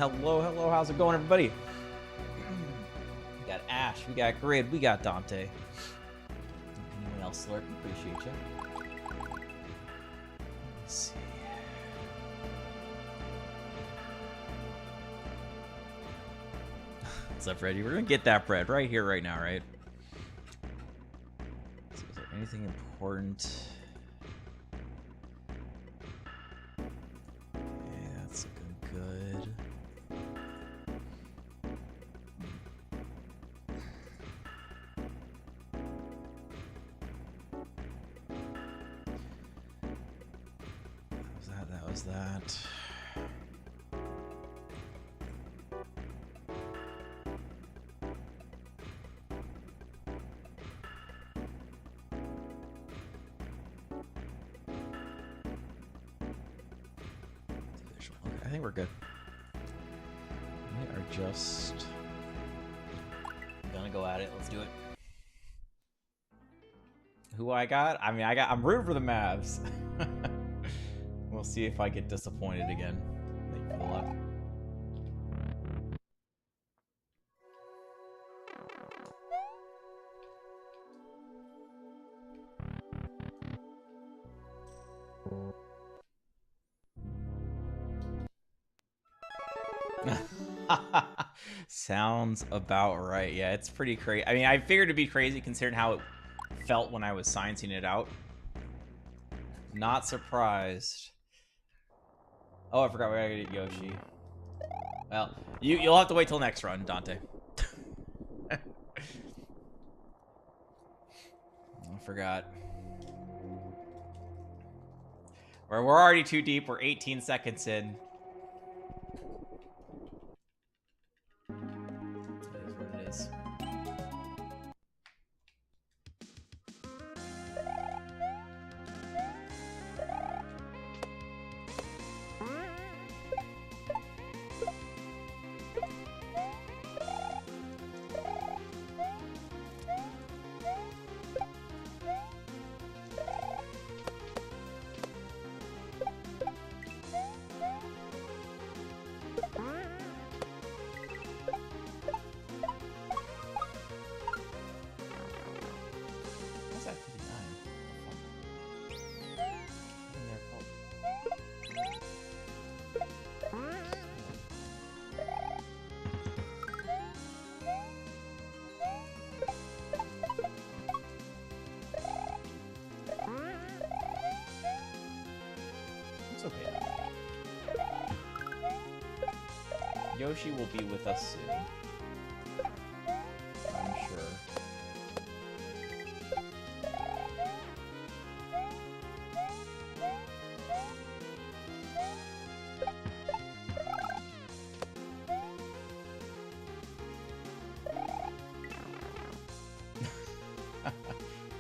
hello, hello. How's it going, everybody? We got Ash, we got Grid, we got Dante. Anyone else lurking? Appreciate you. Let's see. What's up, Reggie? We're gonna get that bread right here, right now, right? So is there anything important? Okay, that's looking good. That was that. Okay, I think we're good. We are just gonna go at it. Let's do it. Who I got? I mean, I'm rooting for the Mavs. We'll see if I get disappointed again. Thank you for the luck. Sounds about right. Yeah, it's pretty crazy. I mean, I figured it'd be crazy considering how it felt when I was sciencing it out. Not surprised. Oh, I forgot we gotta get Yoshi. Well, you'll have to wait till next run, Dante. I forgot. We're already too deep. We're 18 seconds in. It is what it is. Yoshi will be with us soon. I'm sure.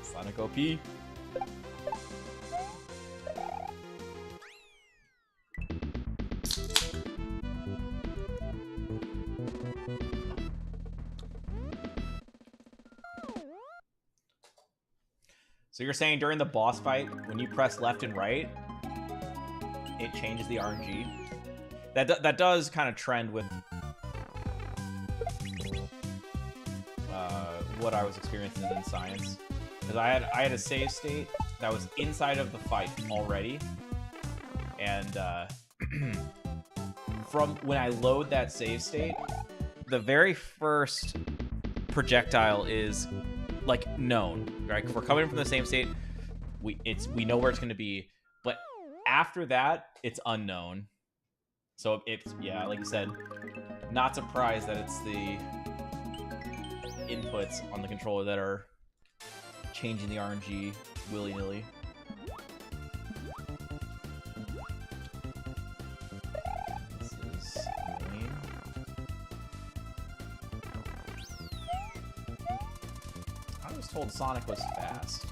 Sonic OP. So you're saying during the boss fight, when you press left and right, it changes the RNG? That does kind of trend with what I was experiencing in science. Because I had a save state that was inside of the fight already. And from when I load that save state, the very first projectile is like known, right? If we're coming from the same state, we know where it's going to be, but after that it's unknown. So it's, yeah, like you said, not surprised that it's the inputs on the controller that are changing the RNG willy-nilly. This is annoying. I was told Sonic was fast.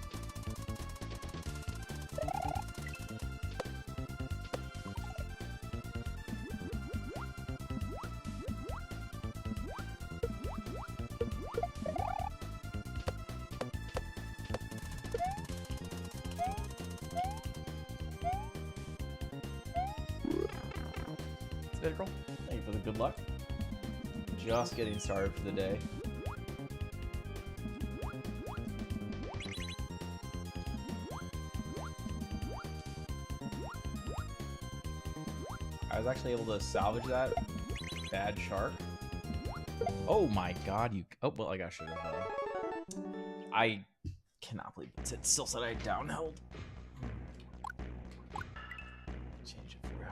It's Vidicrol. Thank you for the good luck. Just getting started for the day. I was actually able to salvage that bad shark. Oh my god, you... Oh, well, I should have... I cannot believe it still said I downheld. Change it for you.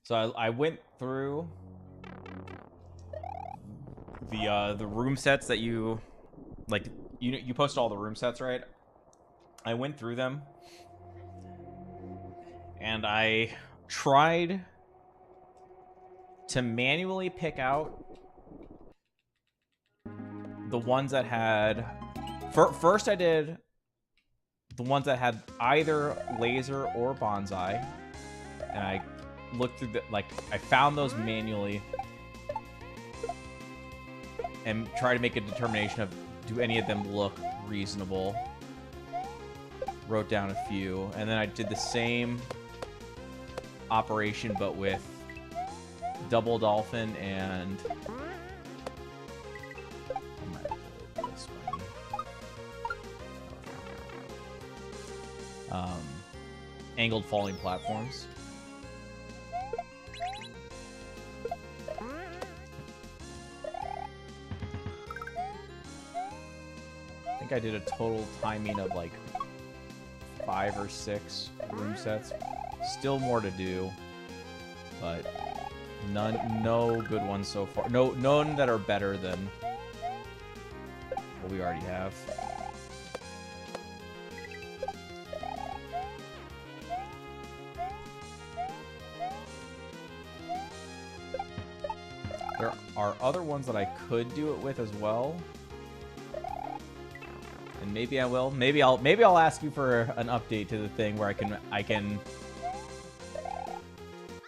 So I went through the room sets that you like. You posted all the room sets, right? I went through them and I tried to manually pick out the ones that had. First, I did the ones that had either laser or bonsai, and I looked through the, I found those manually and try to make a determination of, do any of them look reasonable? Wrote down a few, and then I did the same operation but with double dolphin and angled falling platforms. I think I did a total timing of like 5 or 6 room sets. Still more to do, but no good ones so far. None that are better than what we already have. There are other ones that I could do it with as well. And maybe I will. Maybe I'll ask you for an update to the thing where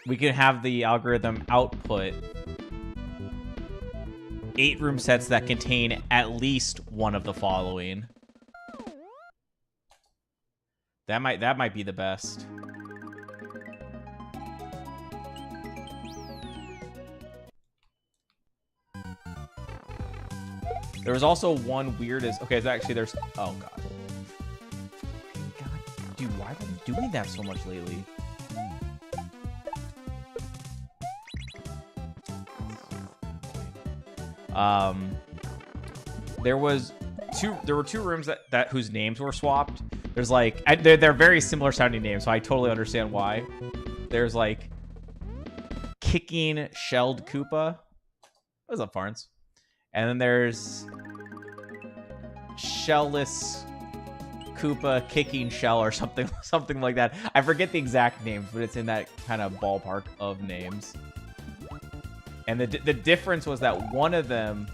we can have the algorithm output 8 room sets that contain at least one of the following. That might be the best. There was also one weird as... Okay, actually there's... Oh, God. God. Dude, why have I been doing that so much lately? There were 2 rooms that whose names were swapped. There's like... They're very similar sounding names, so I totally understand why. There's like... Kicking Shelled Koopa. What's up, Farns? And then there's Shellless Koopa Kicking Shell or something like that. I forget the exact names, but it's in that kind of ballpark of names. And the difference was that one of them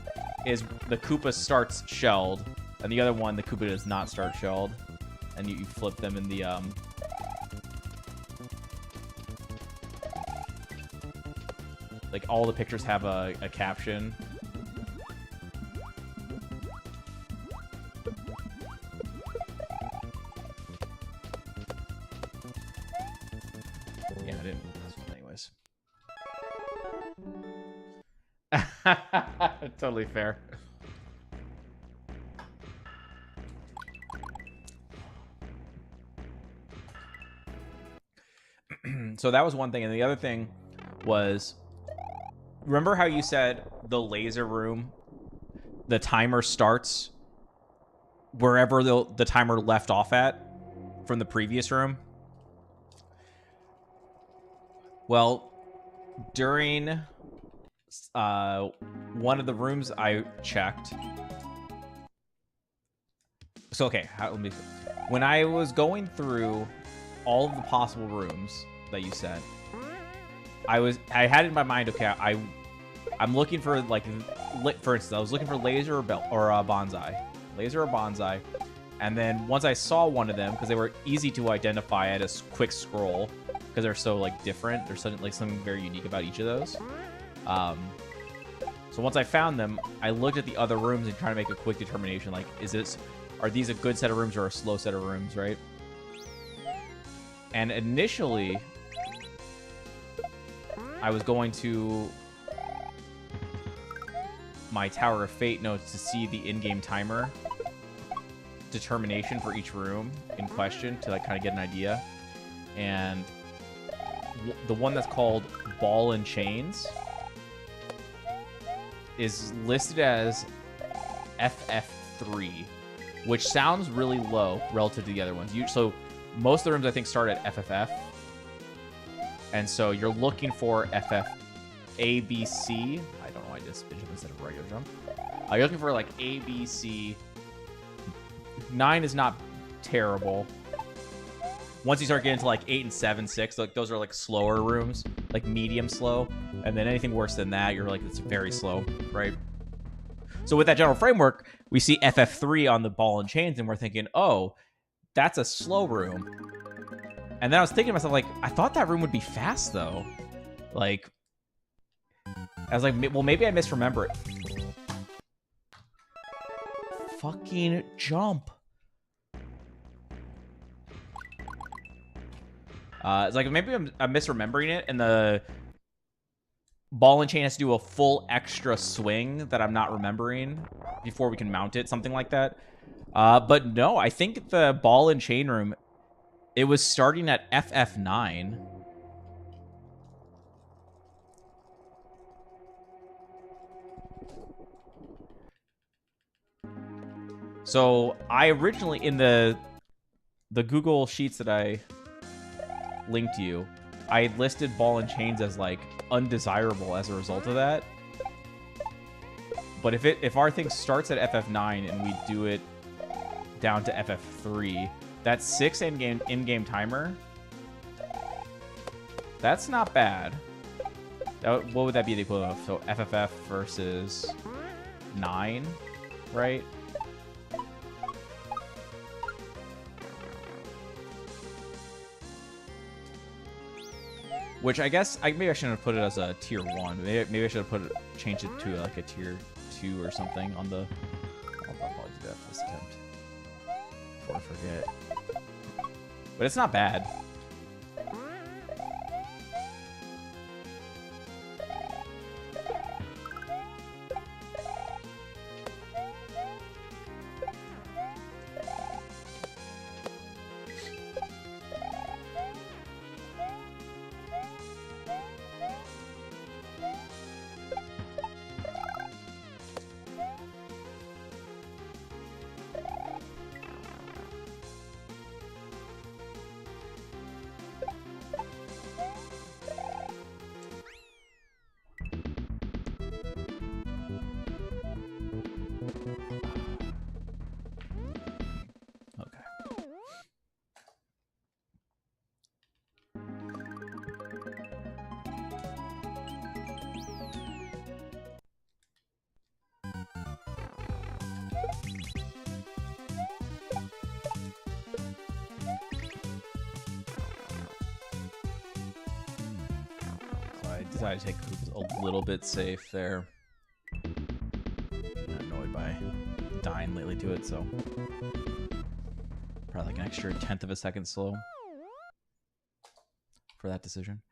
is the Koopa starts shelled, and the other one, the Koopa does not start shelled. And you flip them in the like all the pictures have a caption. Yeah, I didn't. Anyways. Totally fair. So that was one thing, and the other thing was, remember how you said the laser room, the timer starts wherever the timer left off at from the previous room? Well, during one of the rooms I checked. So okay, when I was going through all of the possible rooms that you said, I had in my mind, okay, I'm looking for, like, for instance, I was looking for laser or bonsai, and then once I saw one of them, because they were easy to identify at a quick scroll, because they're so, like, different, there's something very unique about each of those. So once I found them, I looked at the other rooms and tried to make a quick determination, like, are these a good set of rooms or a slow set of rooms, right? And initially, I was going to my Tower of Fate notes to see the in-game timer determination for each room in question to, like, kind of get an idea. And the one that's called Ball and Chains is listed as FF3, which sounds really low relative to the other ones. So most of the rooms, I think, start at FFF. And so you're looking for FF ABC. I don't know why I just spin instead of regular jump. You're looking for, like, ABC. 9 is not terrible. Once you start getting to, like, 8 and 7, 6, like, those are, like, slower rooms, like medium slow. And then anything worse than that, you're like, it's very slow, right? So with that general framework, we see FF3 on the Ball and Chains, and we're thinking, oh, that's a slow room. And then I was thinking to myself, like, I thought that room would be fast, though. Like, I was like, well, maybe I misremember it. Fucking jump. It's like, maybe I'm misremembering it, and the Ball and Chain has to do a full extra swing that I'm not remembering before we can mount it, something like that. But no, I think the Ball and Chain room, it was starting at FF9. So I originally, in the Google Sheets that I linked to you, I listed Ball and Chains as, like, undesirable as a result of that. But if our thing starts at FF9 and we do it down to FF3, that's 6 in-game timer. That's not bad. What would that be the equivalent of? So FFF versus 9, right? Which I guess maybe I shouldn't have put it as a tier 1. Maybe I should have changed it to, like, a tier 2 or something on the. I'll probably do that for this attempt before I forget. But it's not bad. decided to take a little bit safe there. I'm annoyed by dying lately to it, so probably like an extra 1/10 of a second slow for that decision.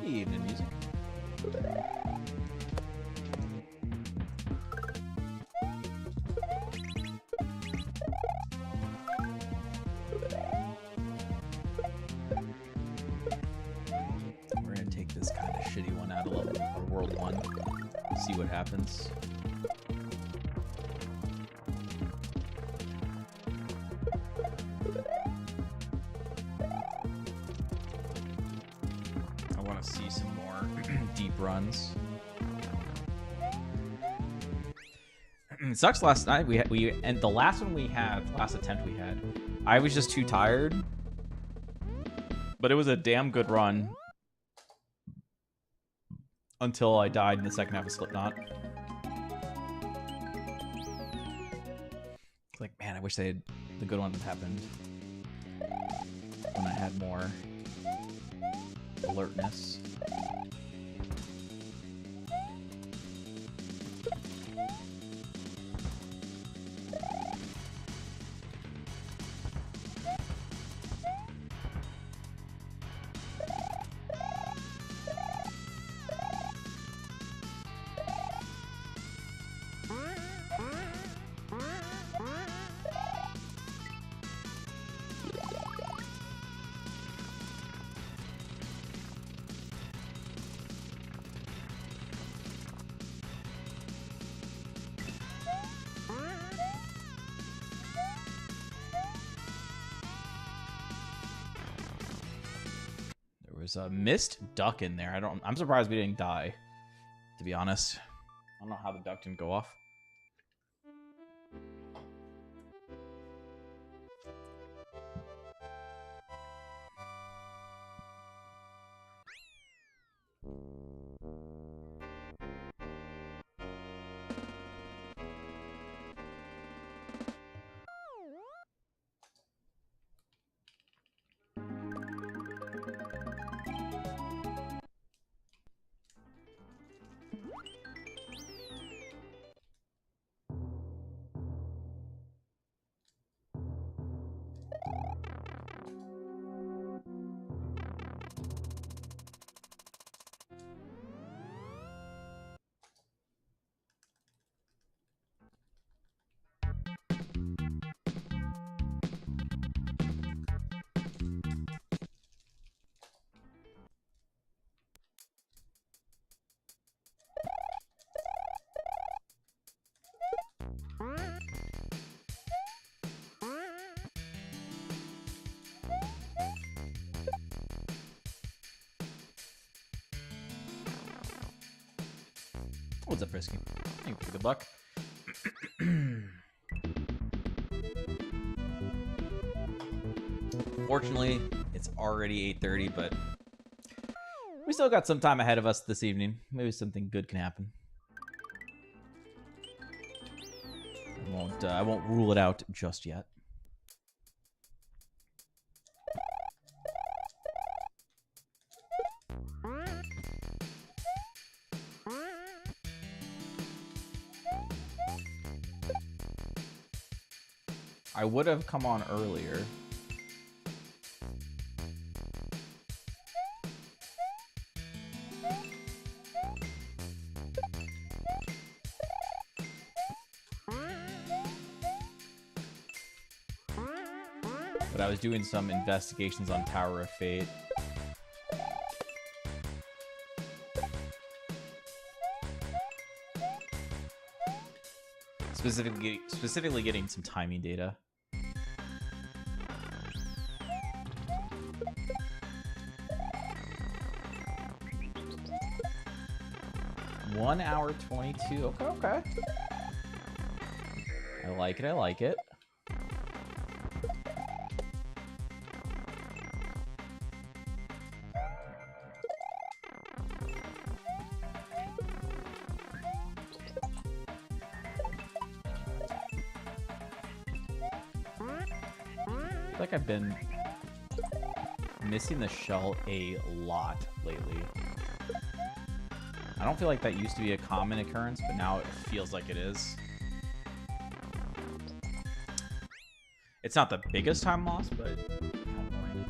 Evening music. We're gonna take this kind of shitty one out of level or world 1. See what happens. I want to see some more deep runs. It sucks. Last night and the last one we had, last attempt we had, I was just too tired. But it was a damn good run until I died in the second half of Slipknot. It's like, man, I wish the good one had happened when I had more alertness. was a missed duck in there. I'm surprised we didn't die, to be honest. I don't know how the duck didn't go off. What's up, Frisky? Thank you for the good luck. Fortunately, it's already 8:30, but we still got some time ahead of us this evening. Maybe something good can happen. I won't rule it out just yet. I would have come on earlier. But I was doing some investigations on Tower of Fate. Specifically getting some timing data. One hour 22. Okay. I like it. I like it. I feel like I've been missing the shell a lot lately. I don't feel like that used to be a common occurrence, but now it feels like it is. It's not the biggest time loss, but I don't mind it.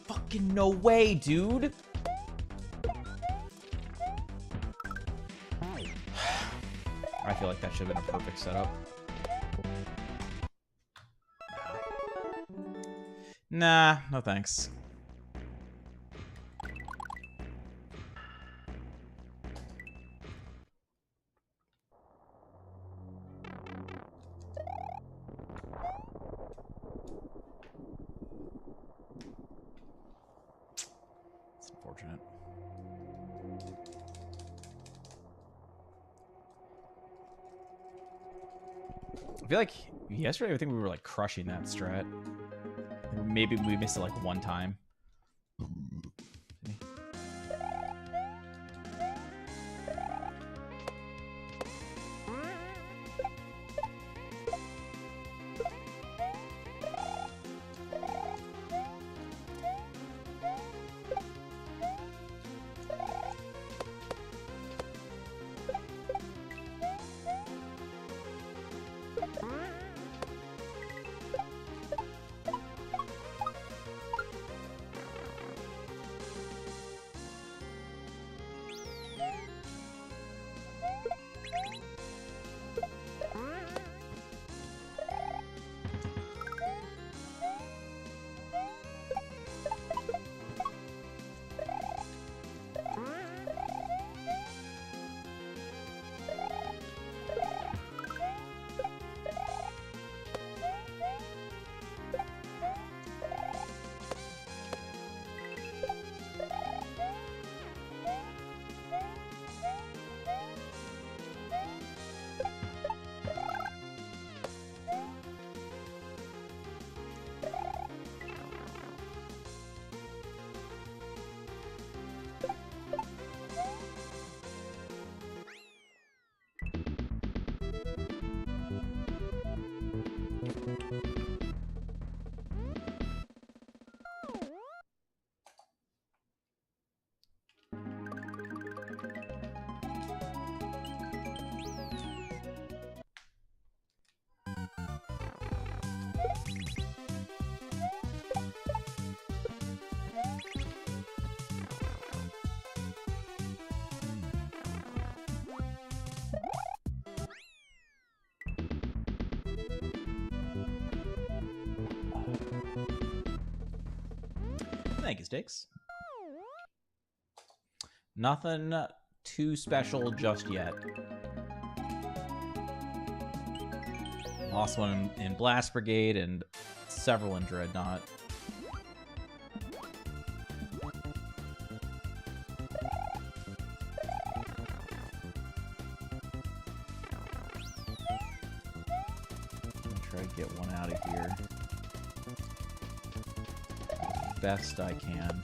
Fucking no way, dude. I feel like that should have been a perfect setup. Nah, no thanks. unfortunate. I feel like yesterday I think we were like crushing that strat. Maybe we missed it like one time. Thank you, Sticks. Nothing too special just yet. Lost one in Blast Brigade and several in Dreadnought. Try to get one out of here as best I can.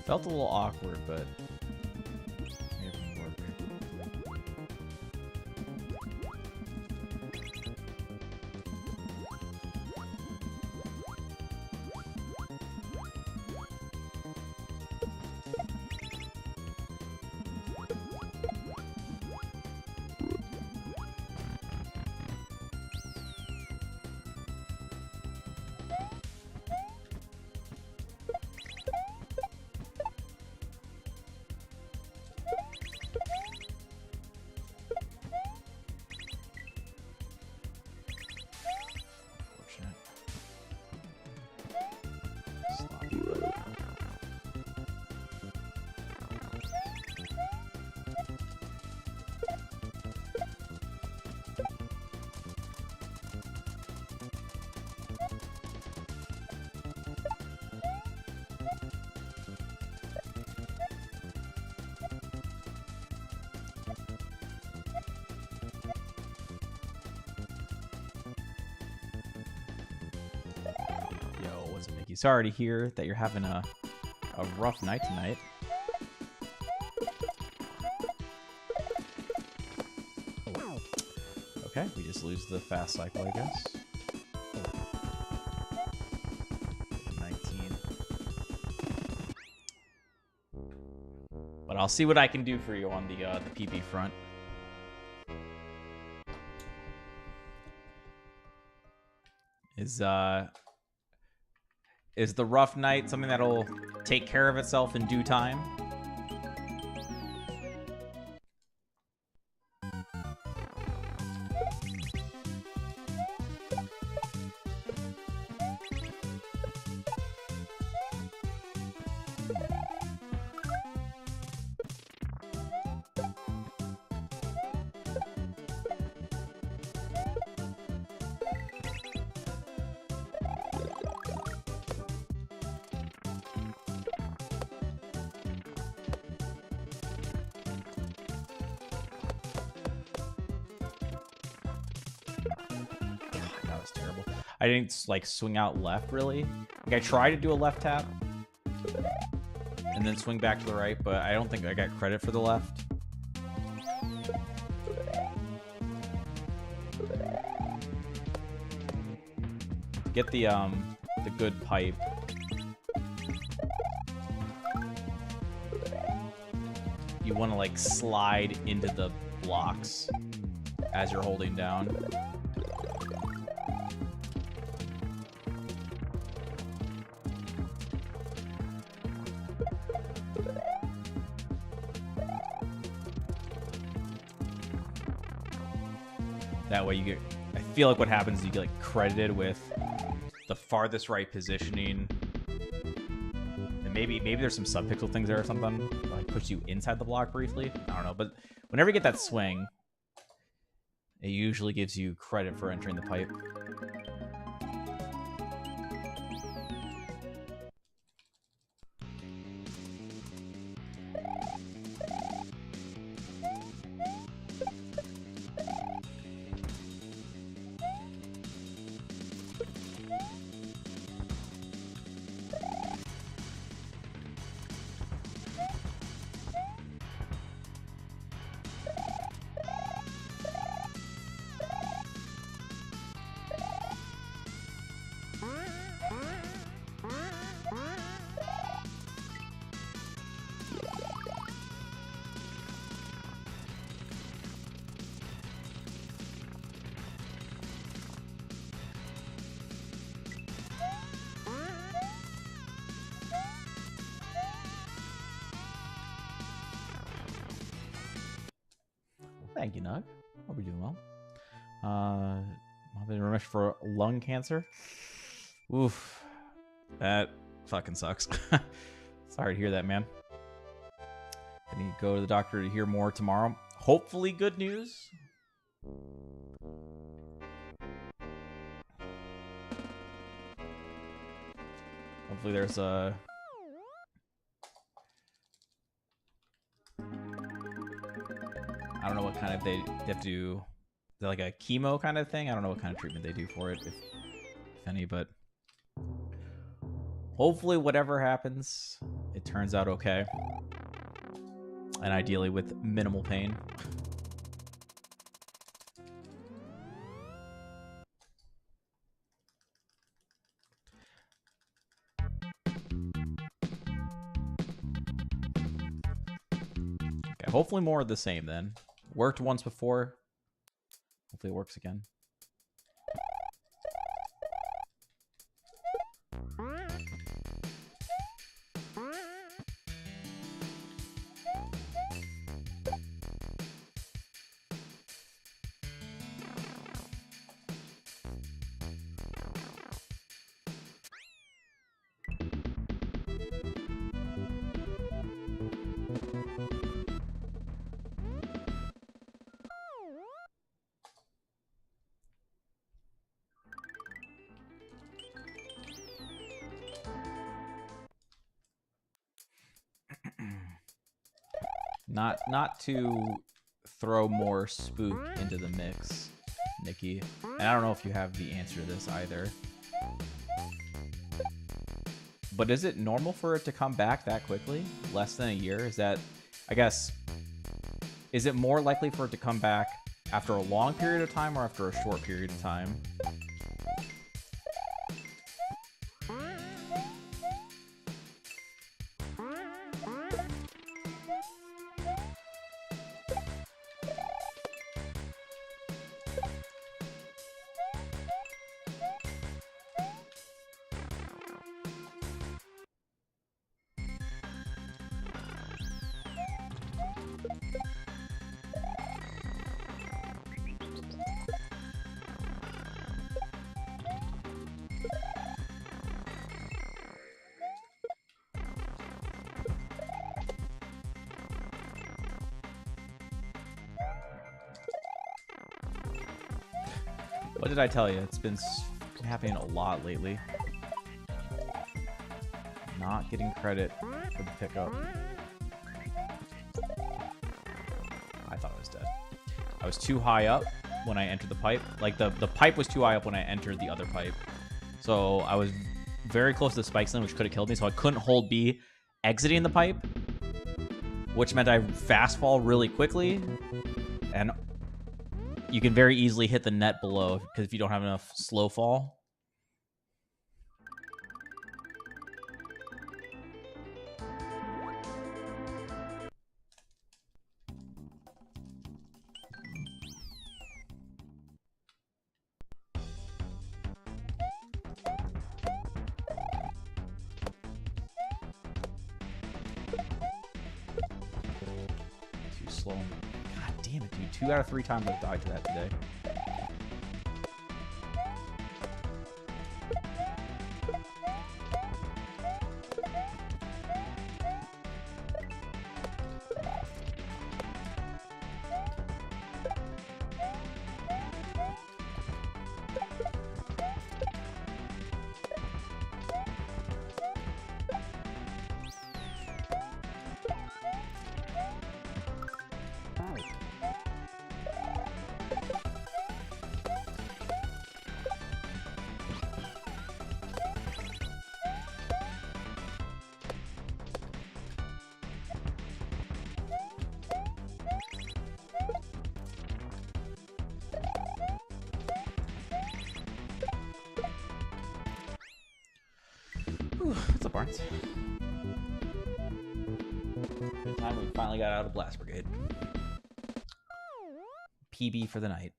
Felt a little awkward, but it can work. What's up, Mickey? Sorry to hear that you're having a rough night tonight. Okay, we just lose the fast cycle, I guess. 19. But I'll see what I can do for you on the PP front. Is the rough night something that'll take care of itself in due time? I didn't like swing out left really. Like I tried to do a left tap and then swing back to the right, but I don't think I got credit for the left. Get the good pipe. You want to like slide into the blocks as you're holding down. That way you get, I feel like what happens is you get like credited with the farthest right positioning. And maybe there's some subpixel things there or something. Like push you inside the block briefly. I don't know. But whenever you get that swing, it usually gives you credit for entering the pipe. Thank you, Nug. Hope you're doing well. I've been remission for lung cancer. Oof. That fucking sucks. Sorry to hear that, man. Gonna go to the doctor to hear more tomorrow. Hopefully good news. Hopefully there's a... I don't know what kind of they have to do. Is that like a chemo kind of thing? I don't know what kind of treatment they do for it, if any, but hopefully whatever happens, it turns out okay. And ideally with minimal pain. Okay, hopefully more of the same then. Worked once before. Hopefully it works again. Not to throw more spook into the mix, Nikki. And I don't know if you have the answer to this either. But is it normal for it to come back that quickly? Less than a year? Is that, I guess, is it more likely for it to come back after a long period of time or after a short period of time? What did I tell you? It's been happening a lot lately. Not getting credit for the pickup. I thought I was dead. I was too high up when I entered the pipe. Like, the pipe was too high up when I entered the other pipe. So I was very close to the spike zone, which could have killed me. So I couldn't hold B exiting the pipe, which meant I fast fall really quickly. And you can very easily hit the net below because if you don't have enough slow fall. Too slow. God damn it, dude. 2 out of 3 times I've died to that today. What's up, Barnes? Good time we finally got out of Blast Brigade. PB for the night.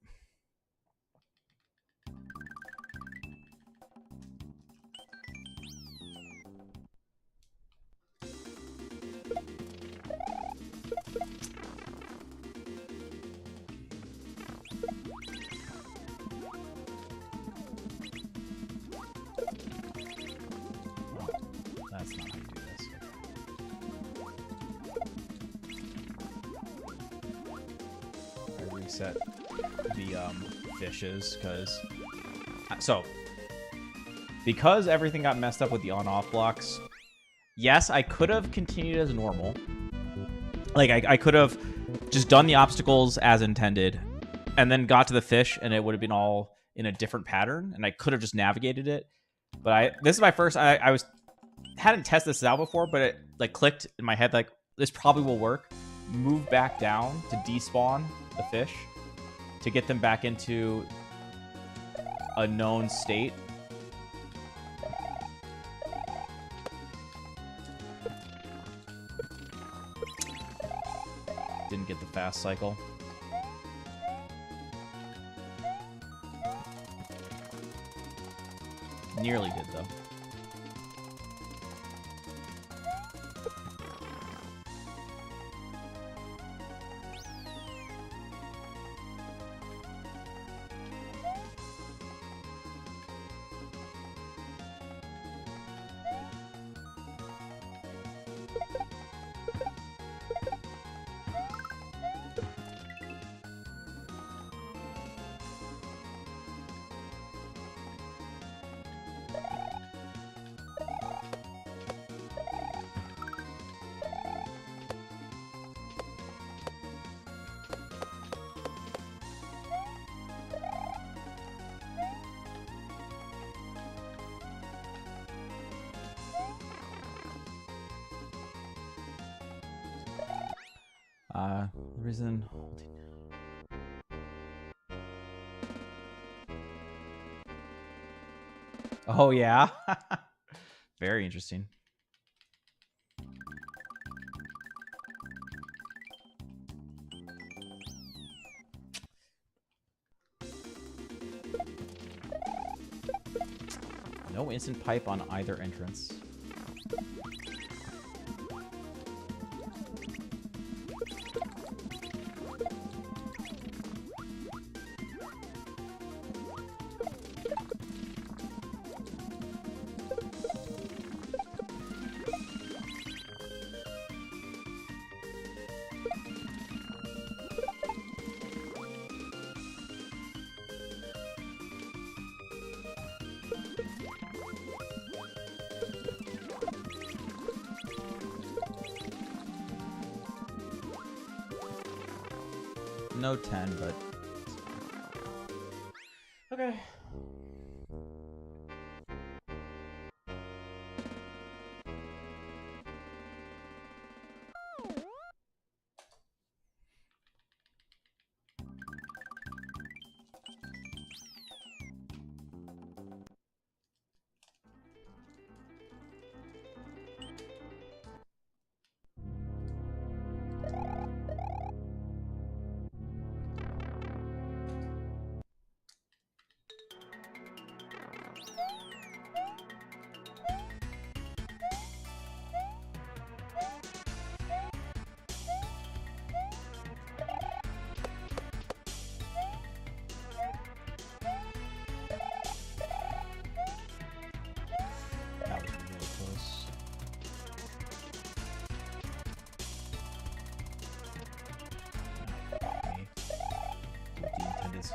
Set the fishes because everything got messed up with the on-off blocks. Yes, I could have continued as normal. Like I could have just done the obstacles as intended and then got to the fish and it would have been all in a different pattern and I could have just navigated it. But this is my first. I hadn't tested this out before, but it like clicked in my head like this probably will work. Move back down to despawn the fish to get them back into a known state. Didn't get the fast cycle. Nearly did, though. The reason holding. Oh yeah. Very interesting. No instant pipe on either entrance. No 10, but okay.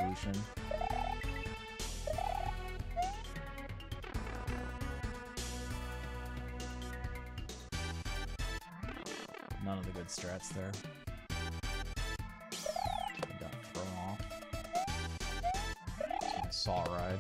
solution. None of the good strats there. Got thrown off. Saw ride.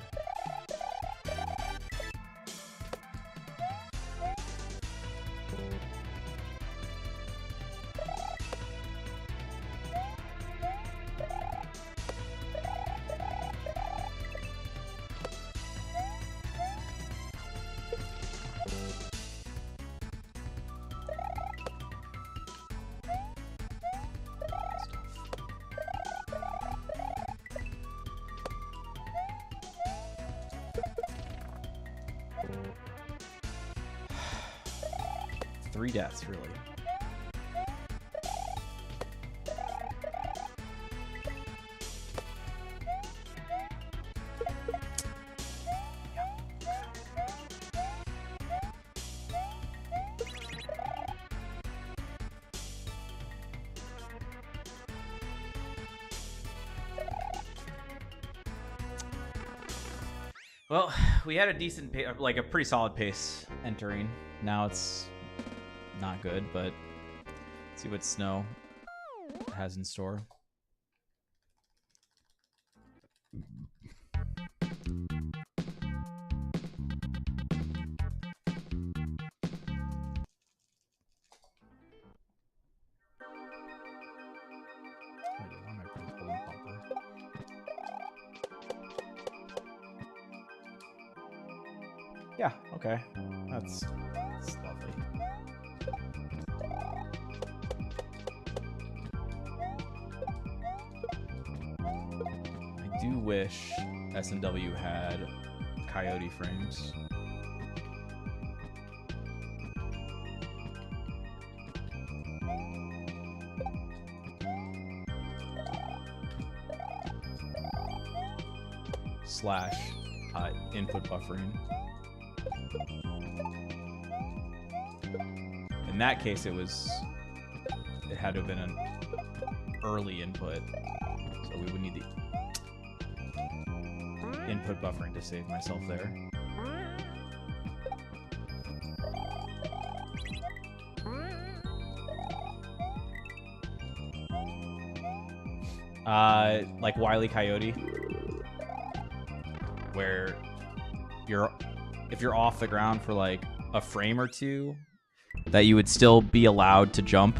Three deaths, really. Well, we had a decent, like a pretty solid pace entering. Now it's not good, but let's see what Snow has in store. Yeah, okay. That's lovely. I do wish S&W had coyote frames. Slash input buffering. In that case, it had to have been an early input, so we would need the input buffering to save myself there. Like Wile E. Coyote, where if you're off the ground for like a frame or two, that you would still be allowed to jump.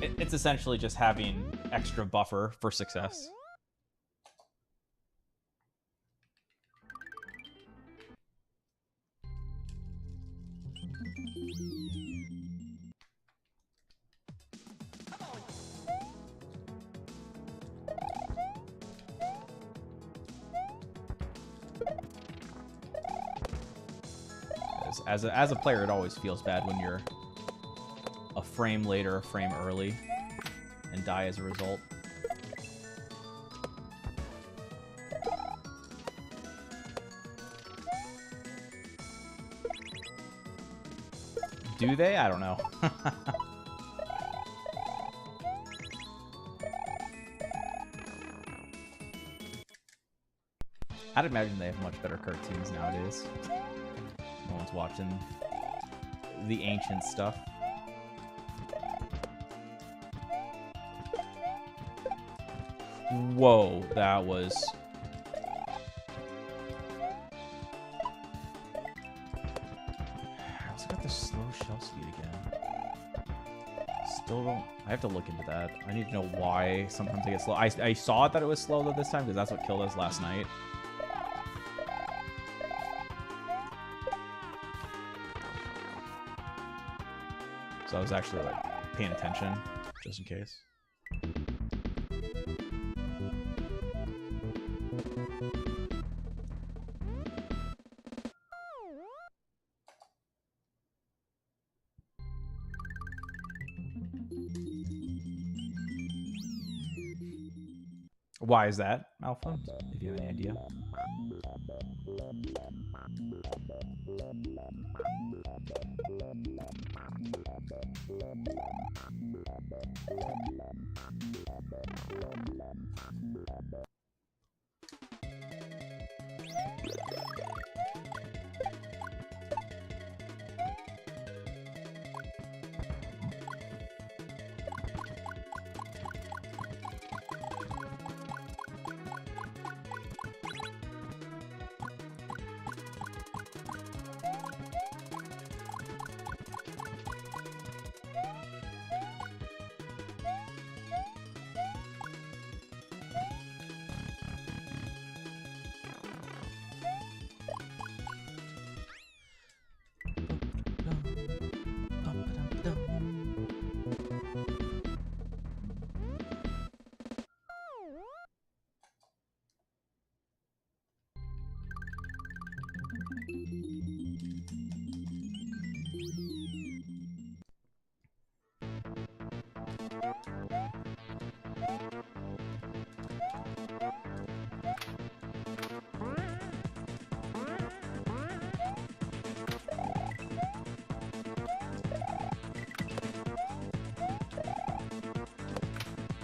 It's essentially just having extra buffer for success. As a player, it always feels bad when you're a frame late or a frame early and die as a result. Do they? I don't know. I'd imagine they have much better cartoons nowadays. No one's watching the ancient stuff. Whoa, that was... I also got the slow shell speed again. Still don't... I have to look into that. I need to know why sometimes I get slow. I saw that it was slow though this time because that's what killed us last night. So I was actually like paying attention just in case. Why is that, Alpha? If you have any idea.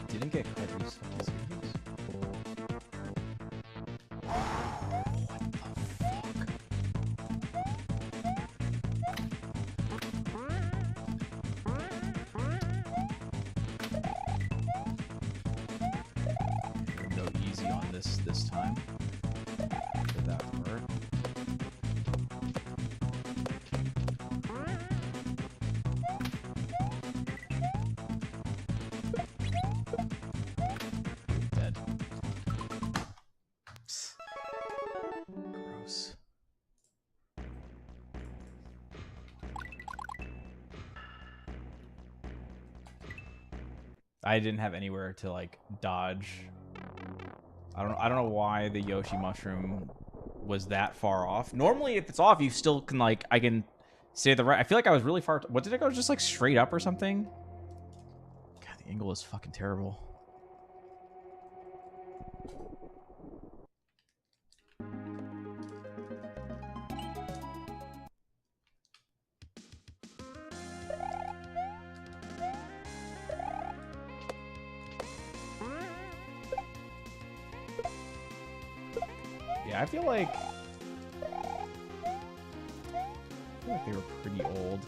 Didn't get credit. These fucking serious? Go easy on this time. For that part. Dead. Gross. I didn't have anywhere to like dodge. I don't know why the Yoshi mushroom was that far off. Normally if it's off you still can like I can stay the right. I feel like I was really far. What did it go just like straight up or something? God, the angle is fucking terrible. Yeah, I feel like they were pretty old.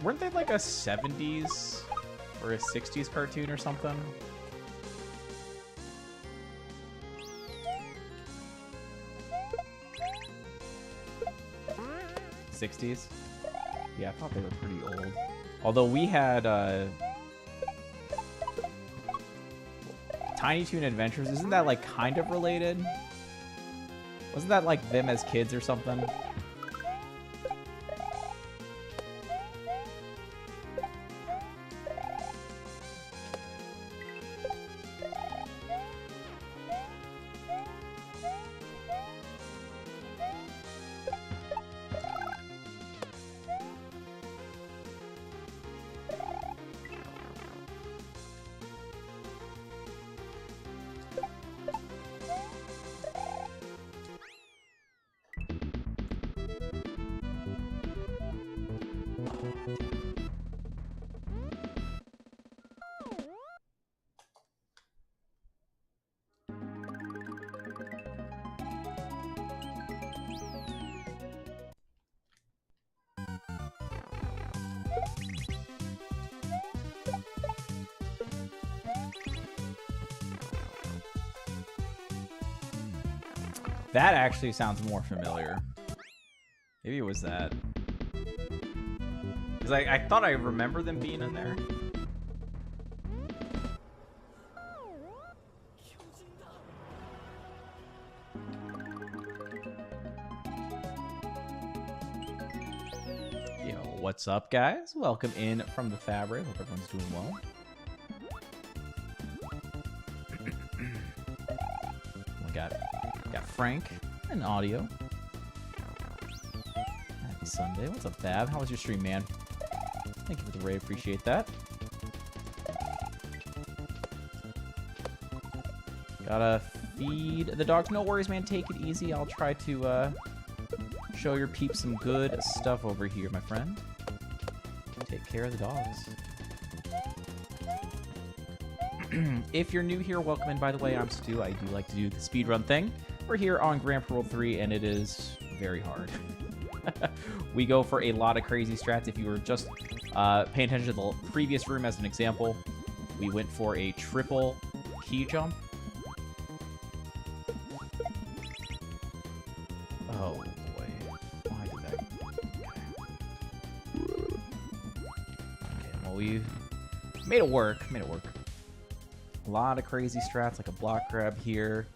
Weren't they like a 70s or a 60s cartoon or something? '60s? Yeah, I thought they were pretty old. Although we had Tiny Toon Adventures. Isn't that like kind of related? Wasn't that like them as kids or something? That actually sounds more familiar. Maybe it was that. Because I thought I remember them being in there. Yo, what's up, guys? Welcome in from the Fabric. Hope everyone's doing well. We got Frank and audio. Happy Sunday. What's up, Fab? How was your stream, man? Thank you for the raid. Appreciate that. Gotta feed the dogs. No worries, man. Take it easy. I'll try to show your peeps some good stuff over here, my friend. Take care of the dogs. If you're new here, welcome in. By the way, I'm Stu. I do like to do the speedrun thing. We're here on Grand Parole 3, and it is very hard. We go for a lot of crazy strats. If you were just paying attention to the previous room as an example, we went for a triple key jump. Oh, boy. Why did that? Okay, well, we made it work. Made it work. A lot of crazy strats, like a block grab here.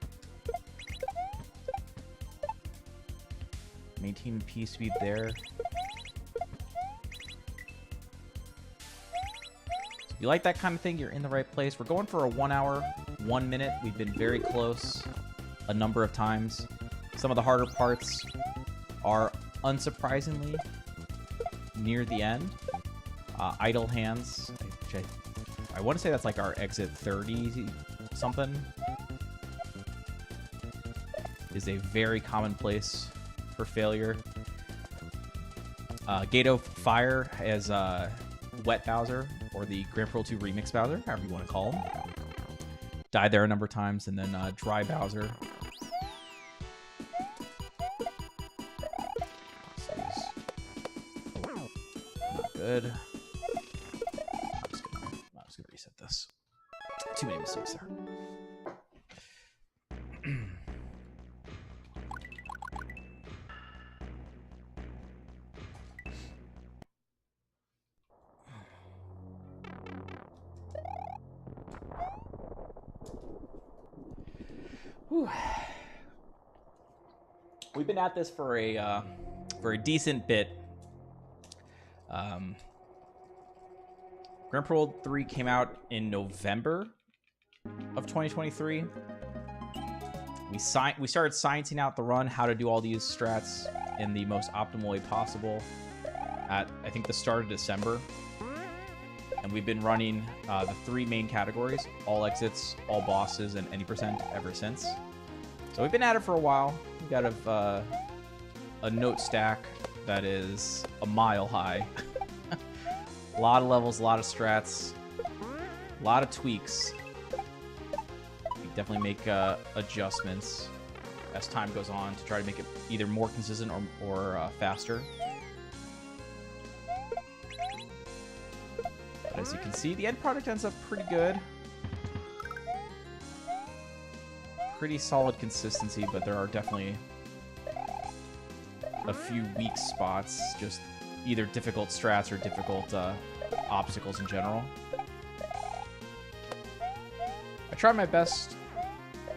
Maintain P speed there. If you like that kind of thing, you're in the right place. We're going for a 1 hour, 1 minute. We've been very close a number of times. Some of the harder parts are unsurprisingly near the end. Idle hands, which I want to say that's like our exit 30 something, is a very common place for failure. Gato Fire as Wet Bowser, or the Grand Parole 2 Remix Bowser, however you want to call him. Died there a number of times, and then Dry Bowser. Not good. I'm just gonna reset this. Too many mistakes there. Whew. We've been at this for a decent bit. Grand Parole 3 came out in November of 2023. We started sciencing out the run, how to do all these strats in the most optimal way possible at, I think, the start of December. And we've been running the 3 main categories: all exits, all bosses, and any percent ever since. So we've been at it for a while. We've got a note stack that is a mile high. A lot of levels, a lot of strats, a lot of tweaks. We definitely make adjustments as time goes on to try to make it either more consistent or faster. But as you can see, the end product ends up pretty good. Pretty solid consistency, but there are definitely a few weak spots, just either difficult strats or difficult obstacles in general. I try my best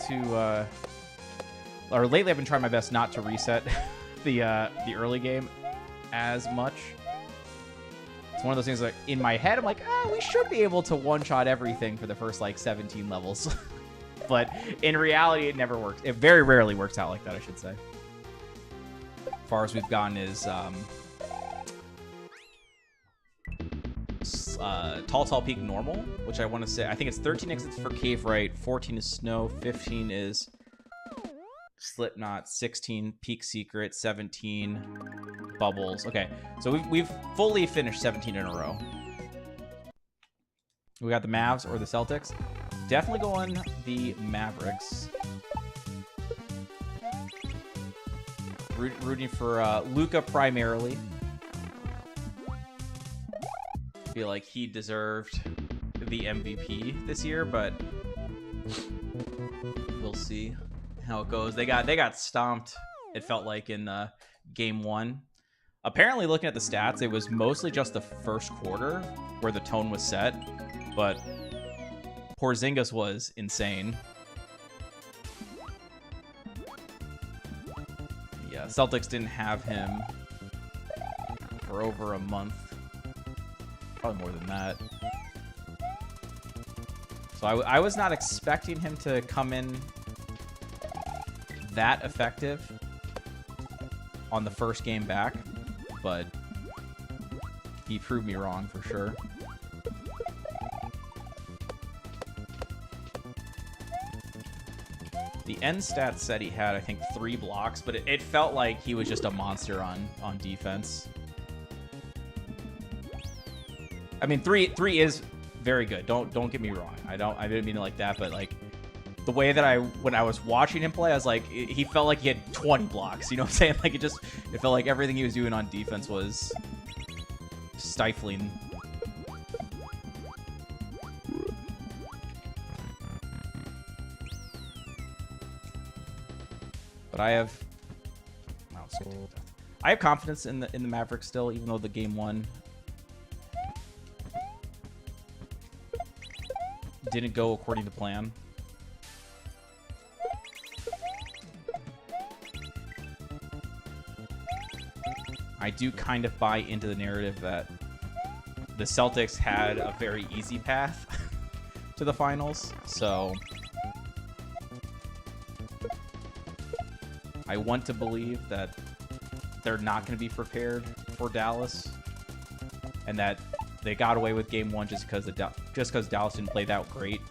to, or lately I've been trying my best not to reset the early game as much. It's one of those things like in my head, I'm like, we should be able to one-shot everything for the first like 17 levels. But in reality, it never works. It very rarely works out like that, I should say. As far as we've gotten is Tall Peak normal, which I want to say, I think it's 13 exits for Cave Right, 14 is Snow, 15 is Slipknot, 16 Peak Secret, 17 Bubbles. Okay, so we've fully finished 17 in a row. We got the Mavs or the Celtics. Definitely going the Mavericks. Rooting for Luka primarily. Feel like he deserved the MVP this year, but we'll see how it goes. They got stomped, it felt like, in game 1. Apparently, looking at the stats, it was mostly just the first quarter where the tone was set, but Porzingis was insane. Yeah, Celtics didn't have him for over a month. Probably more than that. So I was not expecting him to come in that effective on the first game back, but he proved me wrong for sure. The end stats said he had, I think, 3 blocks, but it felt like he was just a monster on defense. I mean, three is very good. Don't get me wrong. I didn't mean it like that, but like the way that when I was watching him play, I was like, he felt like he had 20 blocks. You know what I'm saying? Like it felt like everything he was doing on defense was stifling. But I have confidence in the Mavericks still, even though the game 1 didn't go according to plan. I do kind of buy into the narrative that the Celtics had a very easy path to the finals, so I want to believe that they're not going to be prepared for Dallas, and that they got away with game 1 just because Dallas didn't play that great.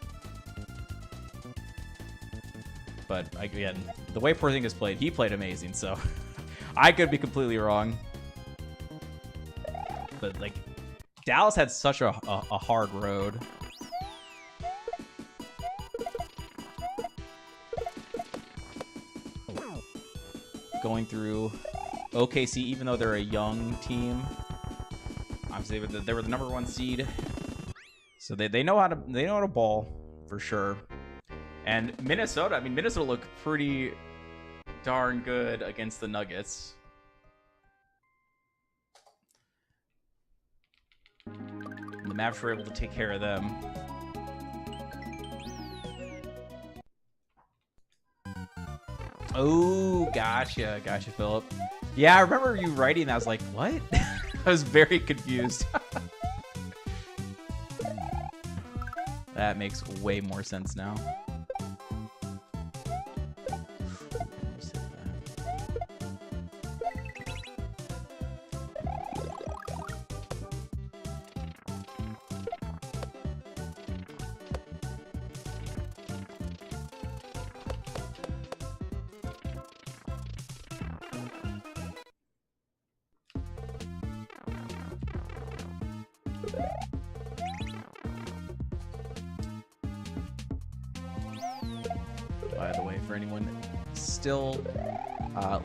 But again, the way Porzingis played, he played amazing. So I could be completely wrong. But like, Dallas had such a hard road. Going through OKC, even though they're a young team, obviously they were the #1 seed, so they know how to ball for sure. And Minnesota, I mean, Minnesota looked pretty darn good against the Nuggets. And the Mavs were able to take care of them. Oh, gotcha, Philip. Yeah, I remember you writing that. I was like, what? I was very confused. That makes way more sense now. By the way, for anyone still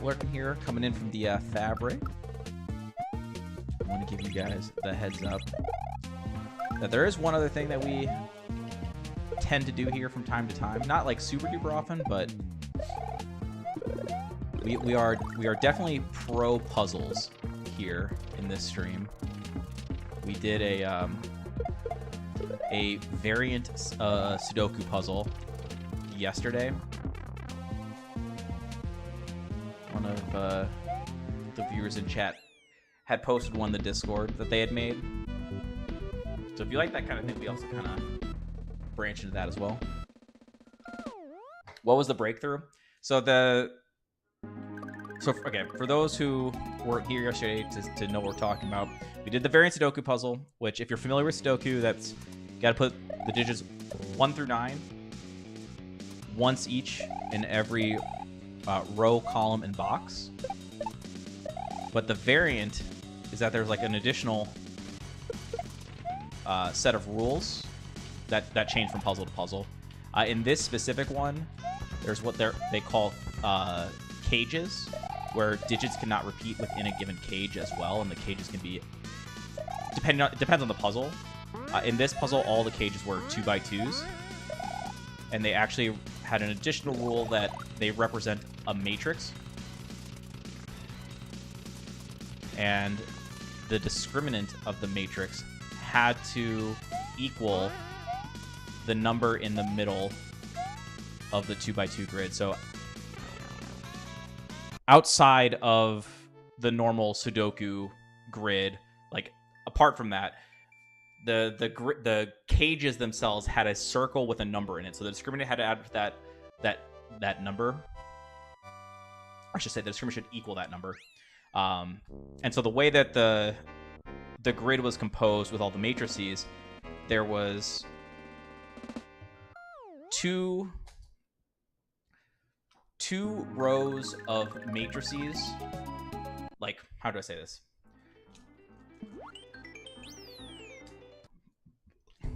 lurking here, coming in from the Fabric, I want to give you guys the heads up that there is one other thing that we tend to do here from time to time. Not like super duper often, but we are definitely pro puzzles here in this stream. We did a variant Sudoku puzzle yesterday. One of the viewers in chat had posted one in the Discord that they had made. So if you like that kind of thing, we also kind of branch into that as well. What was the breakthrough? So okay, for those who weren't here yesterday to know what we're talking about, we did the variant Sudoku puzzle, which if you're familiar with Sudoku, that's got to put the digits 1 through 9 once each in every row, column, and box. But the variant is that there's like an additional set of rules that change from puzzle to puzzle. In this specific one, there's what they call cages, where digits cannot repeat within a given cage as well, and the cages can be depends on the puzzle. In this puzzle, all the cages were 2x2s, and they actually had an additional rule that they represent a matrix, and the discriminant of the matrix had to equal the number in the middle of the 2x2 grid. So outside of the normal Sudoku grid, like apart from that, the cages themselves had a circle with a number in it. So the discriminant had to add that number. I should say the discriminant should equal that number. And so the way that the grid was composed with all the matrices, there was two 2 rows of matrices. Like, how do I say this?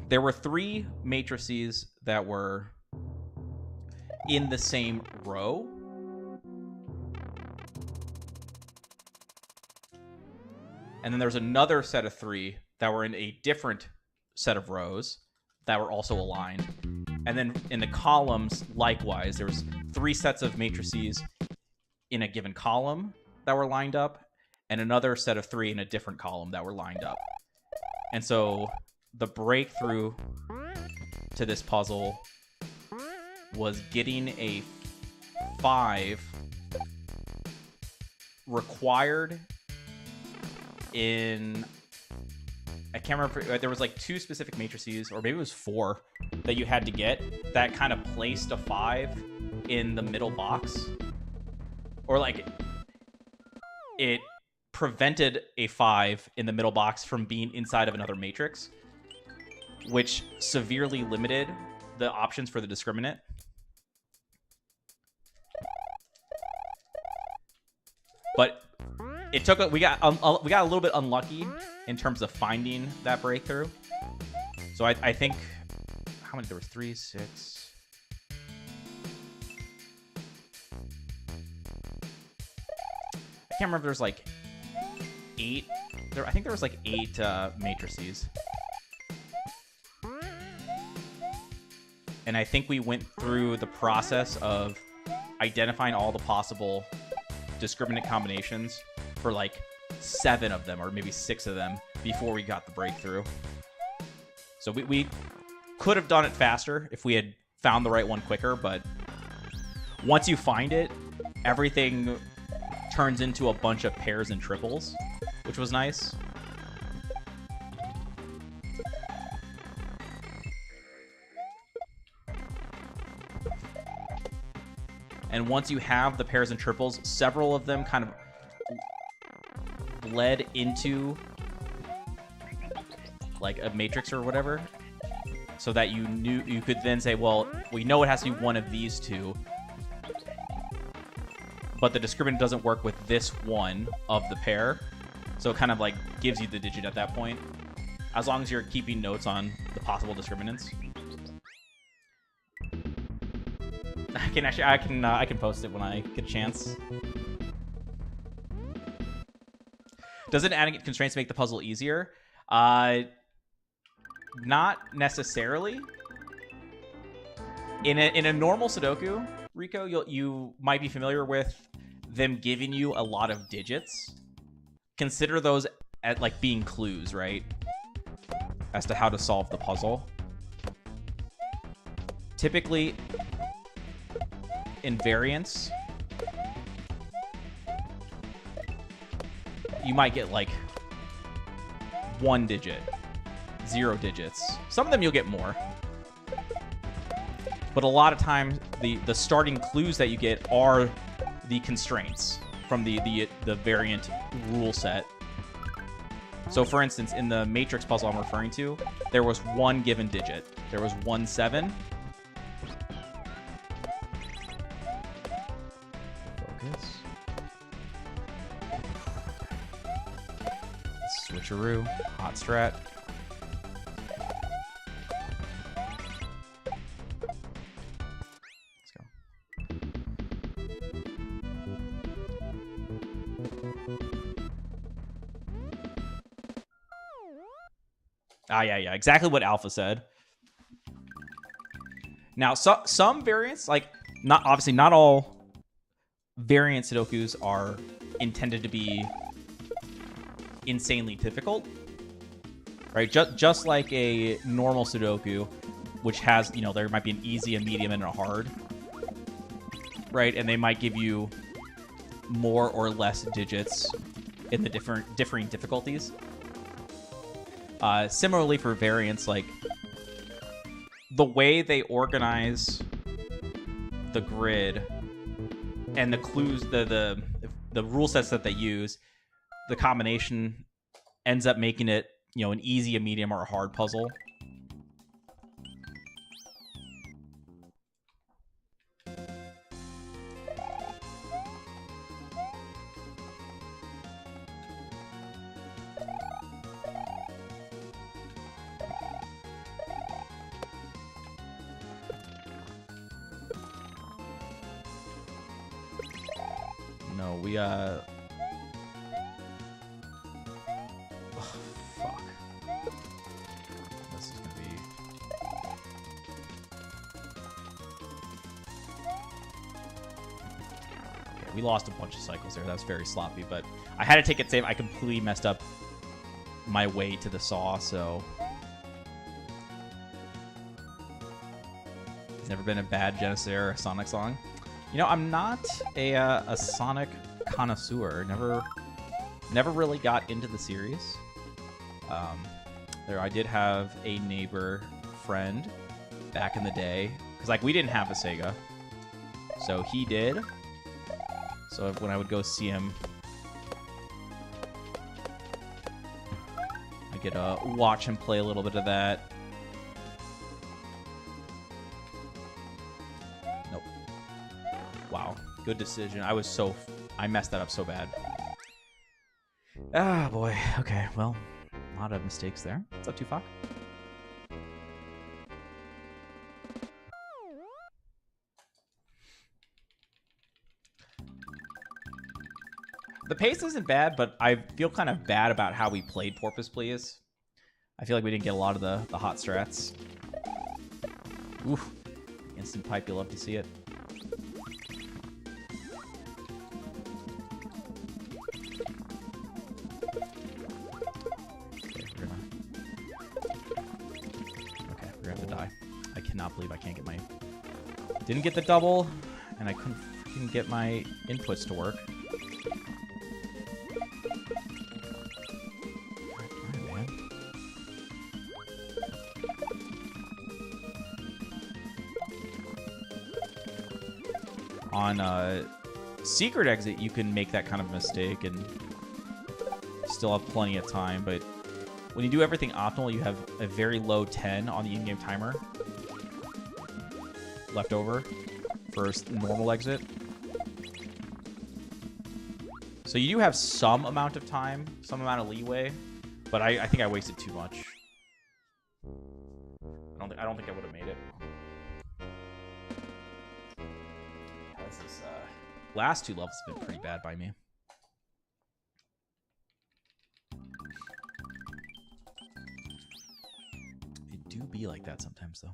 There were 3 matrices that were in the same row. And then there's another set of 3 that were in a different set of rows that were also aligned. And then in the columns, likewise, there was 3 sets of matrices in a given column that were lined up, and another set of 3 in a different column that were lined up. And so the breakthrough to this puzzle was getting a 5 required in... I can't remember. There was like 2 specific matrices, or maybe it was 4, that you had to get that kind of placed a 5 in the middle box. Or like it prevented a 5 in the middle box from being inside of another matrix, which severely limited the options for the discriminant. But it took we got a little bit unlucky in terms of finding that breakthrough. So I think how many there was 3, 6. I can't remember if there's like 8. I think there was like 8 matrices. And I think we went through the process of identifying all the possible discriminant combinations for like 7 of them, or maybe 6 of them, before we got the breakthrough. So we could have done it faster if we had found the right one quicker, but once you find it, everything turns into a bunch of pairs and triples, which was nice. And once you have the pairs and triples, several of them kind of bled into like a matrix or whatever, so that you could then say, well, we know it has to be one of these 2, but the discriminant doesn't work with this one of the pair, so it kind of like gives you the digit at that point, as long as you're keeping notes on the possible discriminants. I can post it when I get a chance. Doesn't adding constraints make the puzzle easier? Not necessarily. In a normal Sudoku, Rico, you might be familiar with them giving you a lot of digits. Consider those at like being clues, right? As to how to solve the puzzle. Typically, in variance, you might get like 1 digit, 0 digits. Some of them you'll get more. But a lot of times, the starting clues that you get are the constraints from the variant rule set. So for instance, in the matrix puzzle I'm referring to, there was 1 given digit. There was 1, 7. Focus. Switcheroo. Hot strat. Let's go. Yeah. Exactly what Alpha said. Now, some variants, like, obviously not all variant Sudokus are intended to be insanely difficult, right? Just like a normal Sudoku, which has, there might be an easy, a medium, and a hard, right? And they might give you more or less digits in the differing difficulties. Similarly for variants, like the way they organize the grid and the clues, the rule sets that they use, the combination ends up making it, an easy, a medium, or a hard puzzle. no. We oh, fuck. This is gonna be. Okay, we lost a bunch of cycles there. That's very sloppy, but I had to take it safe. I completely messed up my way to the saw, so. It's never been a bad Genesis era Sonic song. You know, I'm not a Sonic connoisseur. Never really got into the series. There, I did have a neighbor friend back in the day, because like we didn't have a Sega, so he did. So when I would go see him, I could watch him play a little bit of that. Nope. Wow, good decision. I messed that up so bad. Ah, boy. Okay, well, a lot of mistakes there. What's up, Tufok? The pace isn't bad, but I feel kind of bad about how we played Porpoise Please. I feel like we didn't get a lot of the hot strats. Oof. Instant pipe, you'll love to see it. Okay, we're gonna have to die. I cannot believe I can't get my... Didn't get the double, and I couldn't freaking get my inputs to work. On Secret Exit, you can make that kind of mistake and still have plenty of time, but when you do everything optimal, you have a very low 10 on the in-game timer left over for normal exit. So you do have some amount of time, some amount of leeway, but I think I wasted too much. I don't think I would have made it. Last two levels have been pretty bad by me. It do be like that sometimes, though.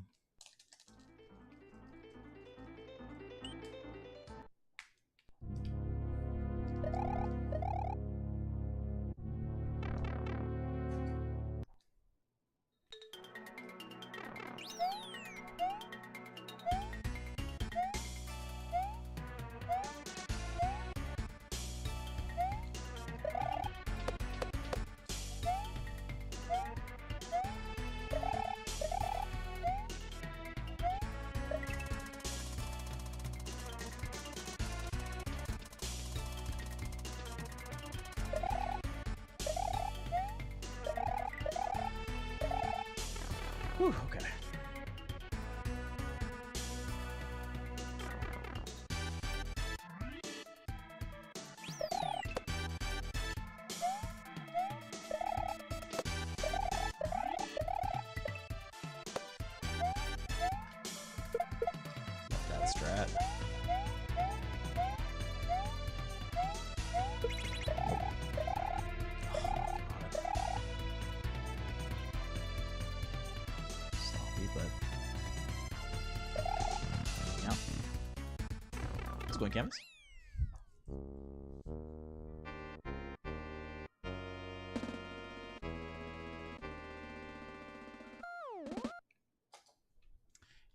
Whew, okay. Love that strat. Going canvas.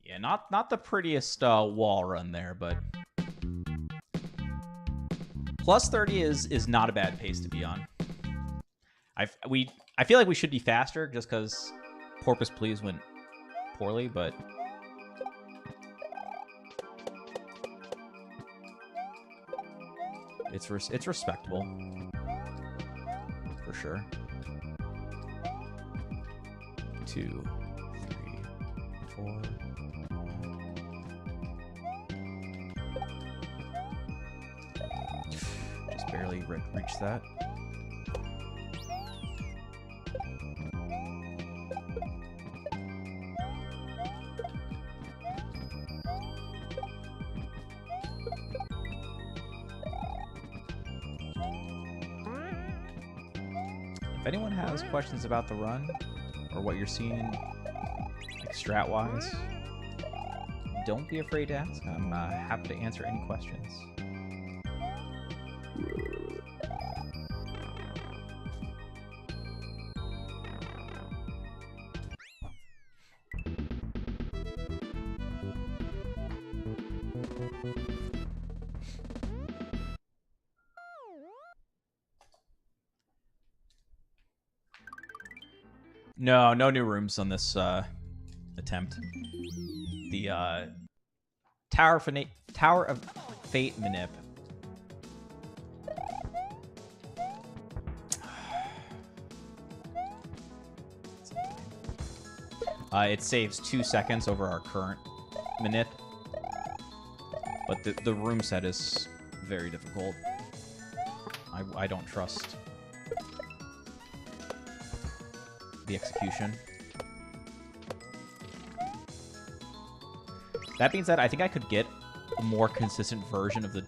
Yeah, not the prettiest wall run there, but plus 30 is not a bad pace to be on. I feel like we should be faster just because Porpoise Please went poorly, but. It's respectable, for sure. 2, 3, 4. Just barely reached that. If anyone has questions about the run or what you're seeing, like strat-wise, don't be afraid to ask. I'm happy to answer any questions. No new rooms on this attempt. The Tower of Fate manip. It saves 2 seconds over our current manip, but the room set is very difficult. I don't trust the execution. That being said, I think I could get a more consistent version of the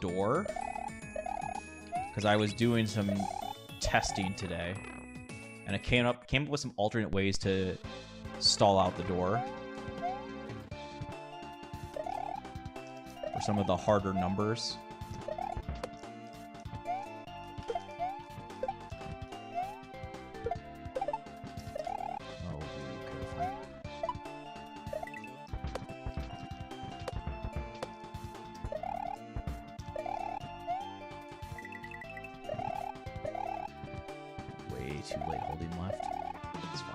door, because I was doing some testing today, and I came up with some alternate ways to stall out the door for some of the harder numbers. Too late holding left. It's fine.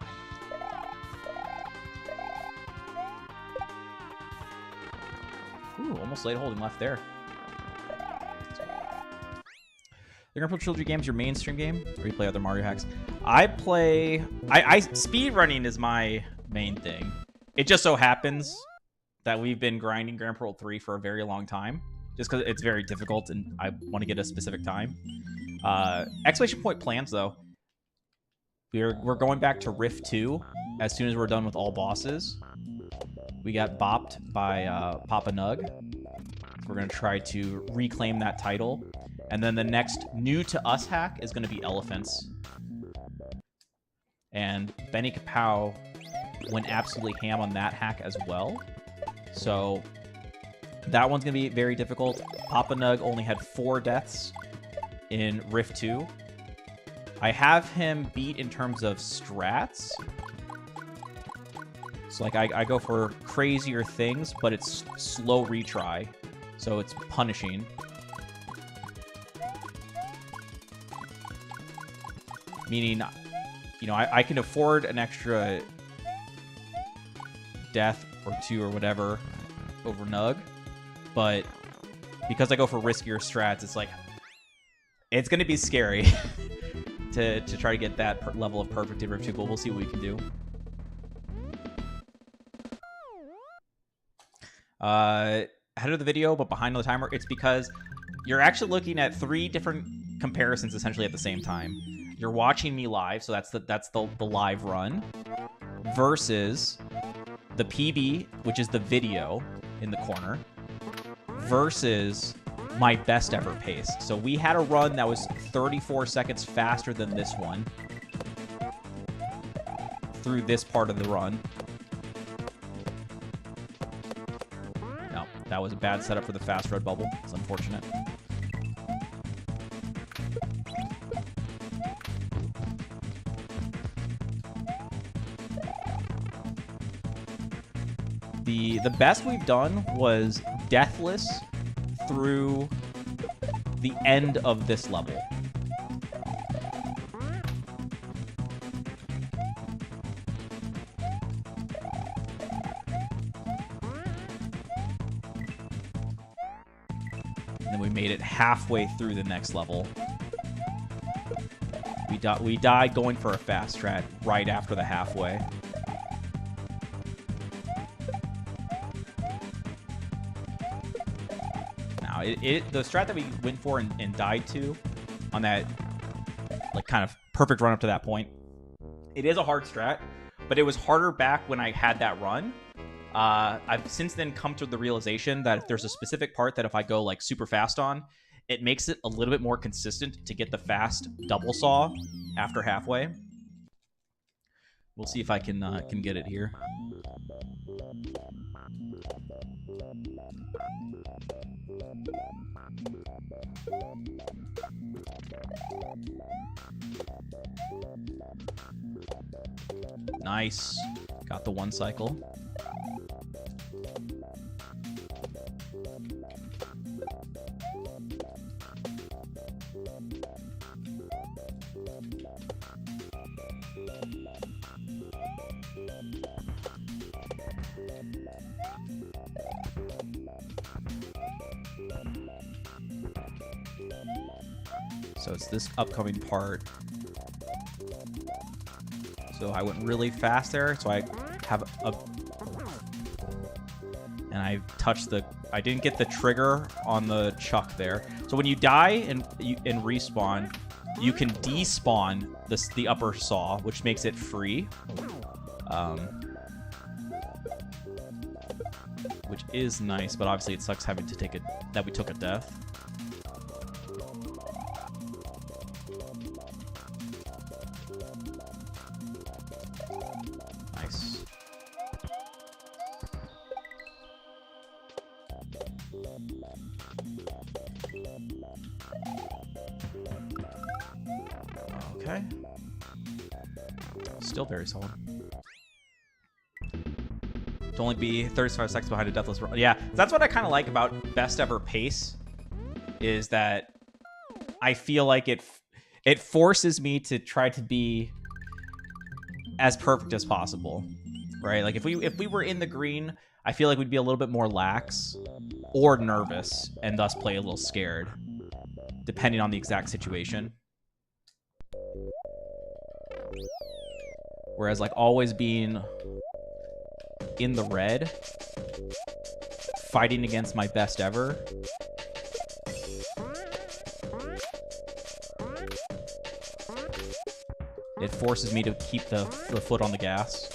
Ooh, almost late holding left there. The Grandpa Trilogy game's your mainstream game, or you play other Mario hacks? I speed running is my main thing. It just so happens that we've been grinding Grand Prix 3 for a very long time, just because it's very difficult and I want to get a specific time. Exclamation point plans, though. We're going back to Rift 2 as soon as we're done with all bosses. We got bopped by Papa Nug. We're going to try to reclaim that title. And then the next new to us hack is going to be Elephants. And Benny Kapow went absolutely ham on that hack as well. So that one's going to be very difficult. Papa Nug only had 4 deaths in Rift 2. I have him beat in terms of strats. So, like, I go for crazier things, but it's slow retry. So it's punishing. Meaning, you know, I can afford an extra death or 2 or whatever over Nug. But because I go for riskier strats, it's like, it's going to be scary. To try to get that level of perfect in Rift 2, but we'll see what we can do. Ahead of the video, but behind the timer, it's because you're actually looking at 3 different comparisons essentially at the same time. You're watching me live, so that's the live run, versus the PB, which is the video in the corner, versus my best ever pace. So we had a run that was 34 seconds faster than this one through this part of the run. No, that was a bad setup for the fast red bubble. It's unfortunate. The best we've done was deathless through the end of this level. And then we made it halfway through the next level. We died going for a fast strat right after the halfway. The strat that we went for and died to on that, like, kind of perfect run up to that point, it is a hard strat, but it was harder back when I had that run. I've since then come to the realization that if there's a specific part that if I go, like, super fast on, it makes it a little bit more consistent to get the fast double saw after halfway. We'll see if I can get it here. Nice. Got the one cycle. So it's this upcoming part. So I went really fast there. So I have a... And I touched the... I didn't get the trigger on the chuck there. So when you die and respawn, you can despawn the upper saw, which makes it free. Which is nice, but obviously it sucks having to take it... that we took a death. Nice. Okay. Still very solid. To only be 35 seconds behind a deathless run. Yeah, that's what I kind of like about best ever pace, is that I feel like it forces me to try to be as perfect as possible, right? Like if we were in the green, I feel like we'd be a little bit more lax or nervous and thus play a little scared, depending on the exact situation. Whereas like always being in the red, fighting against my best ever, it forces me to keep the foot on the gas.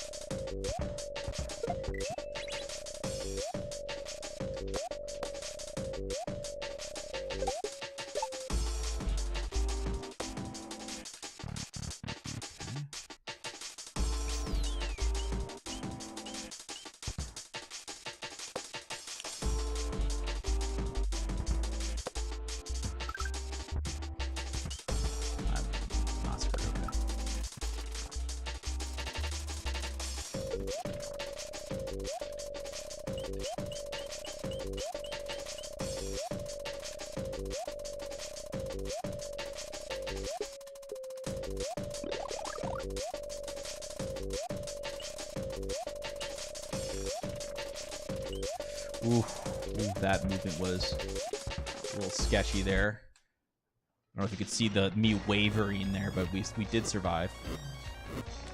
Ooh, that movement was a little sketchy there. I don't know if you could see me wavering there, but we did survive.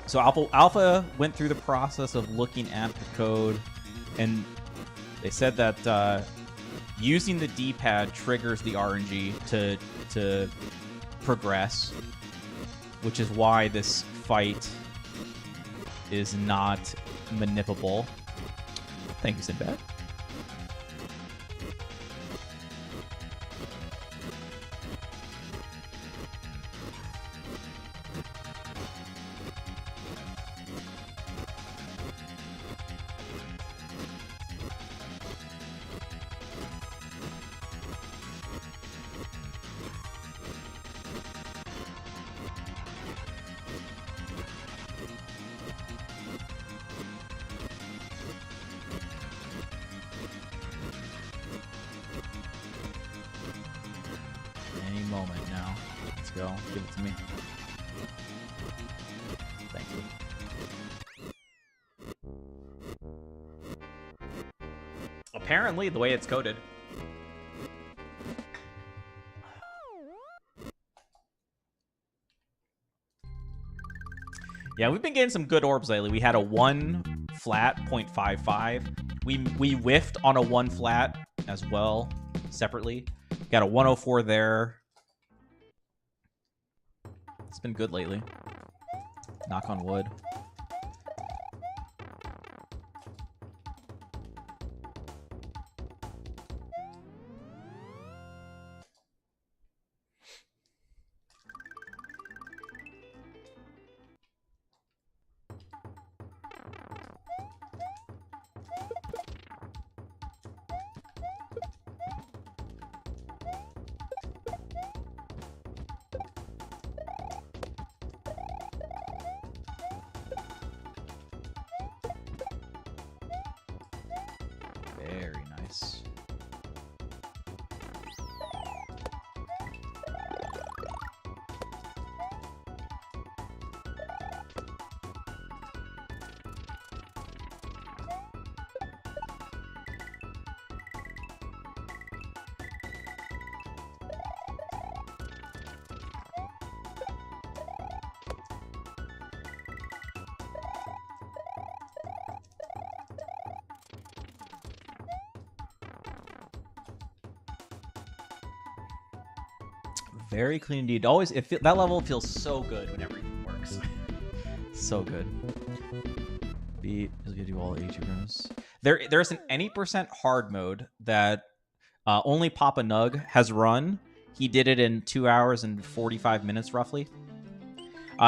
So Alpha went through the process of looking at the code, and they said that using the D-pad triggers the RNG to progress, which is why this fight is not manipulable. Thank you, Sinbad. Moment now. Let's go. Give it to me. Thank you. Apparently, the way it's coded. Yeah, we've been getting some good orbs lately. We had a 1 flat 0.55. We whiffed on a 1 flat as well, separately. Got a 104 there. It's been good lately. Knock on wood. minutes. Very clean indeed. Always, that level feels so good when everything works. So good. B is gonna do all 82 rooms. There isn't any % hard mode that only Papa Nug has run. He did it in 2 hours and 45 minutes roughly.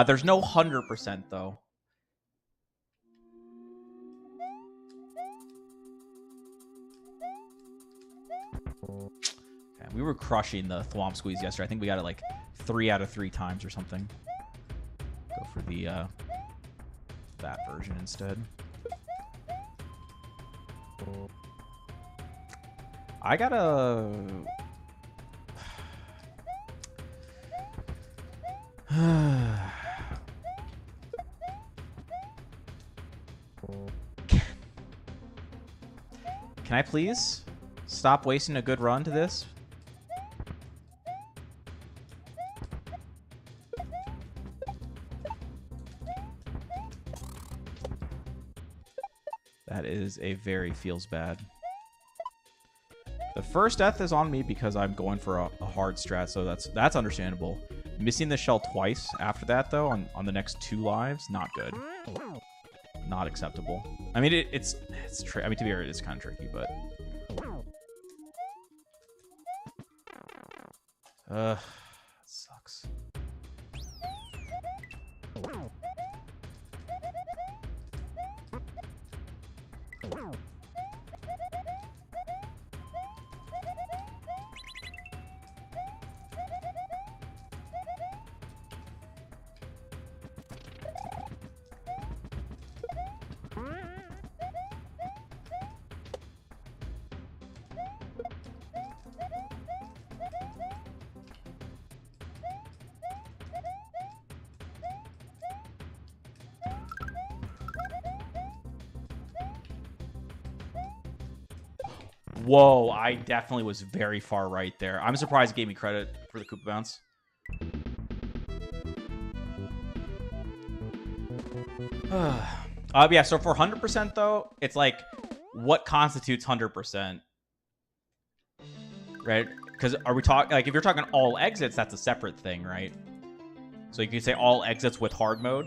There's no 100% though. Okay, we were crushing the Thwomp Squeeze yesterday. I think we got it like 3 out of 3 times or something. Go for the that version instead. I gotta... Can I please stop wasting a good run to this? That is a very feels bad. The first death is on me because I'm going for a hard strat, so that's understandable. Missing the shell twice after that, though, on the next 2 lives, not good. Not acceptable. I mean, it's I mean, to be fair, it's kind of tricky, but... It sucks. Whoa, I definitely was very far right there. I'm surprised it gave me credit for the Koopa Bounce. Yeah, so for 100% though, it's like, what constitutes 100%? Right? Because are we talking, like, if you're talking all exits, that's a separate thing, right? So you can say all exits with hard mode.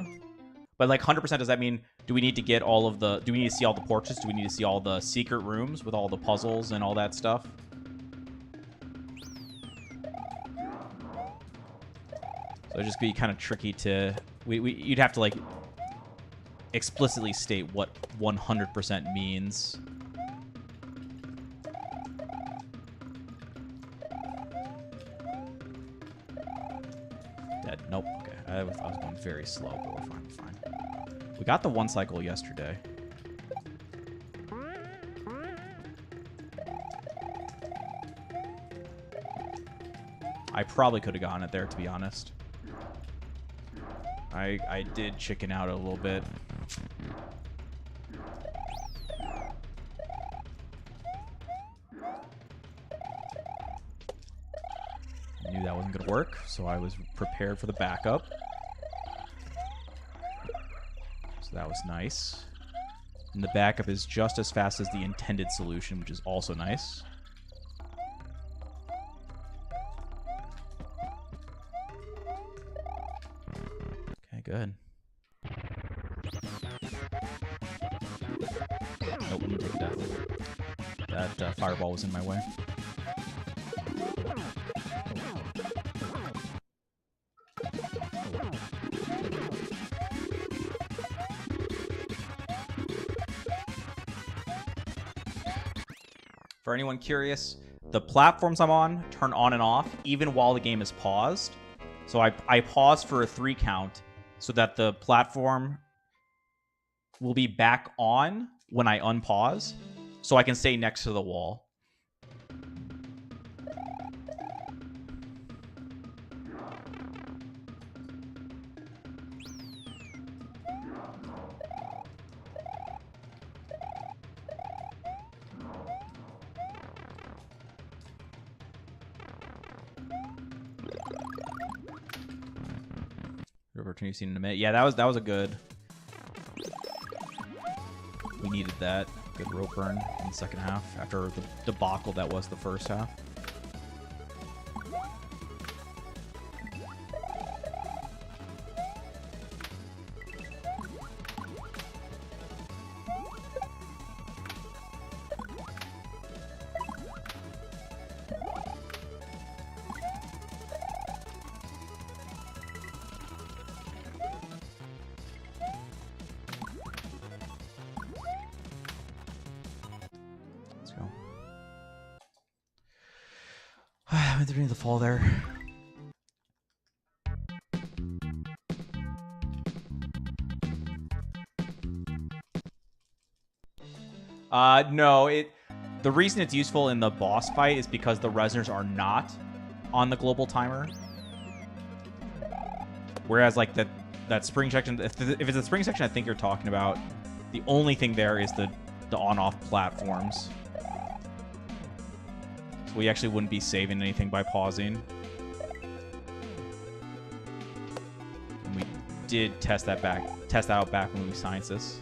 But like 100%, does that mean, do we need to get all of the, do we need to see all the portraits? Do we need to see all the secret rooms with all the puzzles and all that stuff? So it'd just be kind of tricky to, you'd have to like explicitly state what 100% means. Dead. Nope. Okay. I was going very slow, but we're fine. We're fine. We got the 1 cycle yesterday. I probably could have gotten it there, to be honest. I did chicken out a little bit. I knew that wasn't going to work, so I was prepared for the backup. So that was nice. And the backup is just as fast as the intended solution, which is also nice. Okay, good. Nope, I'm gonna take that. That fireball was in my way. For anyone curious, the platforms I'm on turn on and off even while the game is paused. So I pause for a 3 count so that the platform will be back on when I unpause, so I can stay next to the wall. opportunity seen in a minute. Yeah, that was a good. We needed that good rope burn in the second half after the debacle that was the first half. I didn't need the fall there. No, the reason it's useful in the boss fight is because the resoners are not on the global timer. Whereas like that spring section, if it's a spring section I think you're talking about, the only thing there is the on-off platforms. So we actually wouldn't be saving anything by pausing. And we did test that out back when we scienced this.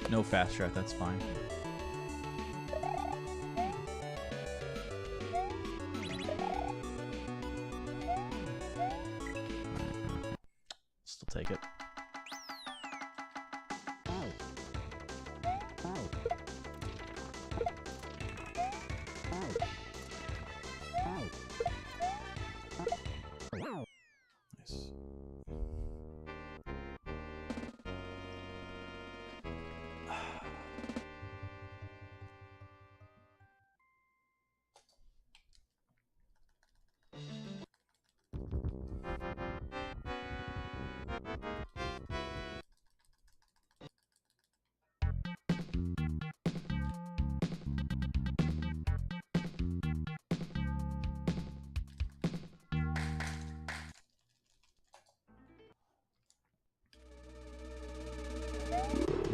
No fast strat, that's fine. Still take it. Nice.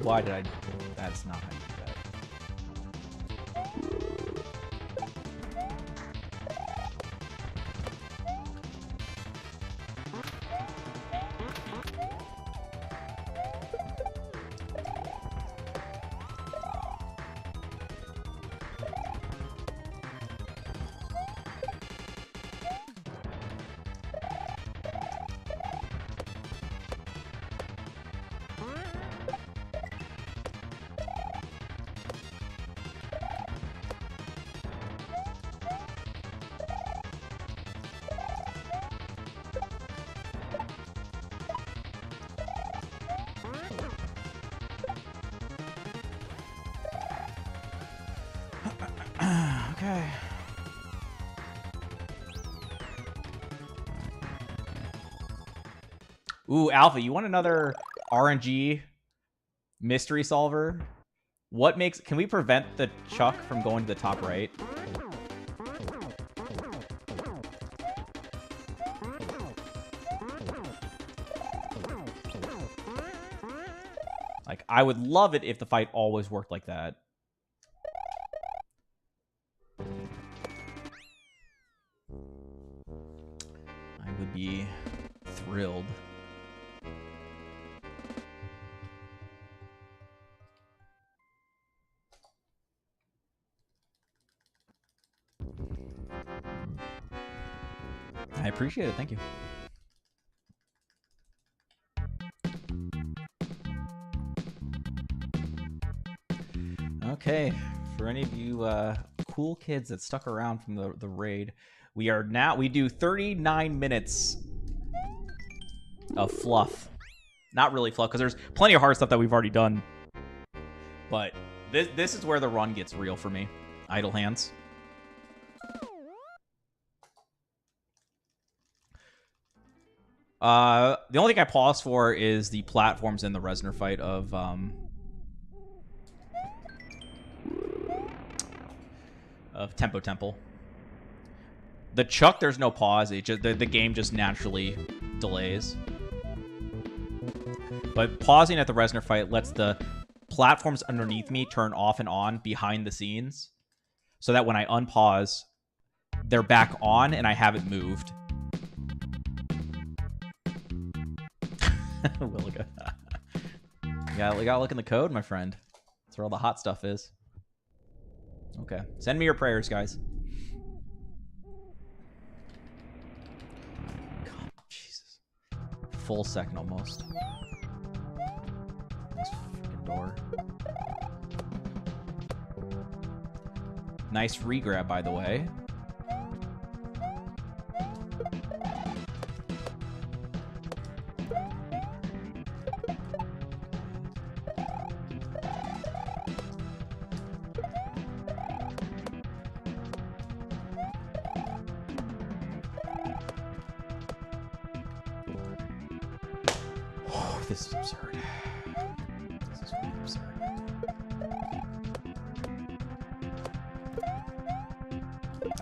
Why did I? That's not how you do that. Okay. Ooh, Alpha, you want another RNG mystery solver? What makes... Can we prevent the Chuck from going to the top right? Like, I would love it if the fight always worked like that. I would be thrilled. I appreciate it. Thank you. Okay, for any of you cool kids that stuck around from the raid, we do 39 minutes of fluff. Not really fluff, because there's plenty of hard stuff that we've already done. But this is where the run gets real for me. Idle hands. The only thing I pause for is the platforms in the Reznor fight of Tempo Temple. The Chuck, there's no pause. It just the game just naturally delays. But pausing at the Reznor fight lets the platforms underneath me turn off and on behind the scenes, so that when I unpause, they're back on and I haven't moved. Williga. You gotta look in the code, my friend. That's where all the hot stuff is. Okay. Send me your prayers, guys. God, Jesus. Full second almost. This freaking door. Nice regrab, by the way. This is absurd. This is really absurd.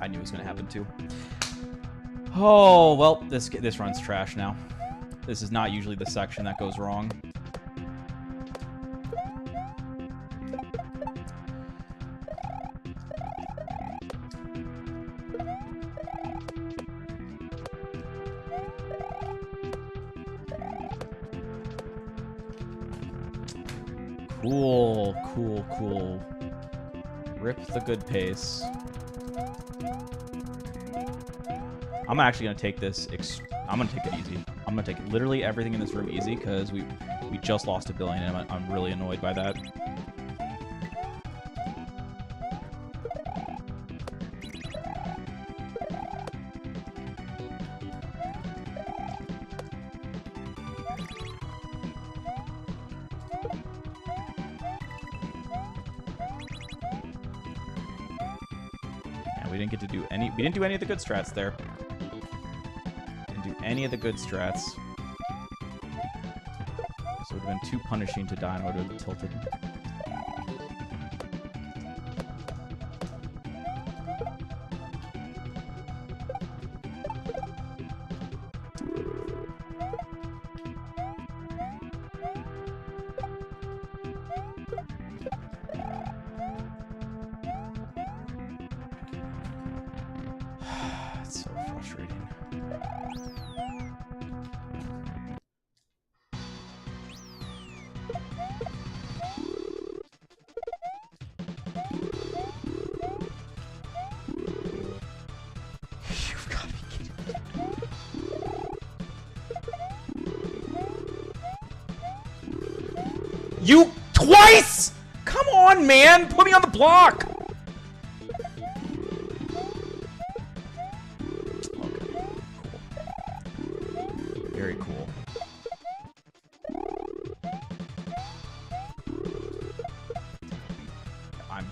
I knew it was going to happen too. Oh, well, this run's trash now. This is not usually the section that goes wrong. Cool, cool, cool. Rip the good pace. I'm actually gonna take this. I'm gonna take it easy. I'm gonna take literally everything in this room easy because we just lost $1 billion, and I'm really annoyed by that. We didn't get to do any. We didn't do any of the good strats there. Didn't do any of the good strats. So it would have been too punishing to die, and I would have tilted. It's so frustrating. You've got to be kidding me. You twice! Come on, man! Put me on the block! Very cool. I'm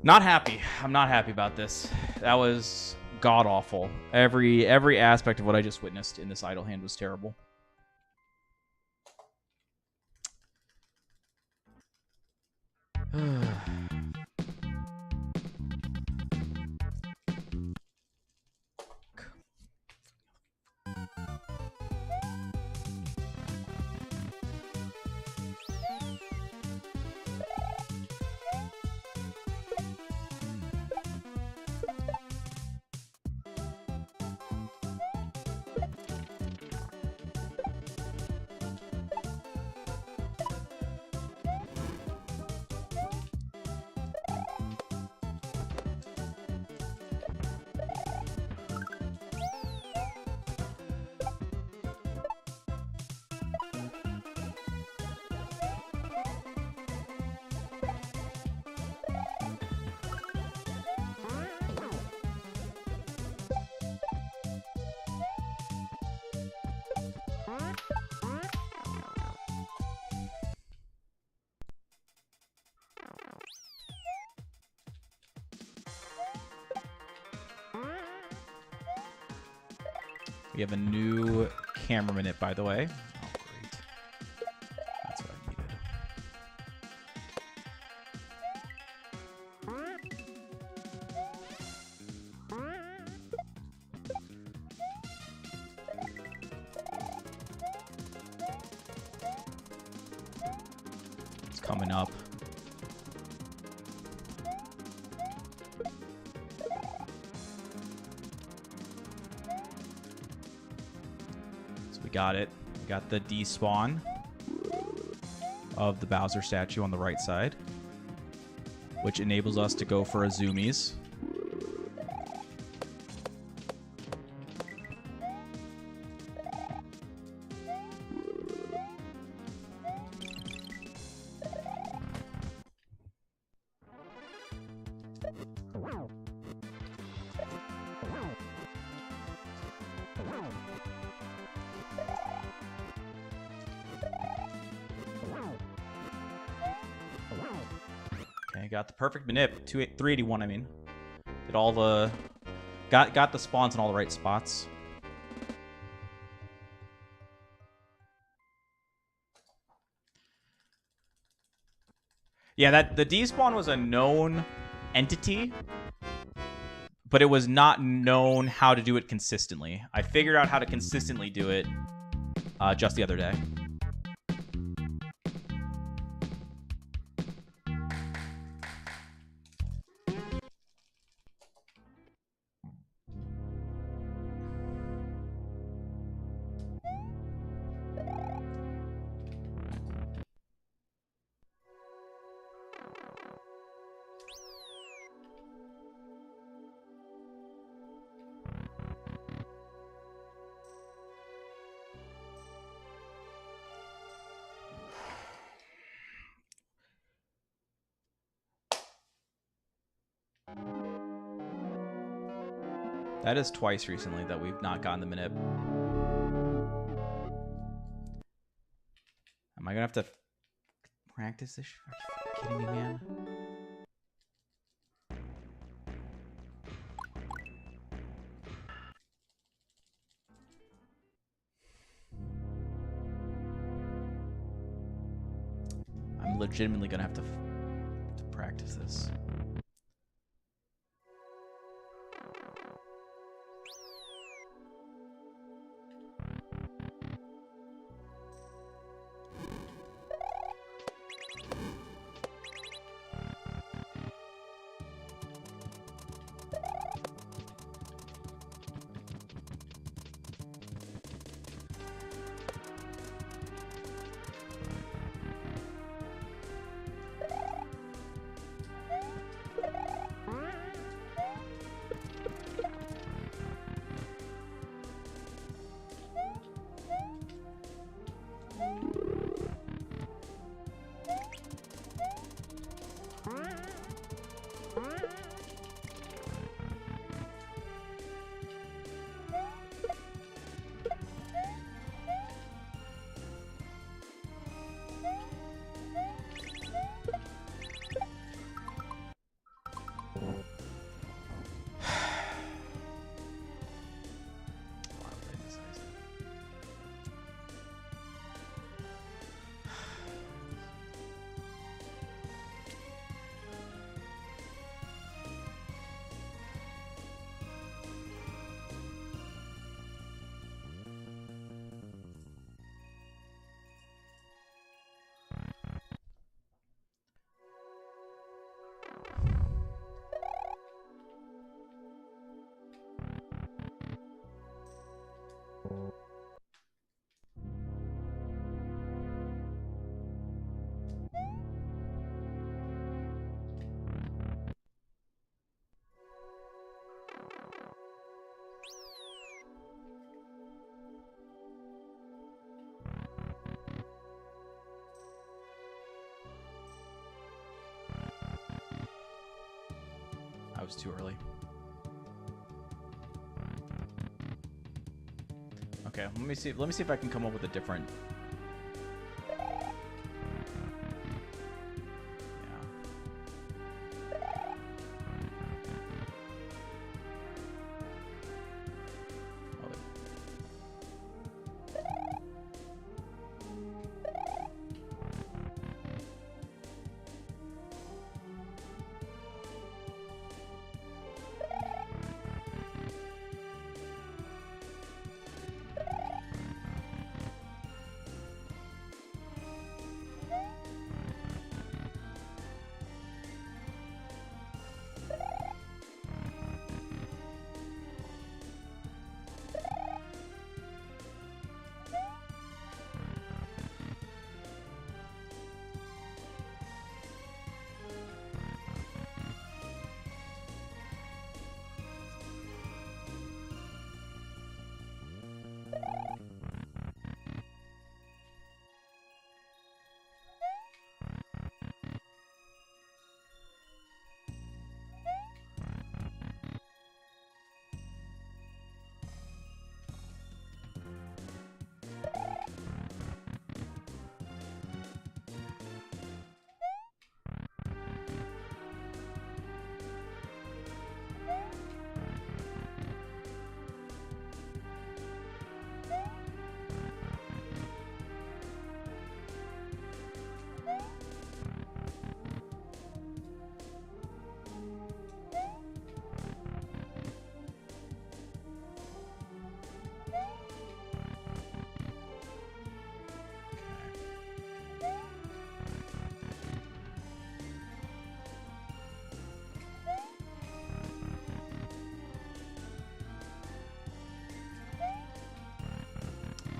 not happy. I'm not happy about this. That was god awful. Every aspect of what I just witnessed in this idle hand was terrible. We have a new cameraman it, by the way. Oh, great. That's what I needed. It's coming up. We got it. We got the despawn of the Bowser statue on the right side, which enables us to go for a zoomies. Okay, got the perfect manip. 381, I mean. Did all the... Got the spawns in all the right spots. Yeah, the despawn was a known entity, but it was not known how to do it consistently. I figured out how to consistently do it just the other day. That is twice recently that we've not gotten the manip. Am I gonna have to practice this? Are you kidding me, man? I'm legitimately gonna have to practice this. I was too early. Okay, let me see if I can come up with a different.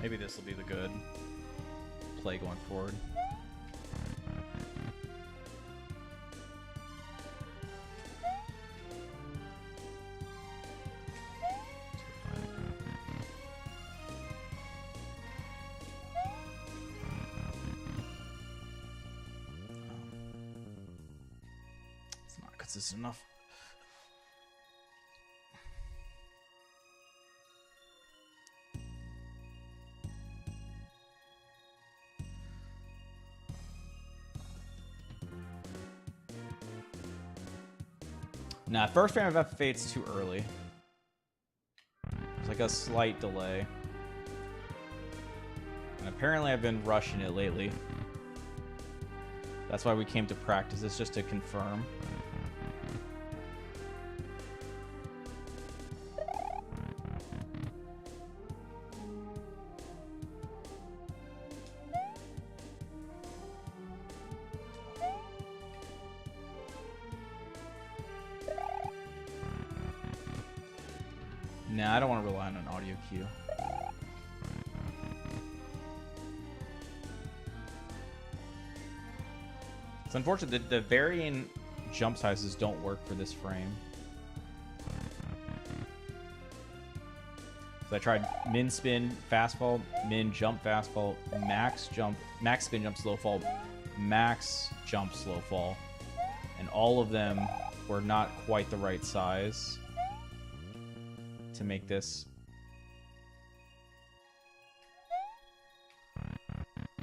Maybe this will be the good play going forward. It's not consistent enough. Nah, first frame of F8's too early. There's like a slight delay. And apparently I've been rushing it lately. That's why we came to practice this, just to confirm. Nah, I don't want to rely on an audio cue. It's unfortunate that the varying jump sizes don't work for this frame. So I tried min spin, fast fall, min jump, fast fall, max spin, jump, slow fall, max jump, slow fall. And all of them were not quite the right size to make this.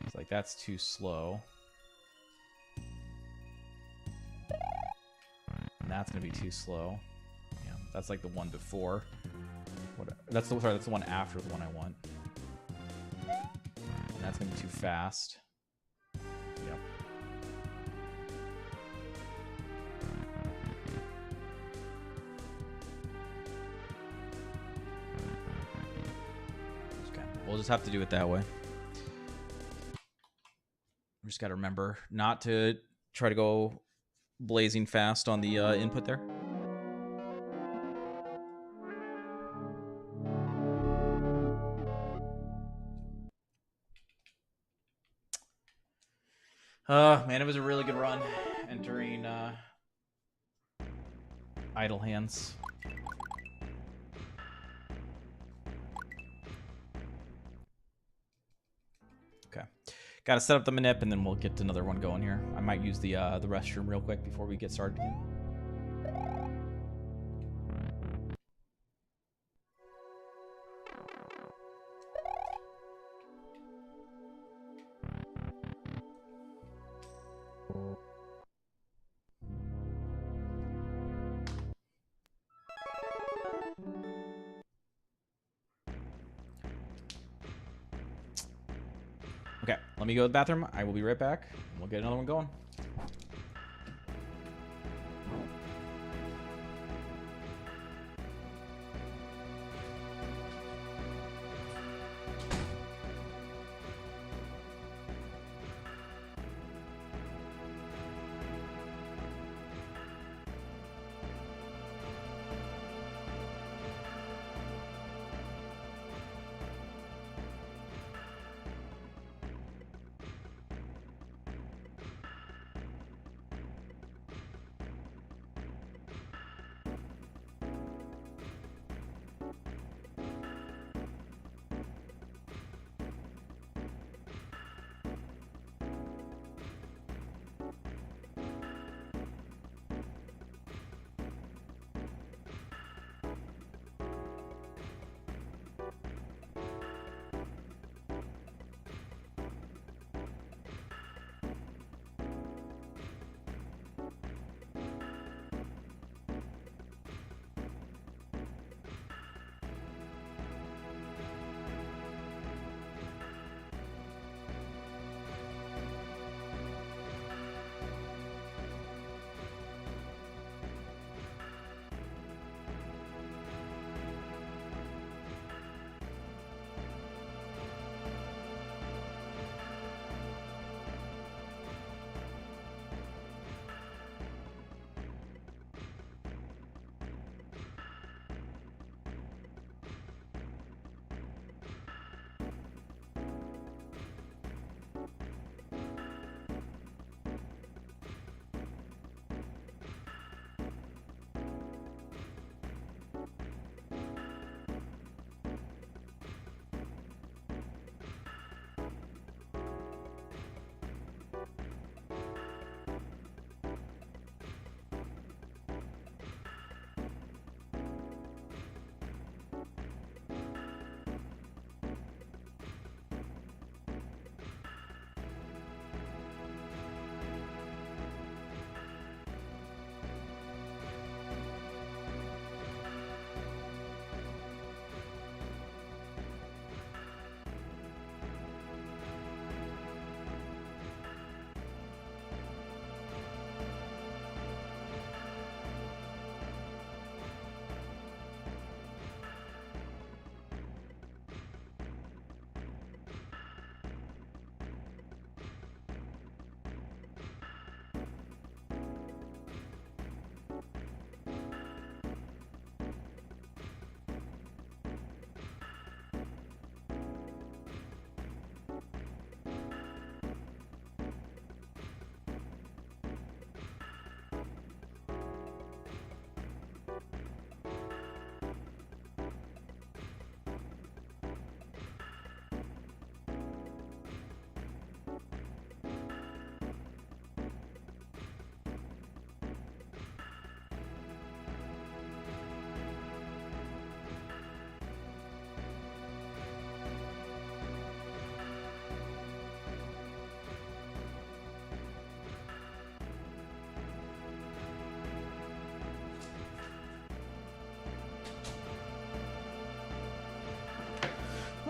It's like that's too slow. And that's gonna be too slow. Yeah, that's like the one before. That's the one after the one I want. And that's gonna be too fast. Yep. We'll just have to do it that way. We just got to remember not to try to go blazing fast on the input there. Man, it was a really good run entering idle hands. Okay, gotta set up the manip and then we'll get another one going here. I might use the restroom real quick before we get started again. Okay, let me go to the bathroom. I will be right back. We'll get another one going.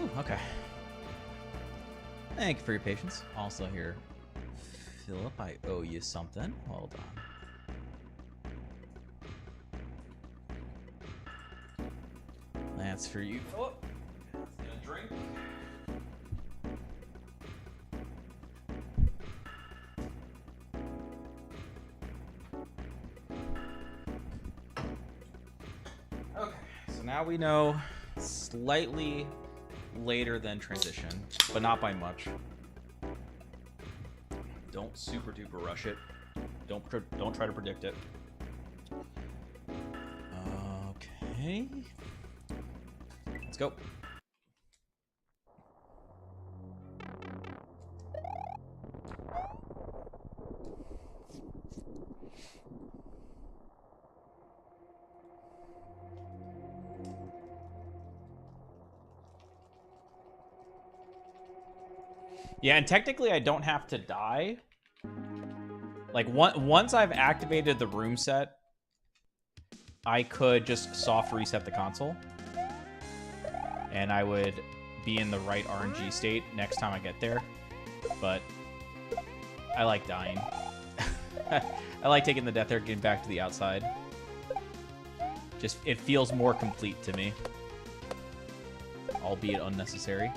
Whew, okay. Thank you for your patience. Also here, Philip, I owe you something. Hold on. That's for you, Philip. That's gonna drink. Okay, so now we know slightly later than transition, but not by much. Don't super duper rush it. Don't try to predict it. Okay. Let's go. Yeah, and technically I don't have to die. Like, once I've activated the room set, I could just soft reset the console. And I would be in the right RNG state next time I get there. But I like dying. I like taking the death air, getting back to the outside. Just, it feels more complete to me. Albeit unnecessary.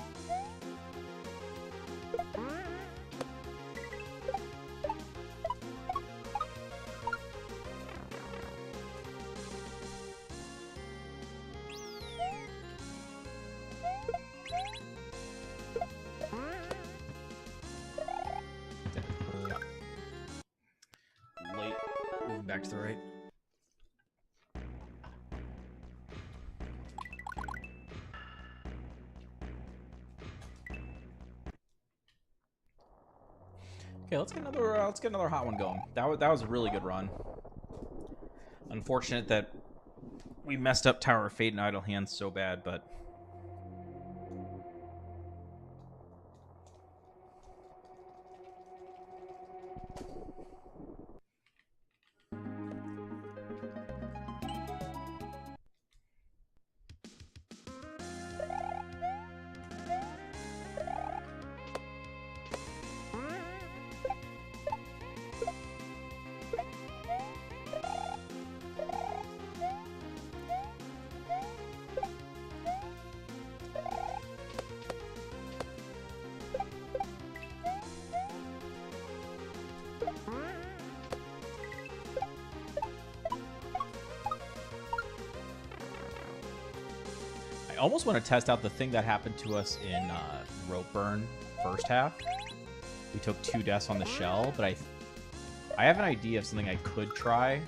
Late. Moving back to the right. Okay, let's get another hot one going. That was a really good run. Unfortunate that we messed up Tower of Fate and Idle Hands so bad, but I almost want to test out the thing that happened to us in Rope Burn first half. We took 2 deaths on the shell, but I have an idea of something I could try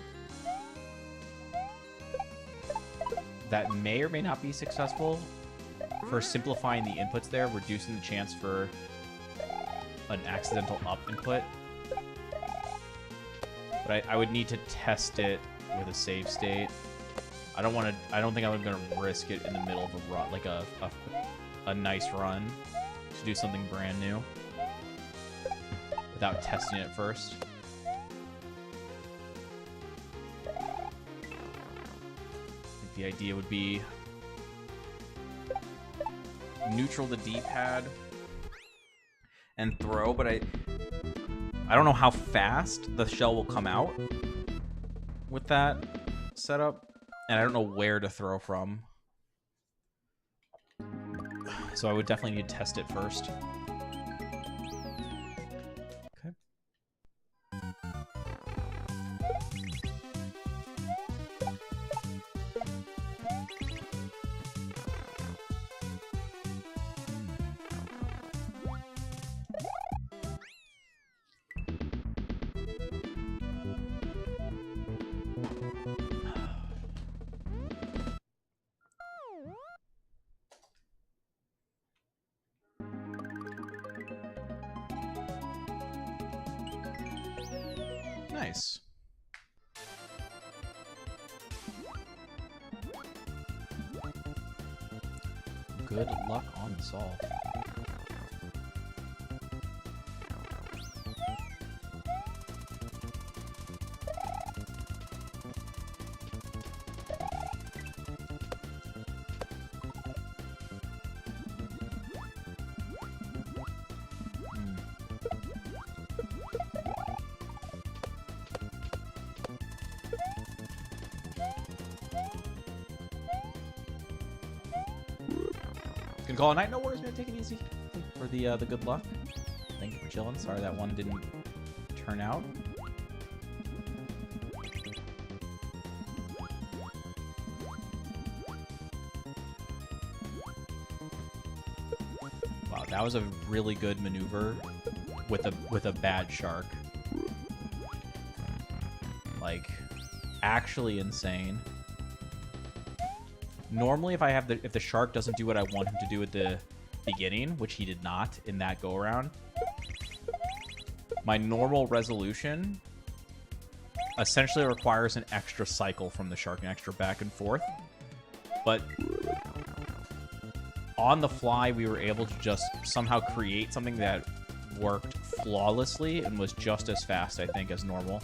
that may or may not be successful for simplifying the inputs there, reducing the chance for an accidental up input. But I would need to test it with a save state. I don't think I'm gonna risk it in the middle of a run, like a nice run, to do something brand new without testing it first. I think the idea would be neutral the D-pad and throw, but I don't know how fast the shell will come out with that setup. And I don't know where to throw from. So I would definitely need to test it first. Okay. Nice. Good luck on the solve. Can call it a night. No worries, man. Take it easy for the good luck. Thank you for chilling. Sorry that one didn't turn out. Wow, that was a really good maneuver with a bad shark. Like, actually insane. Normally, if the shark doesn't do what I want him to do at the beginning, which he did not in that go around, my normal resolution essentially requires an extra cycle from the shark, an extra back and forth. But on the fly, we were able to just somehow create something that worked flawlessly and was just as fast, I think, as normal.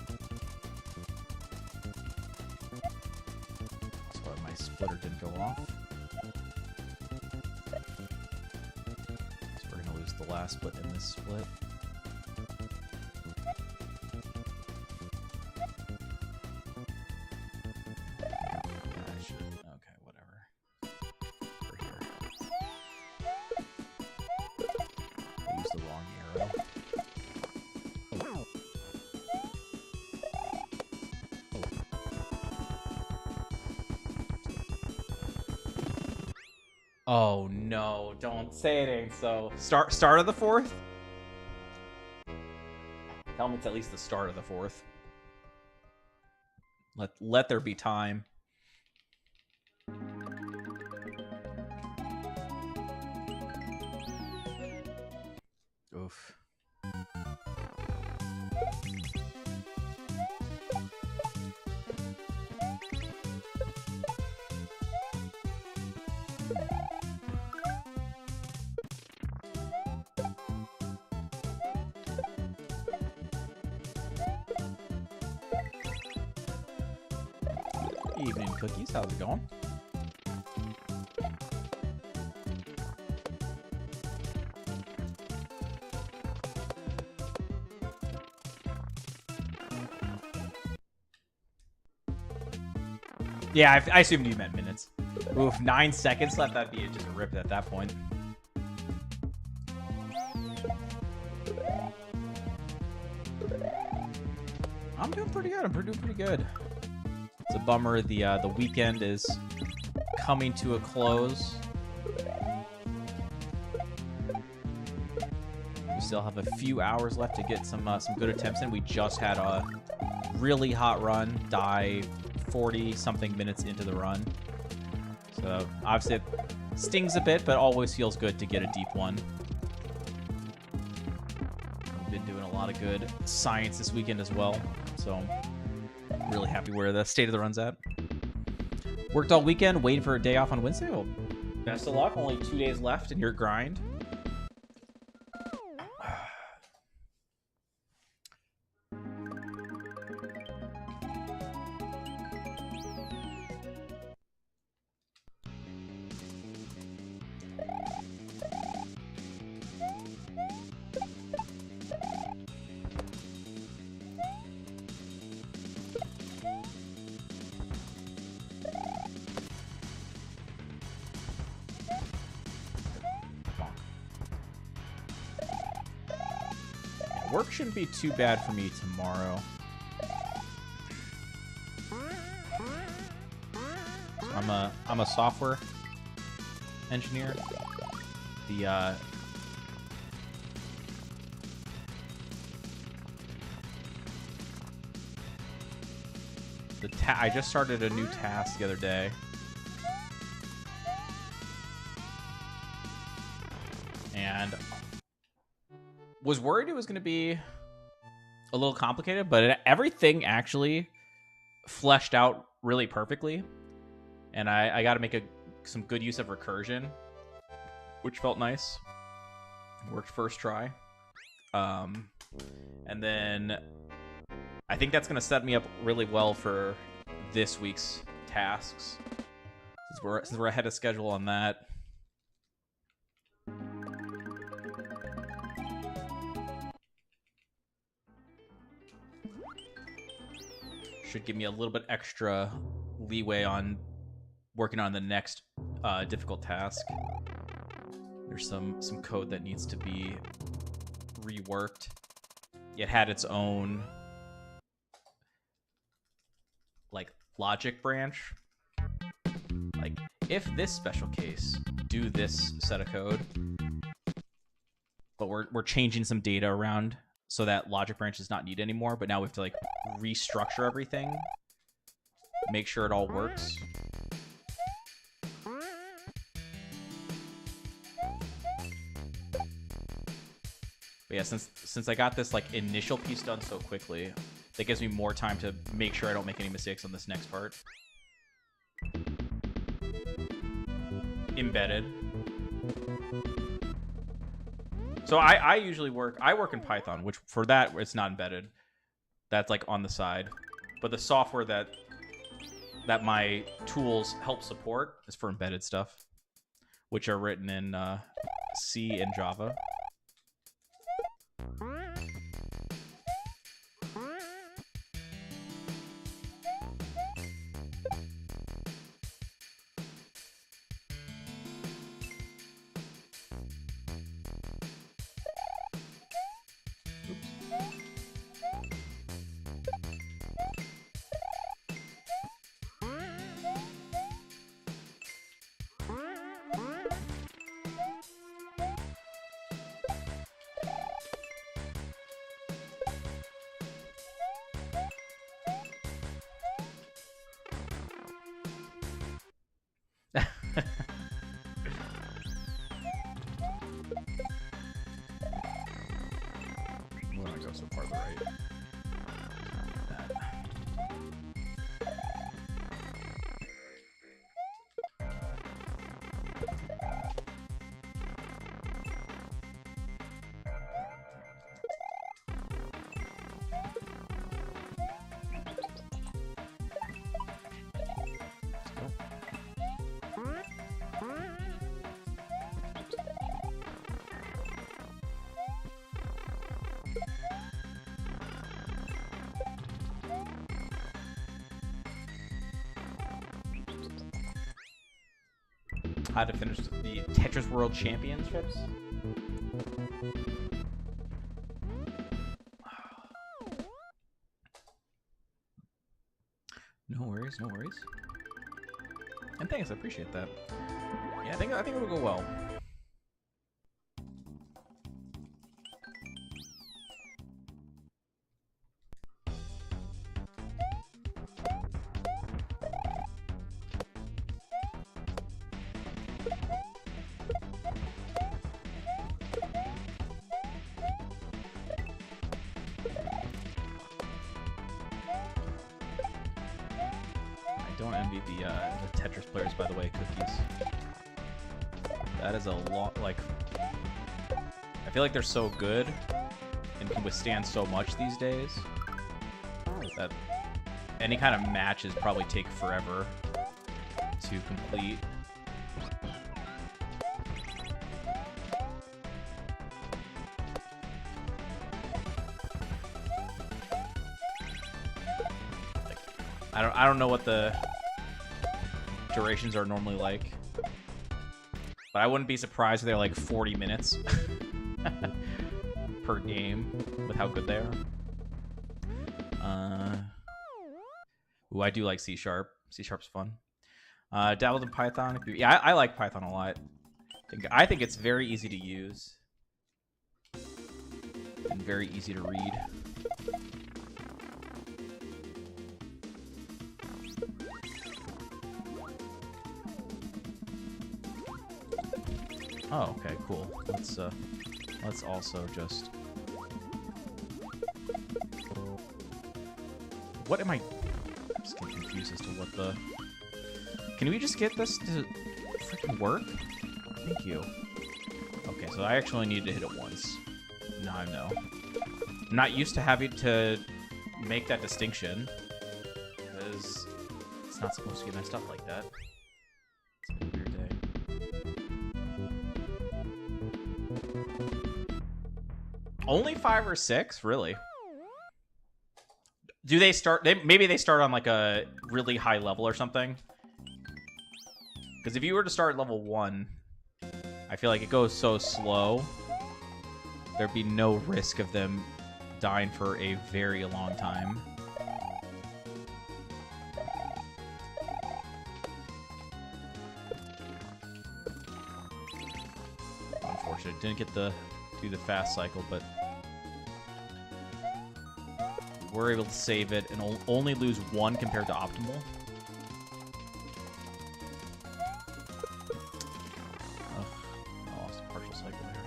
Sorry, my splitter didn't go off. So we're going to lose the last split in this split. Oh no, don't say it ain't so. Start of the fourth? Tell me it's at least the start of the fourth. Let there be time. Oof. Evening, Cookies. How's it going? Yeah, I assumed you meant minutes. Oof, 9 seconds left. That'd be just a rip at that point. I'm doing pretty good. I'm doing pretty good. It's a bummer the weekend is coming to a close. We still have a few hours left to get some good attempts in. We just had a really hot run die 40-something minutes into the run. So obviously it stings a bit, but always feels good to get a deep one. We've been doing a lot of good science this weekend as well, so really happy where the state of the run's at. Worked all weekend, waiting for a day off on Wednesday. Well, best of luck. Only 2 days left in your grind. Work shouldn't be too bad for me tomorrow. So I'm a software engineer. I just started a new task the other day. And was worried it was going to be a little complicated, but everything actually fleshed out really perfectly. And I got to make some good use of recursion, which felt nice. Worked first try. And then I think that's going to set me up really well for this week's tasks, since we're ahead of schedule on that. Should give me a little bit extra leeway on working on the next difficult task. There's some code that needs to be reworked. It had its own like logic branch. Like if this special case, do this set of code. But we're changing some data around so that logic branch is not needed anymore. But now we have to like restructure everything, make sure it all works. But yeah, since I got this like initial piece done so quickly, that gives me more time to make sure I don't make any mistakes on this next part. Embedded. So I usually work in Python, which for that it's not embedded. That's like on the side. But the software that my tools help support is for embedded stuff, which are written in C and Java. So far to the right. How to finish the Tetris World Championships. No worries, no worries. And thanks, I appreciate that. Yeah, I think it'll go well. Don't envy the Tetris players, by the way, Cookies. That is a lot, like... I feel like they're so good and can withstand so much these days that any kind of matches probably take forever to complete. I don't know what the durations are normally like, but I wouldn't be surprised if they're like 40 minutes per game with how good they are. Ooh, I do like C#. C#'s fun. Dabbled in Python. Yeah, I like Python a lot. I think it's very easy to use and very easy to read. Oh, okay, cool. Let's also just... What am I... I'm just getting confused as to what the... Can we just get this to freaking work? Thank you. Okay, so I actually need to hit it once. Now I know. I'm not used to having to make that distinction, because it's not supposed to get messed up like that. It's been a weird day. Only 5 or 6? Really? Do they start... maybe they start on like a really high level or something? Because if you were to start at level 1, I feel like it goes so slow. There'd be no risk of them dying for a very long time. Unfortunate. Didn't get to do the fast cycle, but we're able to save it and only lose 1 compared to optimal. Ugh, I lost a partial cycle there.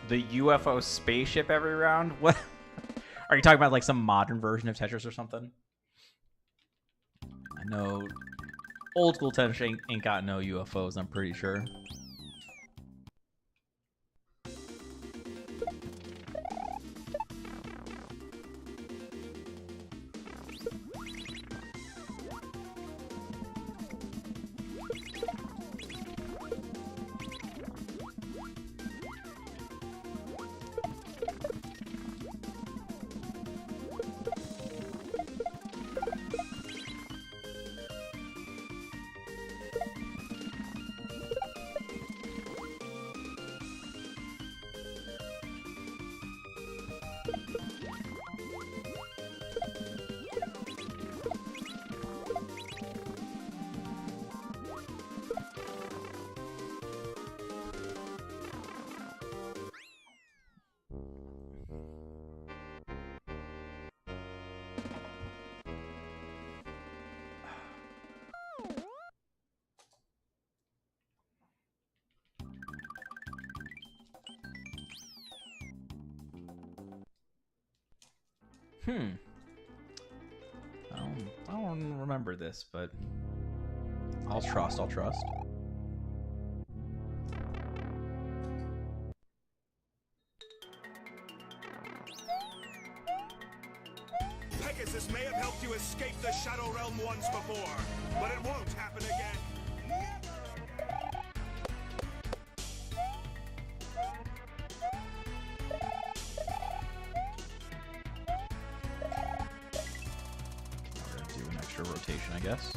The UFO spaceship every round? What? Are you talking about like some modern version of Tetris or something? I know old school Tetris ain't got no UFOs, I'm pretty sure. I don't remember this, but I'll trust. Pegasus may have helped you escape the Shadow Realm once before, but it won't happen again. Do an extra rotation, I guess.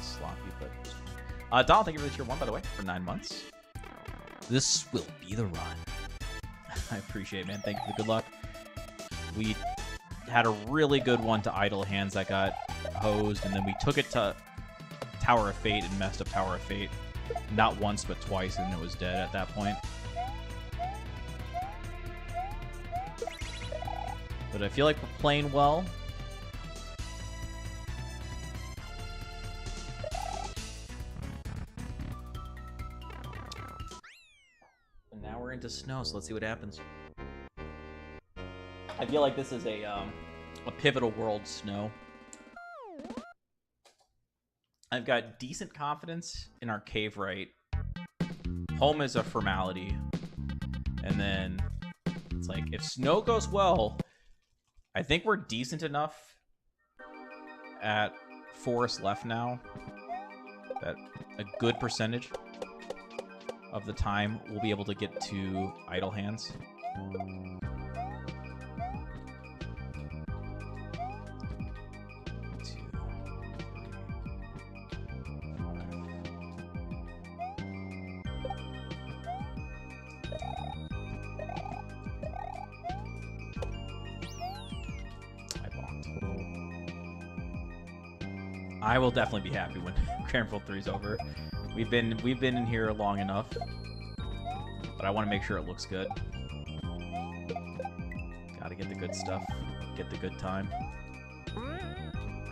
Sloppy, but Donald, thank you for the tier 1, by the way, for 9 months. This will be the run. I appreciate it, man. Thank you for the good luck. We had a really good one to Idle Hands that got hosed, and then we took it to Tower of Fate and messed up Tower of Fate. Not once, but twice, and it was dead at that point. But I feel like we're playing well. And now we're into snow, so let's see what happens. I feel like this is a pivotal world, snow. I've got decent confidence in our cave right. Home is a formality. And then it's like, if snow goes well, I think we're decent enough at forest left now that a good percentage of the time we'll be able to get to Idle Hands. I will definitely be happy when Cranfield 3 is over. We've been in here long enough. but I want to make sure it looks good. Gotta get the good stuff. Get the good time.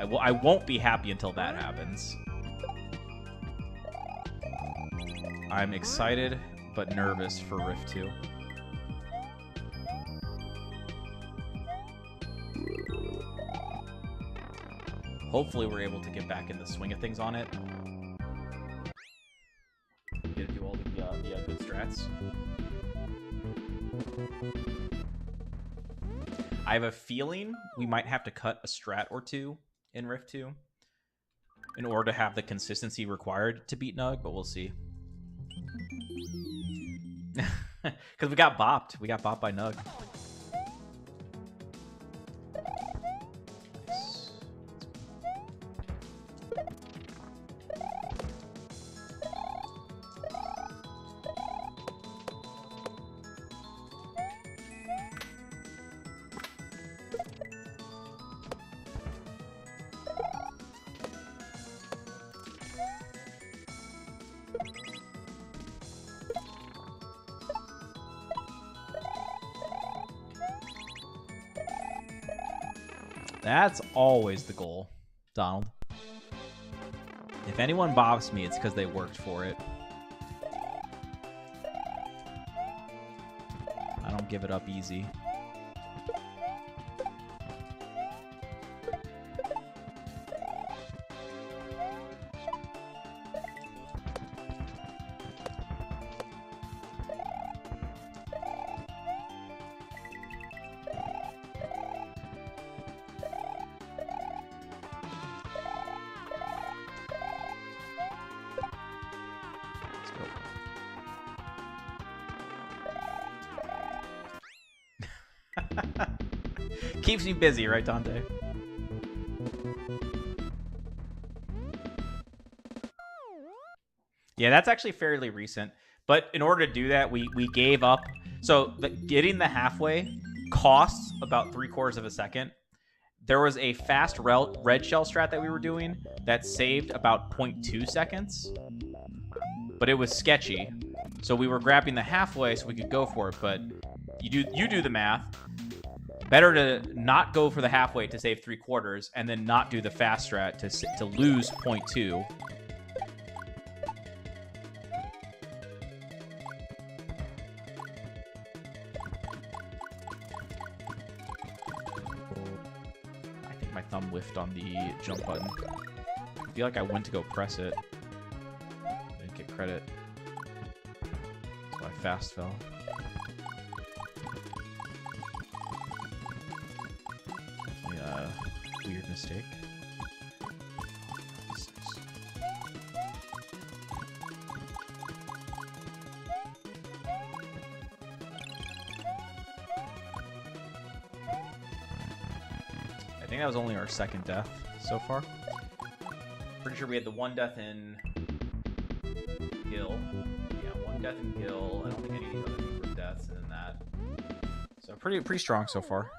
I won't be happy until that happens. I'm excited, but nervous for Rift 2. Hopefully we're able to get back in the swing of things on it. Get to do all the good strats. I have a feeling we might have to cut a strat or two in Rift 2 in order to have the consistency required to beat Nug, but we'll see. Because we got bopped. We got bopped by Nug. That's always the goal, Donald. If anyone bobs me, it's because they worked for it. I don't give it up easy. Keeps me busy, right, Dante? Yeah, that's actually fairly recent. But in order to do that, we gave up. So getting the halfway costs about 3/4 of a second. There was a fast red shell strat that we were doing that saved about 0.2 seconds. But it was sketchy. So we were grabbing the halfway so we could go for it. But you do the math. Better to not go for the halfway to save 3/4 and then not do the fast strat to lose 0.2. I think my thumb whiffed on the jump button. I feel like I went to go press it. I didn't get credit. So I fast fell. Weird mistake. I think that was only our second death so far. Pretty sure we had the one death in Gill. Yeah, one death in Gill. I don't think any of these other things were deaths, and then that. So pretty strong so far.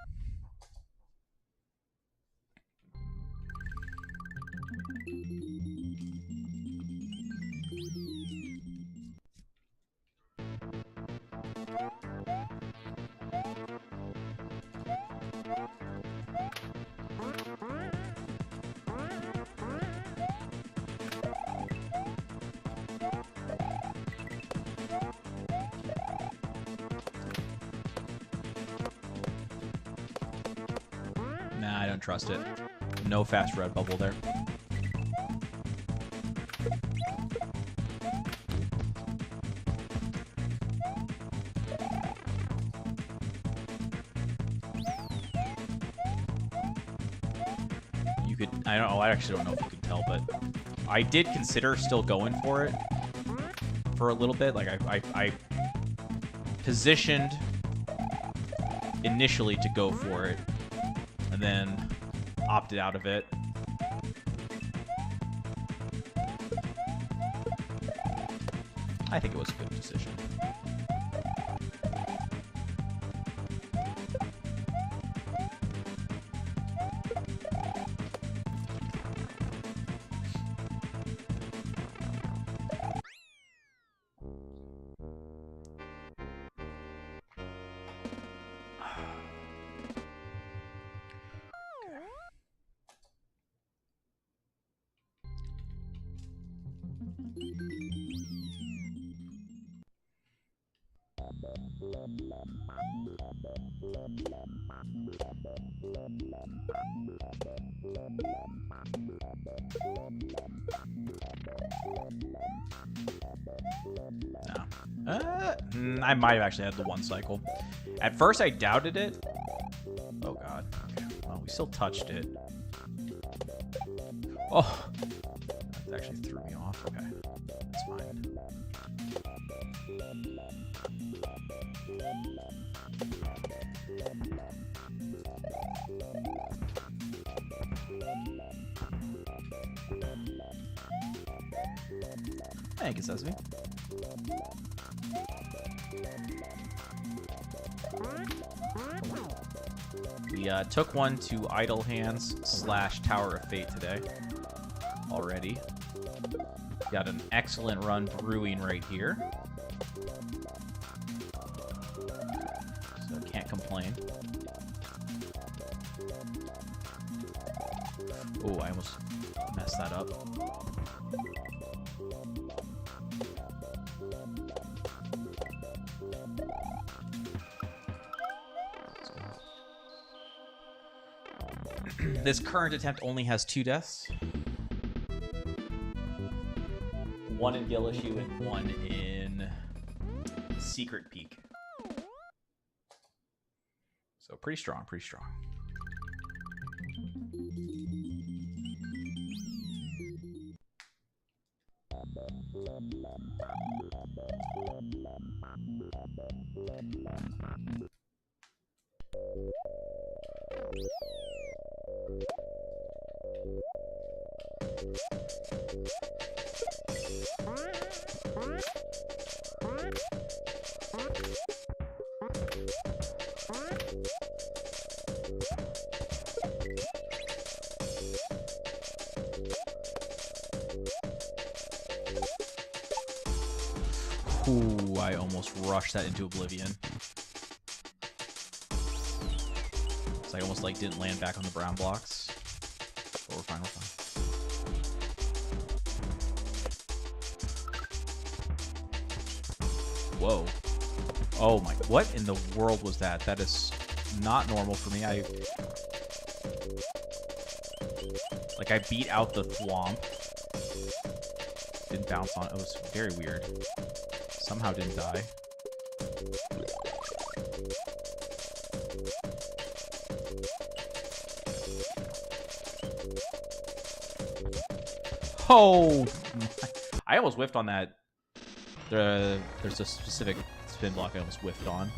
Nah, I don't trust it. No fast red bubble there. You could, I don't know, I actually don't know if you could tell, but I did consider still going for it for a little bit. Like I positioned initially to go for it, and then opted out of it. I think it was a good decision. I might have actually had the one cycle. At first, I doubted it. Oh, God. Okay. Well, we still touched it. Oh. That actually threw me off. Okay. That's fine. Thank you, Sesame. We took one to Idle Hands / Tower of Fate today already. Got an excellent run brewing right here. So can't complain. Oh, I almost messed that up. This current attempt only has 2 deaths. One in Gillishoe and one in Secret Peak. So pretty strong, pretty strong. Ooh, I almost rushed that into oblivion. So I almost like didn't land back on the brown blocks. But we're fine, we're fine. Whoa. Oh my, what in the world was that? That is not normal for me. I beat out the thwomp. Didn't bounce on it. It was very weird. Somehow didn't die. Oh, I almost whiffed on that. There's a specific spin block I almost whiffed on.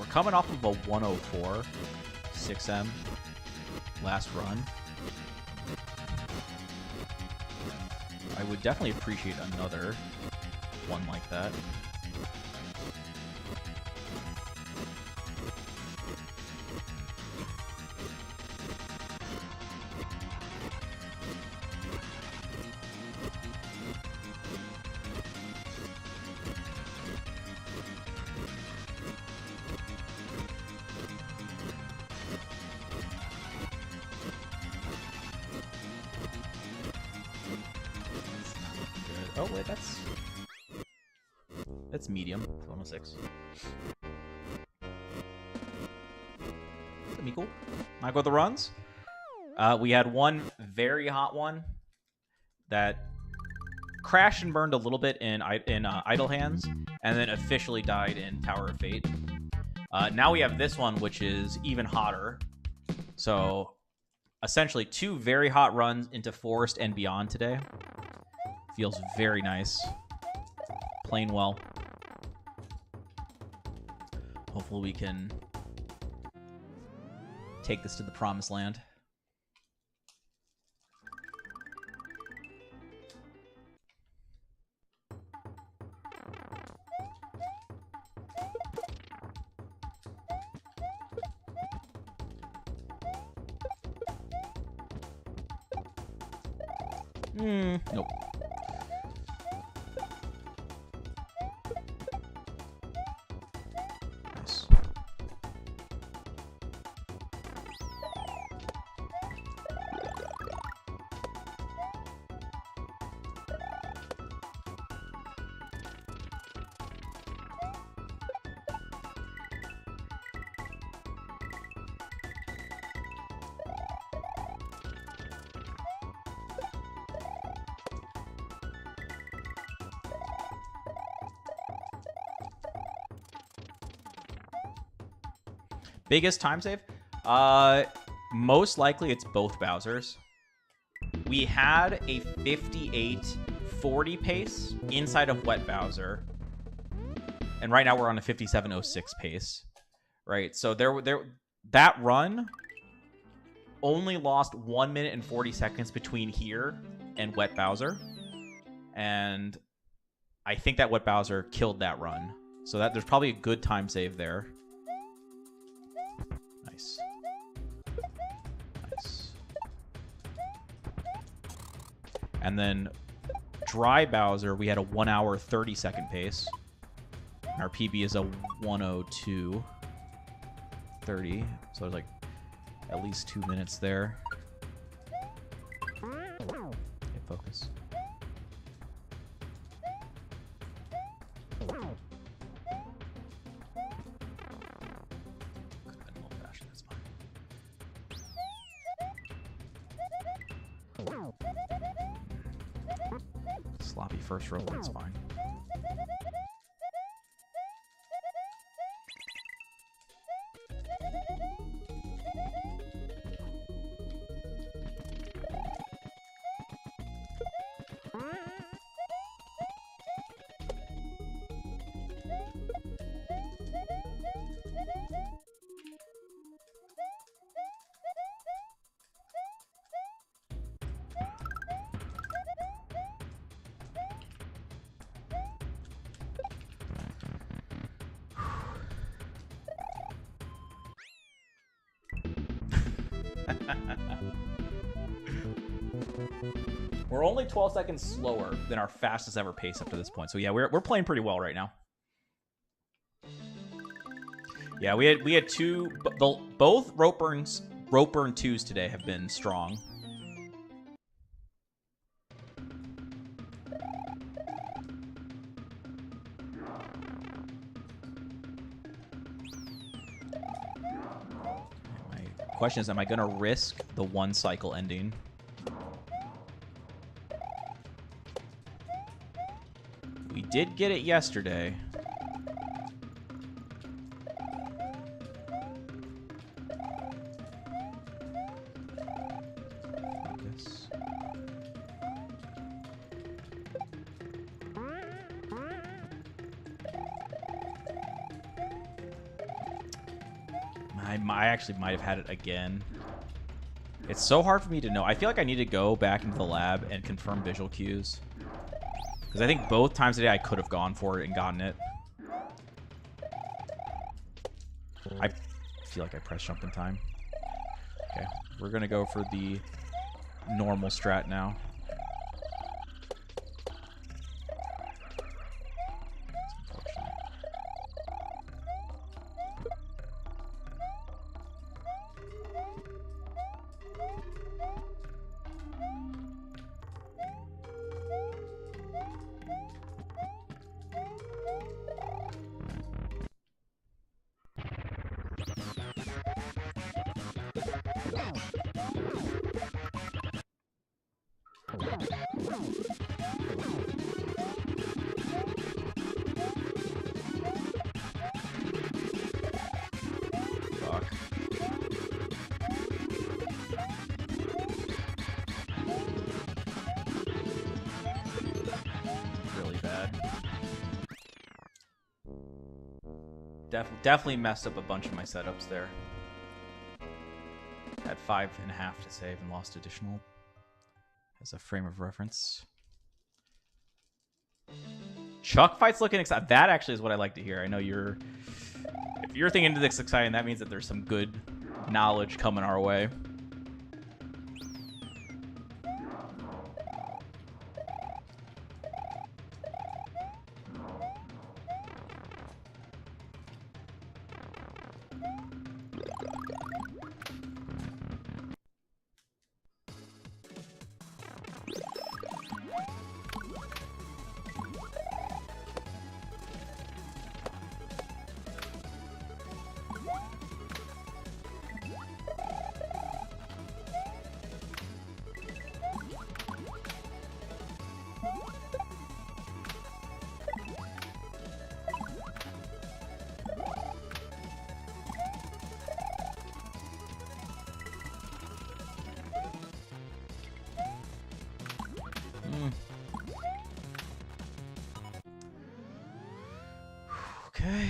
Coming off of a 104 6M last run. I would definitely appreciate another one like that. Oh wait, that's medium. 106. That'd be cool. Not go with the runs. We had one very hot one that crashed and burned a little bit in Idle Hands, and then officially died in Tower of Fate. Now we have this one, which is even hotter. So essentially 2 very hot runs into Forest and Beyond today. Feels very nice. Playing well. Hopefully we can take this to the promised land. Nope. Nice. Biggest time save? Most likely it's both Bowsers. We had a 58-40 pace inside of Wet Bowser. And right now we're on a 57-06 pace. Right? So that run only lost 1 minute and 40 seconds between here and Wet Bowser. And I think that Wet Bowser killed that run. So that there's probably a good time save there. Nice. Nice. And then Dry Bowser, we had a 1 hour 30 second pace. And our PB is a 102.30. So there's like at least 2 minutes there. Get focus. Sloppy first row, that's fine. We're only 12 seconds slower than our fastest ever pace up to this point. So yeah, we're playing pretty well right now. Yeah, we had two, both rope burn 2s today have been strong. My question is, am I gonna risk the 1 cycle ending? We did get it yesterday. Focus. I actually might have had it again. It's so hard for me to know. I feel like I need to go back into the lab and confirm visual cues. Because I think both times today I could have gone for it and gotten it. I feel like I pressed jump in time. Okay, we're going to go for the normal strat now. Definitely messed up a bunch of my setups there. Had 5.5 to save and lost additional as a frame of reference. Chuck fight's looking exciting. That actually is what I like to hear. I know if you're thinking this exciting, that means that there's some good knowledge coming our way. Okay.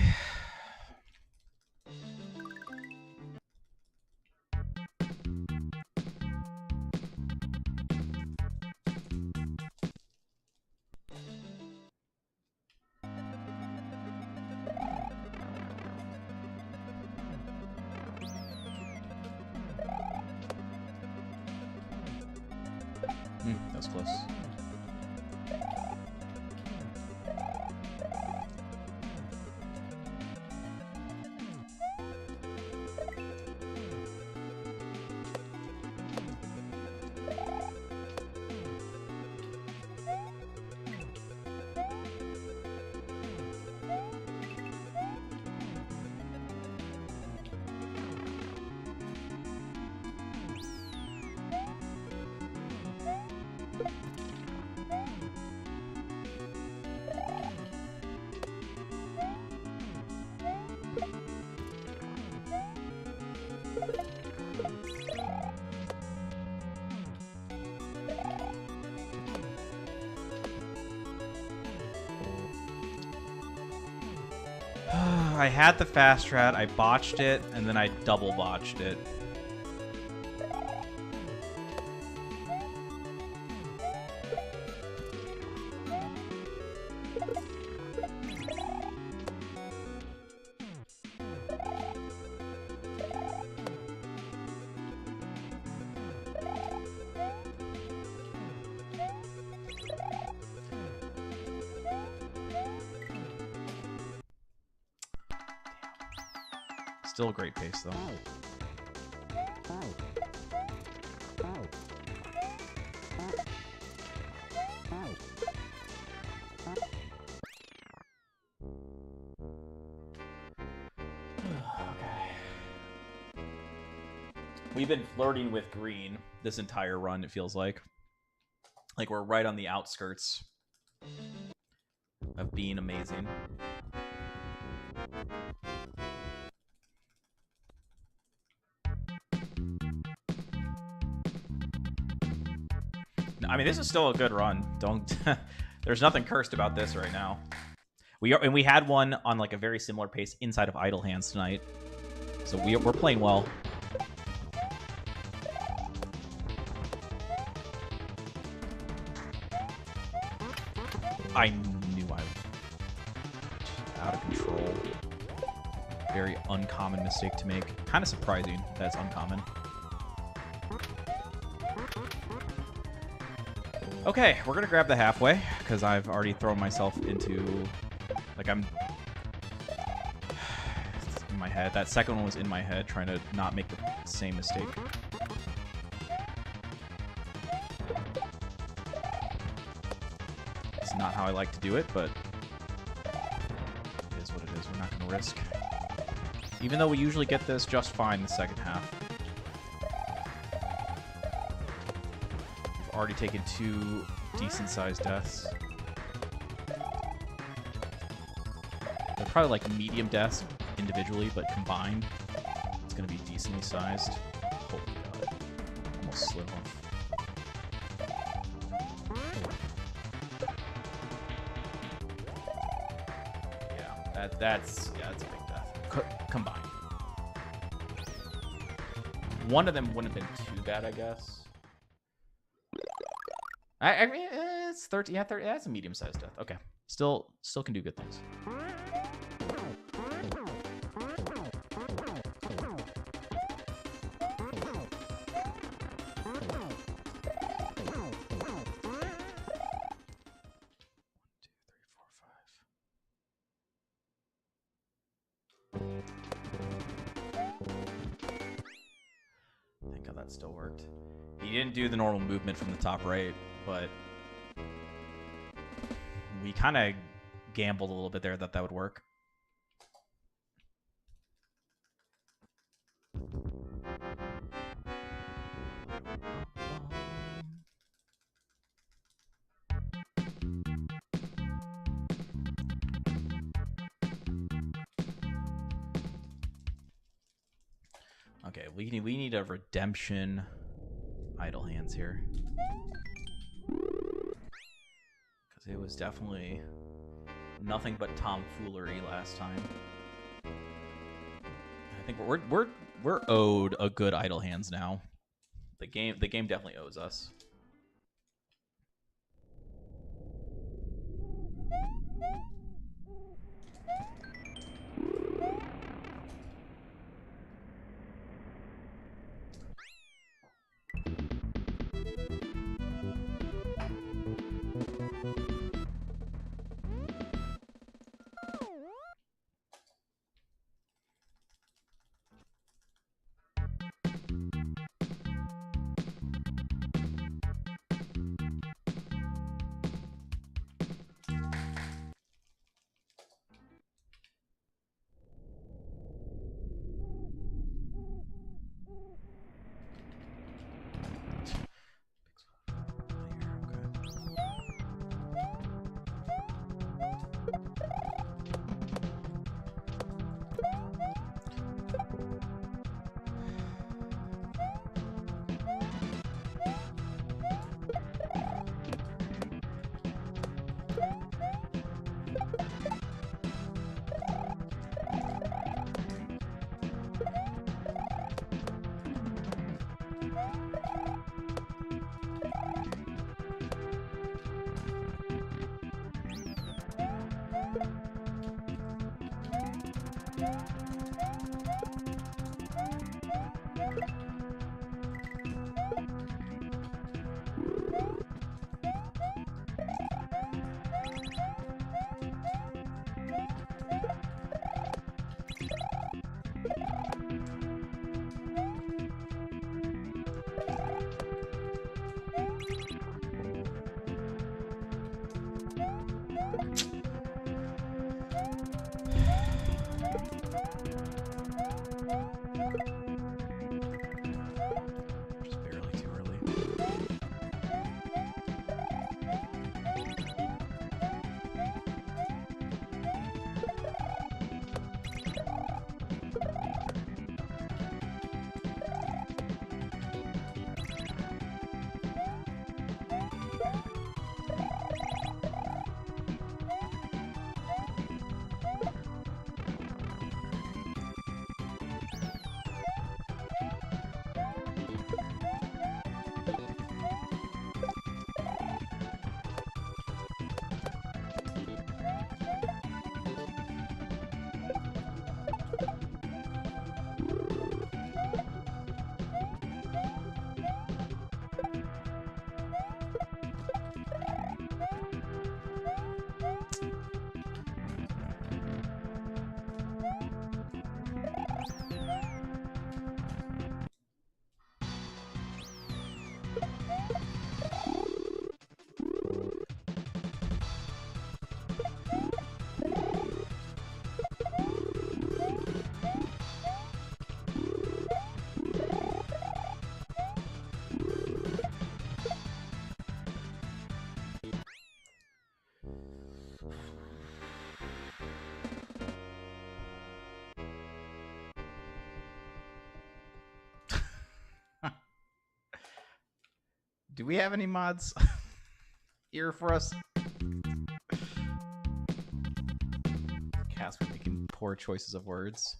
That was close. I had the fast strat, I botched it, and then I double botched it. Still a great pace, though. We've been flirting with green this entire run, it feels like. Like we're right on the outskirts of being amazing. I mean, this is still a good run. Don't. There's nothing cursed about this right now. We had one on like a very similar pace inside of Idle Hands tonight, so we're playing well. I knew I was out of control. Very uncommon mistake to make. Kind of surprising that it's uncommon. Okay, we're gonna grab the halfway because I've already thrown myself into, like, I'm in my head. That second one was in my head, trying to not make the same mistake. It's not how I like to do it, but it is what it is. We're not gonna risk. Even though we usually get this just fine in the second half. Already taken 2 decent-sized deaths. They're probably like medium deaths individually, but combined, it's going to be decently sized. Holy God. Almost slid off. Yeah, that's a big death. Combined. One of them wouldn't have been too bad, I guess. I mean, it's 13. Yeah, 30. That's a medium-sized death. Okay, still can do good things. that still worked. He didn't do the normal movement from the top right, but we kind of gambled a little bit there that would work. Okay, we need a redemption idle hands here. Because it was definitely nothing but tomfoolery last time. I think we're owed a good idle hands now. The game definitely owes us. Just barely too early. Do we have any mods here for us? Casper making poor choices of words.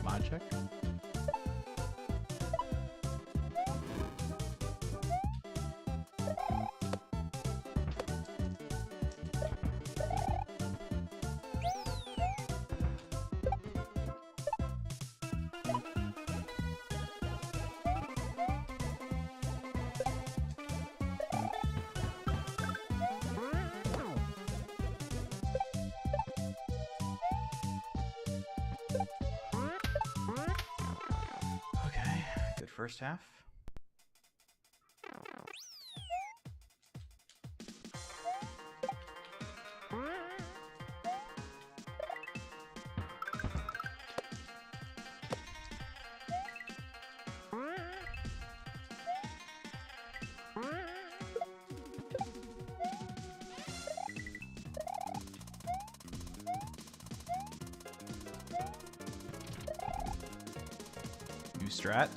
Mod check. first half. New strat.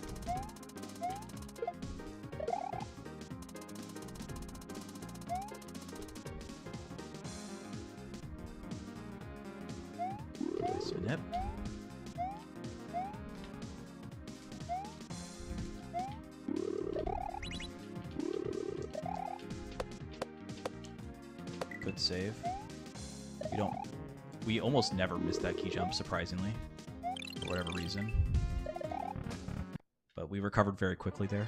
Snip. Good save. We almost never miss that key jump, surprisingly, for whatever reason. But we recovered very quickly there.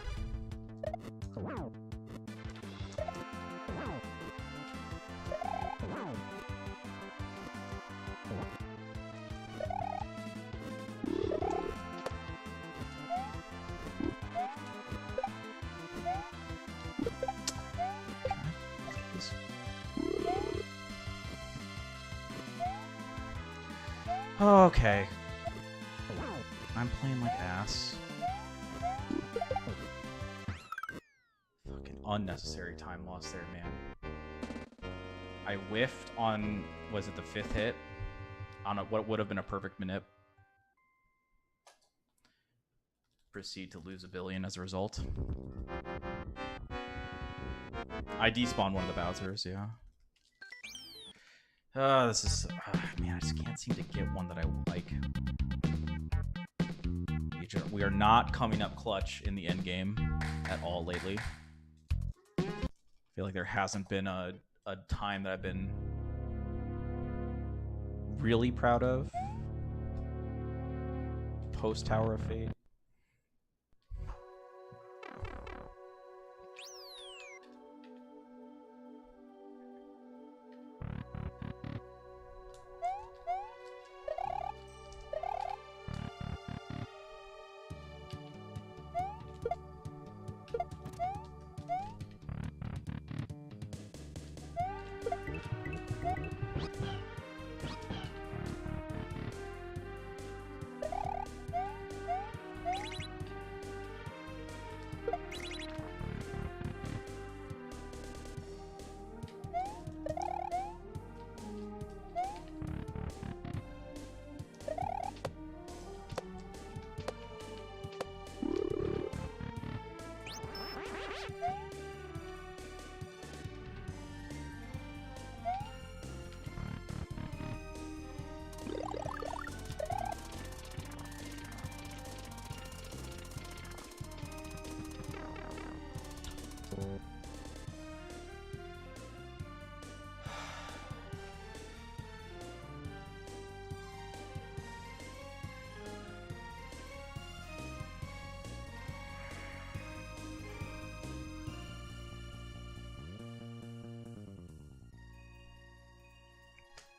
Okay. I'm playing like ass. Fucking unnecessary time loss there, man. I whiffed on, was it the 5th hit? On what would have been a perfect manip. Proceed to lose 1 billion as a result. I despawned one of the Bowsers, yeah. This is... man, I just can't seem to get one that I like. We are not coming up clutch in the end game at all lately. I feel like there hasn't been a time that I've been really proud of. Post Tower of Fate.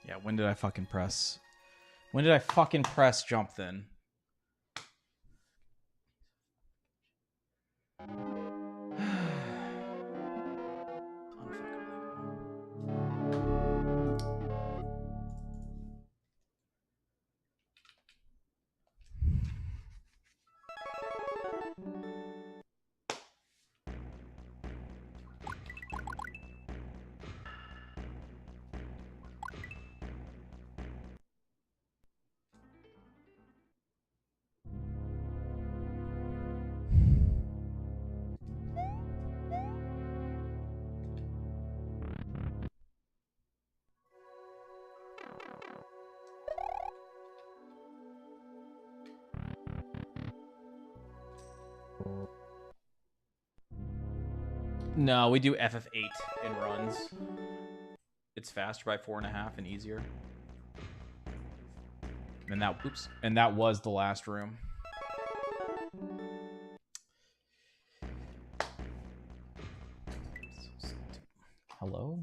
Yeah, when did I fucking press? When did I fucking press jump then? No, we do FF8 in runs. It's faster by 4.5 and easier. And that, oops, and that was the last room. Hello?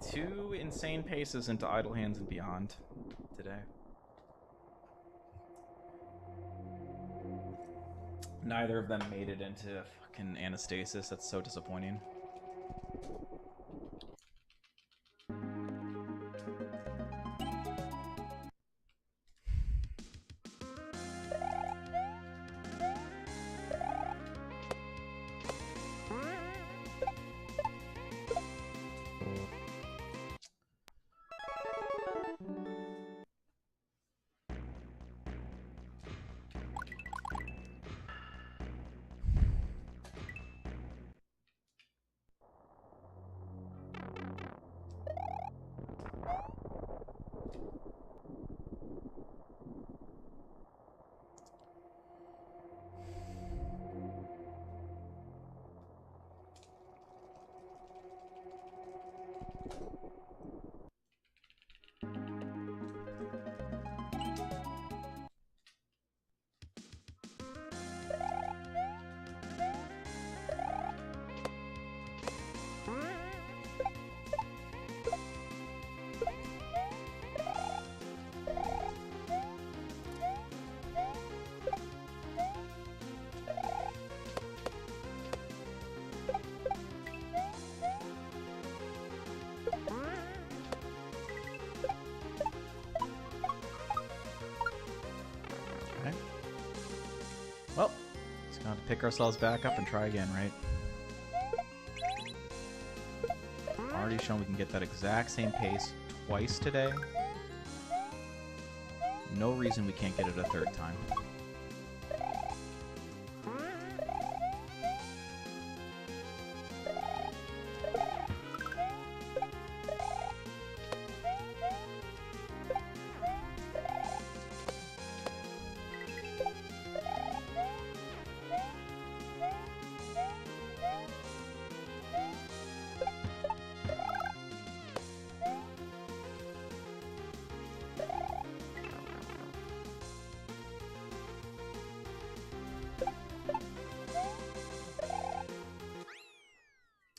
2 insane paces into Idle Hands and Beyond today. Neither of them made it into fucking Anastasis. That's so disappointing. Well, just gonna have to pick ourselves back up and try again, right? Already shown we can get that exact same pace twice today. No reason we can't get it a third time.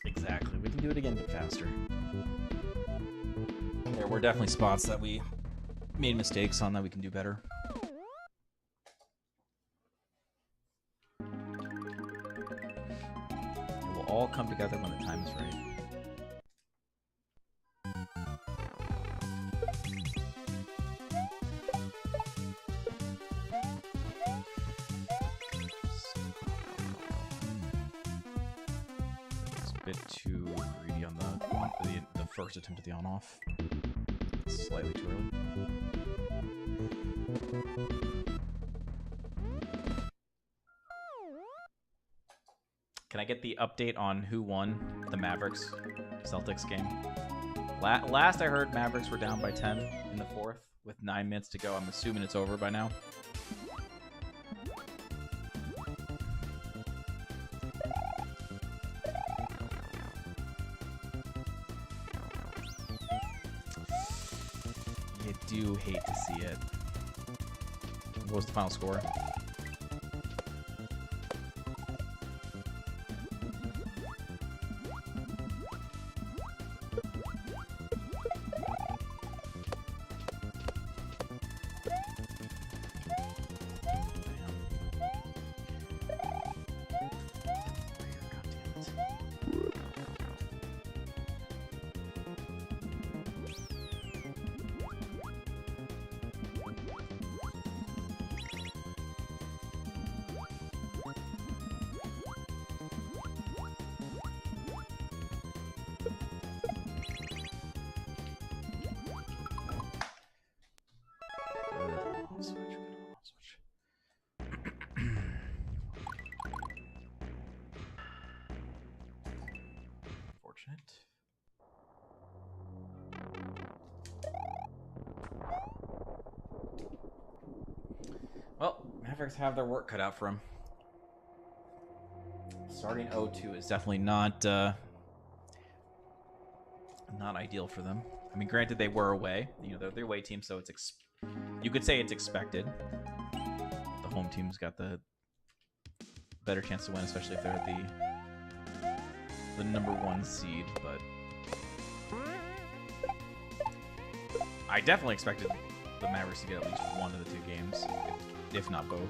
Exactly. We can do it again, but faster. There were definitely spots that we made mistakes on that we can do better. It will all come together when the time is right. Too greedy on the first attempt at the on-off. Slightly too early. Can I get the update on who won the Mavericks Celtics game? Last I heard, Mavericks were down by 10 in the fourth with 9 minutes to go. I'm assuming it's over by now. Do hate to see it. What was the final score? Well, Mavericks have their work cut out for them. Starting 0-2 is definitely not ideal for them. I mean, granted, they were away. You know, they're the away team, so it's you could say it's expected. The home team's got the better chance to win, especially if they're the number 1 seed. But I definitely expected the Mavericks to get at least one of the two games, if not both.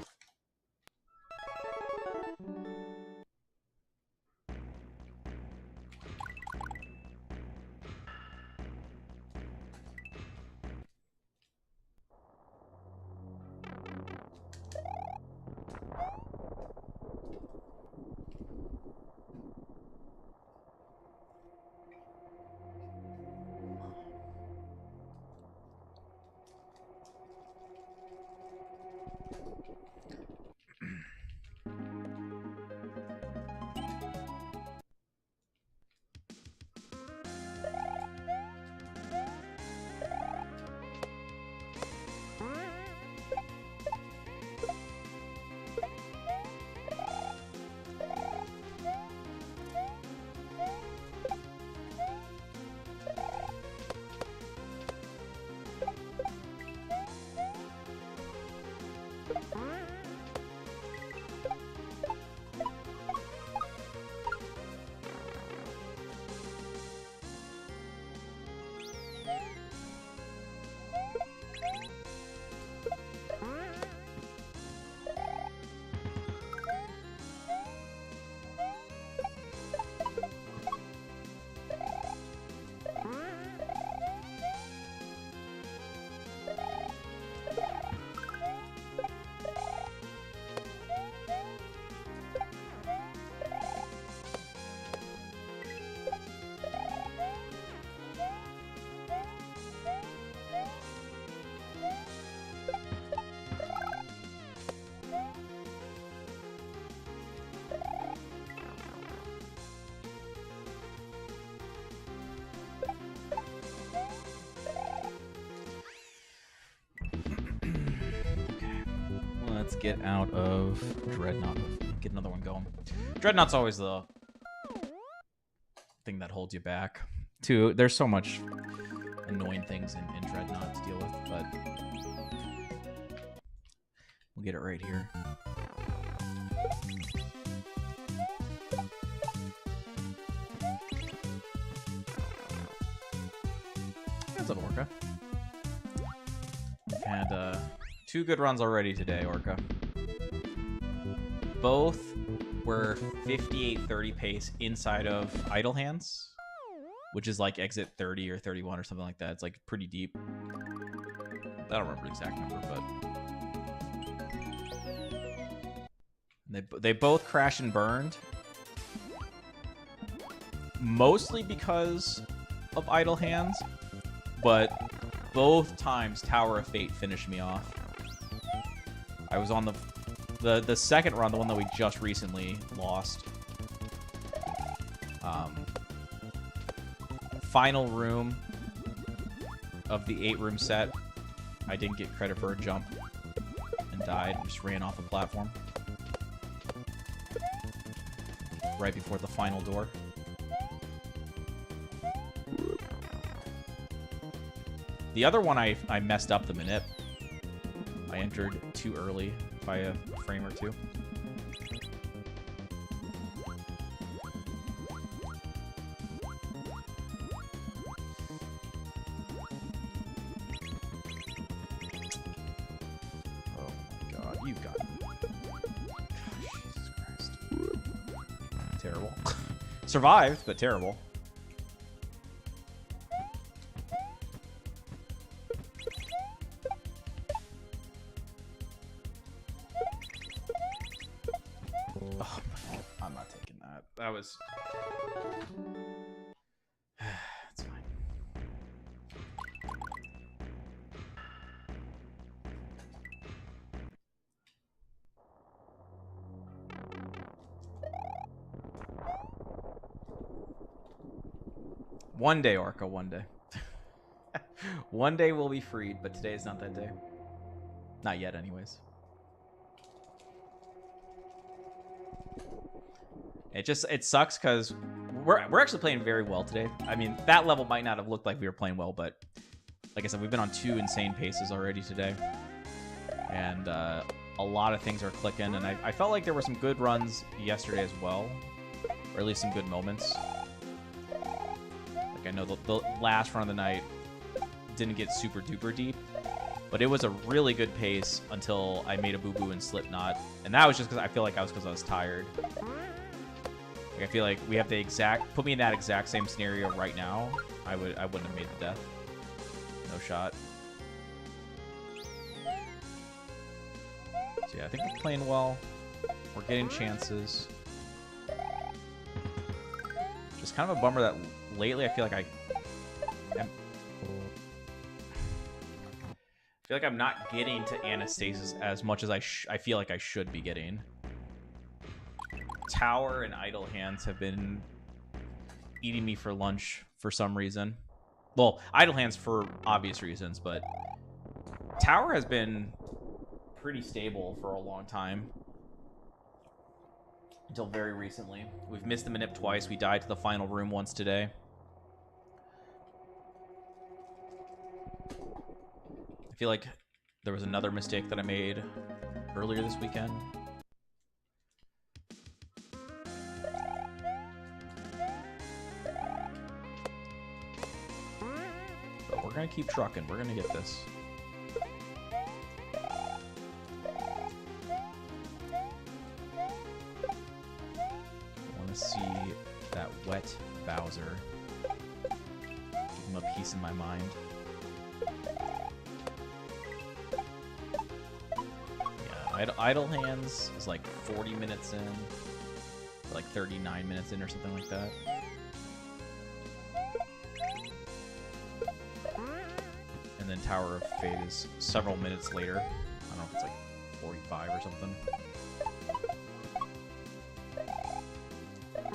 Let's get out of Dreadnought. Get another one going. Dreadnought's always the thing that holds you back. Too, there's so much annoying things in Dreadnought to deal with, but we'll get it right here. That's an Orca. Had two good runs already today, Orca. Both were 58-30 pace inside of idle hands, which is like exit 30 or 31 or something like that. It's like pretty deep. I don't remember the exact number, but they both crashed and burned. Mostly because of idle hands, but both times Tower of Fate finished me off. I was on the second run, the one that we just recently lost. Final room of the 8-room set. I didn't get credit for a jump and died. Just ran off the platform right before the final door. The other one, I messed up the manip. I entered too early by a frame or two. Oh my god, you got it. Jesus Christ. Terrible. Survived, but terrible. Was it's fine. One day, Orca, one day. One day we'll be freed, but today is not that day. Not yet, anyways. It sucks because we're actually playing very well today. I mean, that level might not have looked like we were playing well, but like I said, we've been on 2 insane paces already today. And a lot of things are clicking, and I felt like there were some good runs yesterday as well. Or at least some good moments. Like I know the last run of the night, didn't get super duper deep. But it was a really good pace until I made a boo-boo in Slipknot. And that was just because I feel like I was tired. Like, I feel like we have the exact... Put me in that exact same scenario right now. I wouldn't have made the death. No shot. So yeah, I think we're playing well. We're getting chances. Just kind of a bummer that lately I feel like I'm not getting to Anastasis as much as I feel like I should be getting. Tower and Idle Hands have been eating me for lunch for some reason. Well, Idle Hands for obvious reasons, but Tower has been pretty stable for a long time. Until very recently. We've missed the manip twice. We died to the final room once today. I feel like there was another mistake that I made earlier this weekend. But we're going to keep trucking. We're going to get this. I want to see that wet Bowser. Give him a piece in my mind. Idle Hands is like 40 minutes in, or like 39 minutes in or something like that. And then Tower of Fate is several minutes later. I don't know if it's like 45 or something.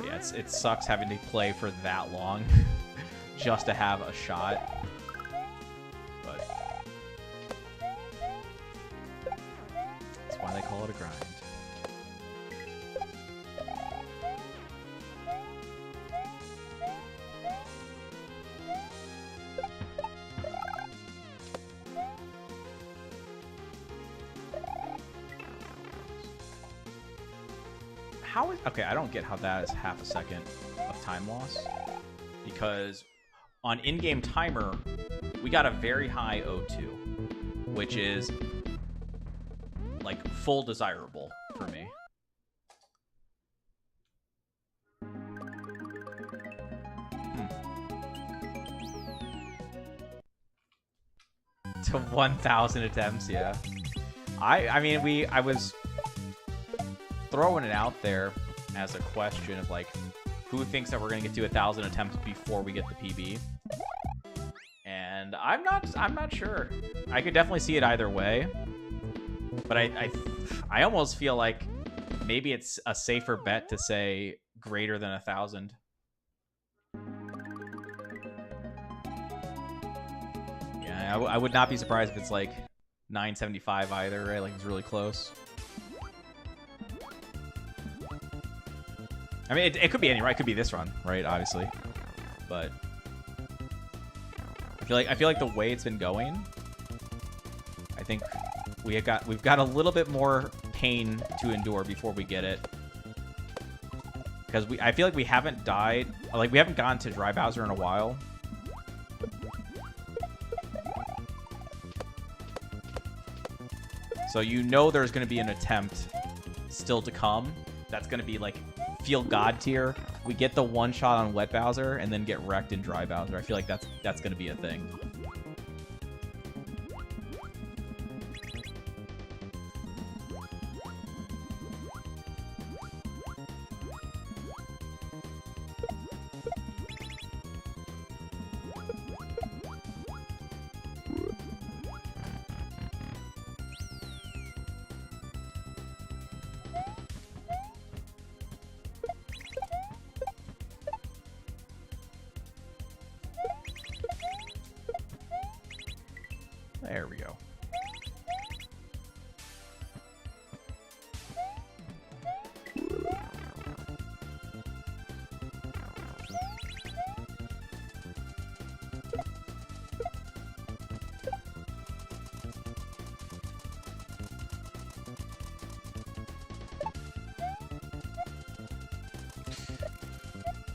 Yeah, it sucks having to play for that long just to have a shot. Why they call it a grind. How is... Okay, I don't get how that is half a second of time loss. Because on in-game timer, we got a very high O2, which is... like full desirable for me. To 1,000 attempts, yeah. I mean, I was throwing it out there as a question of like, who thinks that we're gonna get to 1,000 attempts before we get the PB? And I'm not sure. I could definitely see it either way. But I almost feel like maybe it's a safer bet to say greater than 1,000. Yeah, I would not be surprised if it's like 975 either, right? Like it's really close. I mean, it could be any run. It could be this run, right? Obviously, but I feel like the way it's been going, I think. We've got a little bit more pain to endure before we get it, because I feel like we haven't died, like we haven't gone to Dry Bowser in a while. So you know there's going to be an attempt still to come. That's going to be like feel God tier. We get the one shot on Wet Bowser and then get wrecked in Dry Bowser. I feel like that's going to be a thing. There we go.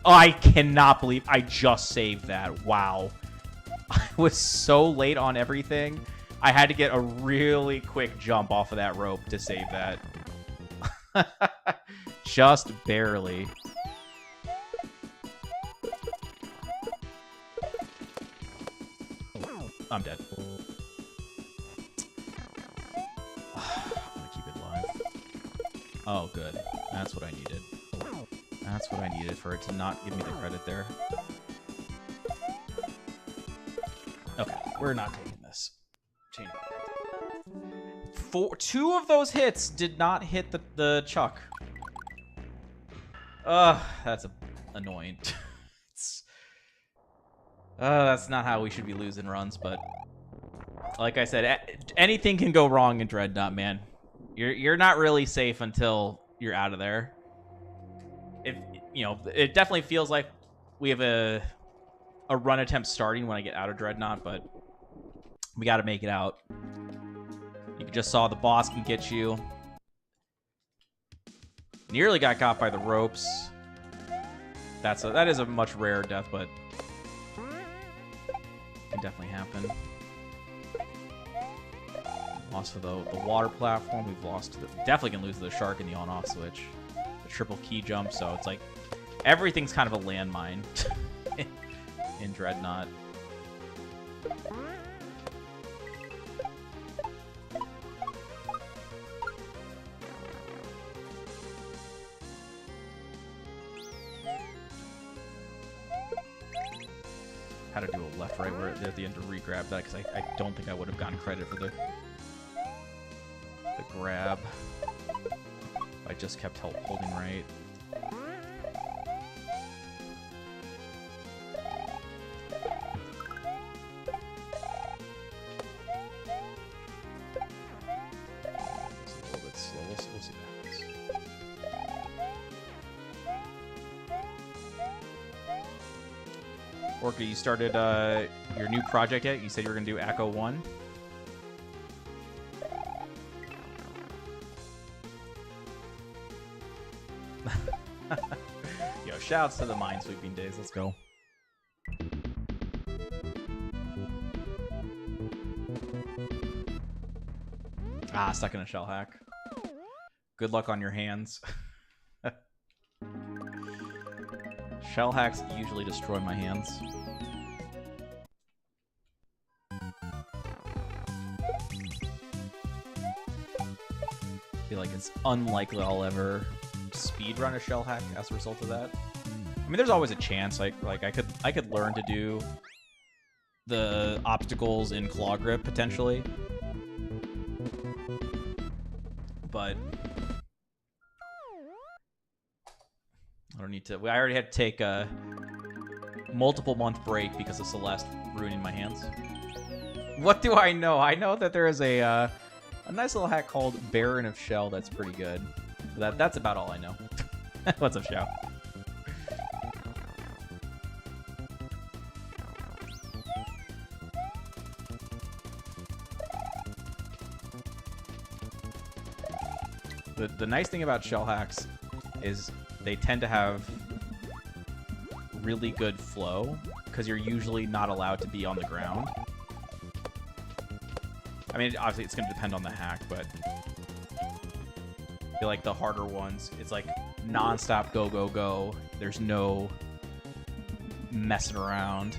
Oh, I cannot believe I just saved that. Wow. was so late on everything. I had to get a really quick jump off of that rope to save that. Just barely. I'm dead. I'm gonna keep it alive. Oh, good. That's what I needed. That's what I needed for it to not give me the credit there. Okay, we're not taking this. Change it. Two of those hits did not hit the chuck. Ugh, that's annoying. That's not how we should be losing runs, but like I said, anything can go wrong in Dreadnought, man. You're not really safe until you're out of there. If you know, it definitely feels like we have a run attempt starting when I get out of Dreadnought, but we got to make it out. You just saw the boss can get you. Nearly got by the ropes. That is a much rarer death, but can definitely happen. Lost to the water platform. We've lost to definitely can lose to the shark in the on-off switch. The triple key jump. So it's like everything's kind of a landmine in Dreadnought. How to do a left-right where at the end to re-grab that, because I don't think I would have gotten credit for the grab. I just kept holding right. It's a little bit slow. We'll see what happens. Orca, you started your new project yet? You said you were going to do Echo 1. Yo, shouts to the Minesweeping days. Let's go. Ah, stuck in a shell hack. Good luck on your hands. Shell hacks usually destroy my hands. I feel like it's unlikely I'll ever speedrun a shell hack as a result of that. I mean, there's always a chance. Like I could learn to do the obstacles in claw grip potentially, but I don't need to. I already had to take a multiple month break because of Celeste ruining my hands. What do I know? I know that there is a nice little hack called Baron of Shell that's pretty good. That's about all I know. What's up, Shao? The nice thing about shell hacks is they tend to have really good flow because you're usually not allowed to be on the ground. I mean, obviously it's going to depend on the hack, but I feel like the harder ones, it's like non-stop go, go, go. There's no messing around.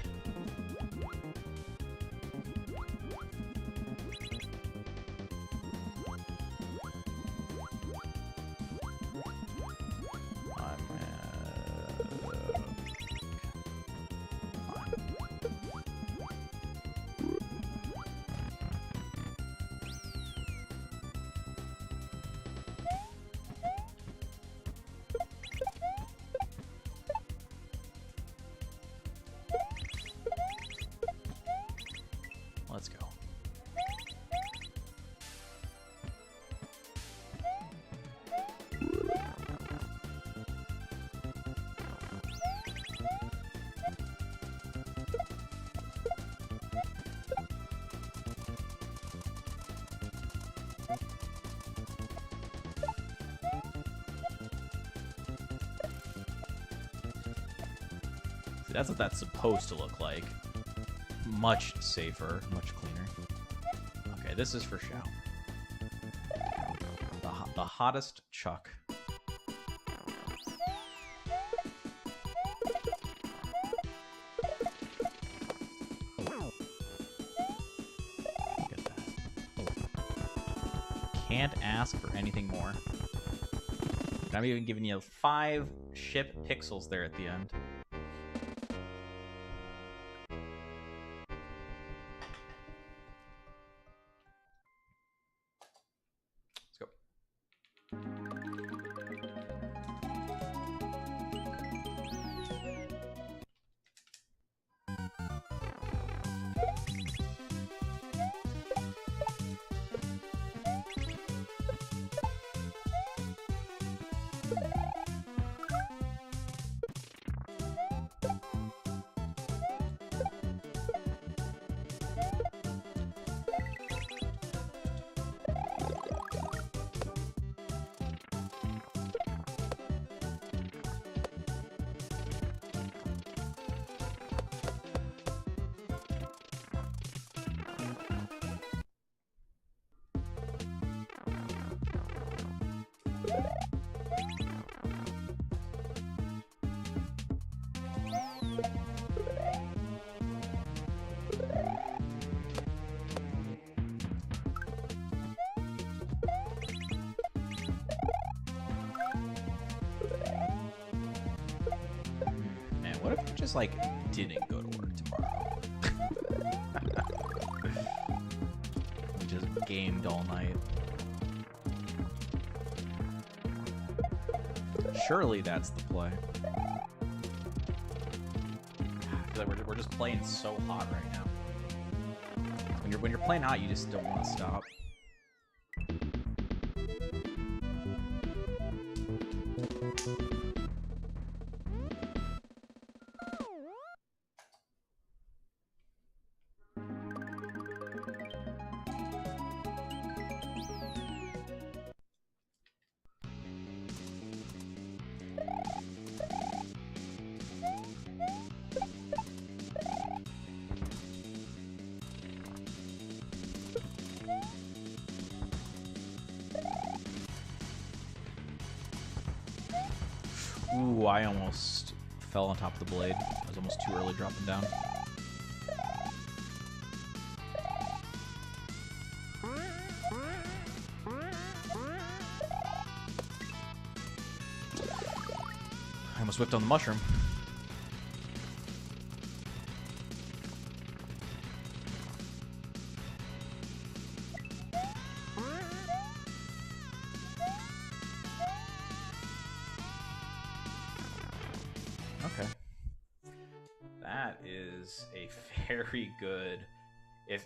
Let's go. See, that's what that's supposed to look like. much safer, much cleaner. Okay, this is for Xiao. The hottest Chuck. Look at that. Can't ask for anything more. I'm even giving you 5 ship pixels there at the end. Let's go. Man, what if we just, like, didn't go to work tomorrow? We just gamed all night. Surely that's the play. I feel like we're just playing so hot right now. When you're playing hot, you just don't want to stop. Ooh, I almost fell on top of the blade. I was almost too early dropping down. I almost whipped on the mushroom. Okay. That is a very good. If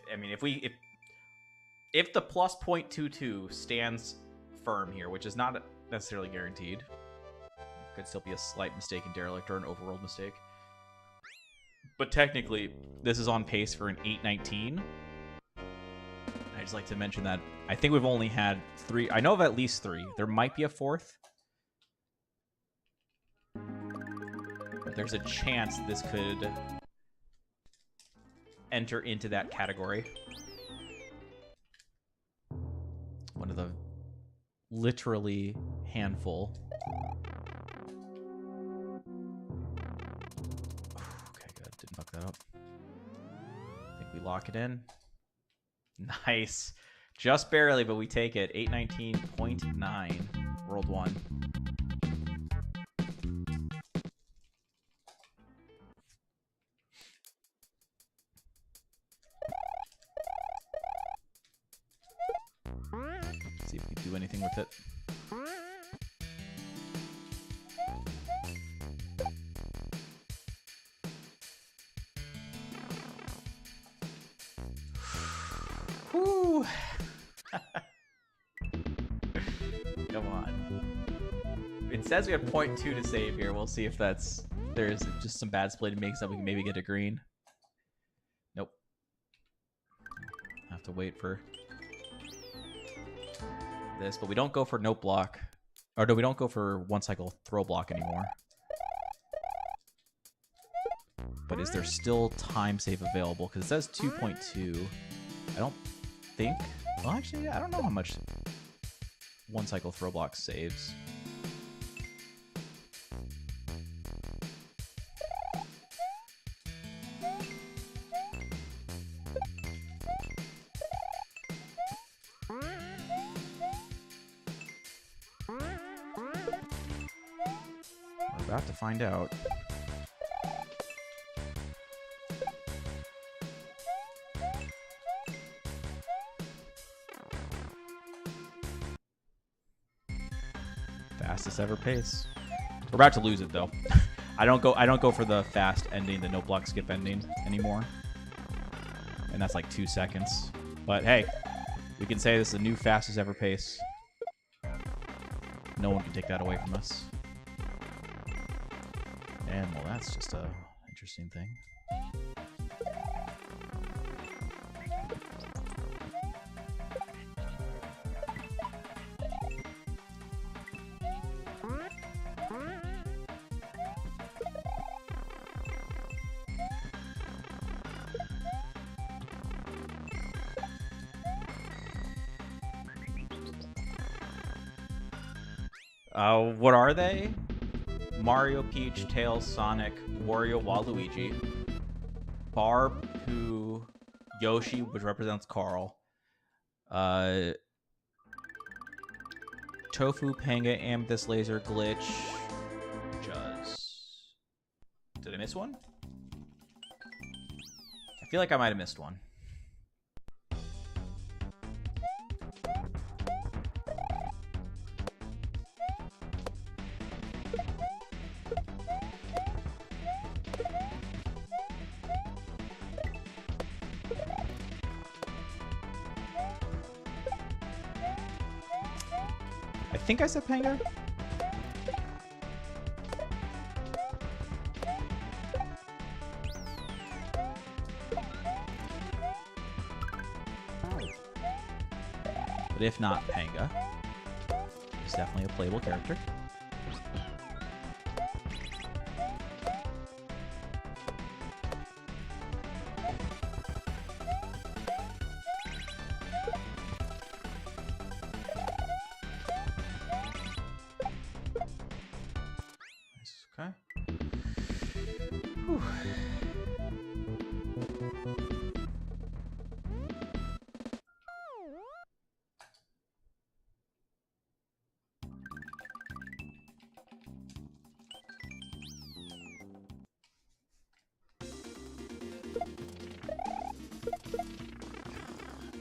the plus 0.22 stands firm here, which is not necessarily guaranteed, could still be a slight mistake in derelict or an overrolled mistake. But technically, this is on pace for an 819. I just like to mention that I think we've only had 3. I know of at least 3. There might be a 4th. But there's a chance this could enter into that category. One of the literally handful. Okay, good. Didn't fuck that up. I think we lock it in. Nice. Just barely, but we take it. 819.9. World 1. See if we can do anything with it. Whew. Come on. It says we have 0.2 to save here. We'll see if there's just some bad split makes that we can maybe get a green. Nope. Have to wait for this, but we don't go for note block. Or no, we don't go for one cycle throw block anymore. but is there still time save available? Because it says 2.2. I don't think... Well, actually, I don't know how much one cycle throw block saves. We're about to find out. Fastest ever pace. We're about to lose it though. I don't go for the fast ending, the no block skip ending anymore. And that's like 2 seconds. But hey, we can say this is a new fastest ever pace. No one can take that away from us. And well, that's just a interesting thing. What are they? Mario, Peach, Tails, Sonic, Wario, Waluigi, Barb, who Yoshi, which represents Carl, Tofu, Panga, Amethyst, Laser, Glitch, Juzz. Did I miss one? I feel like I might have missed one. I think I said Panga. But if not Panga, he's definitely a playable character. Okay. Whew.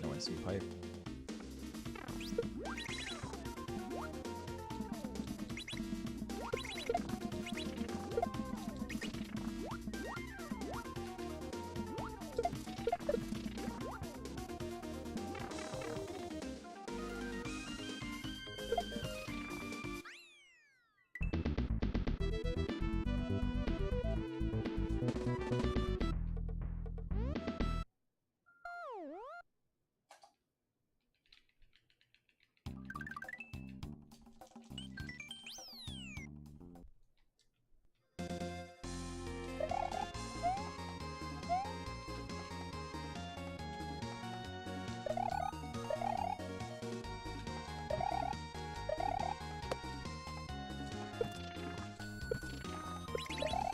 No instant pipe.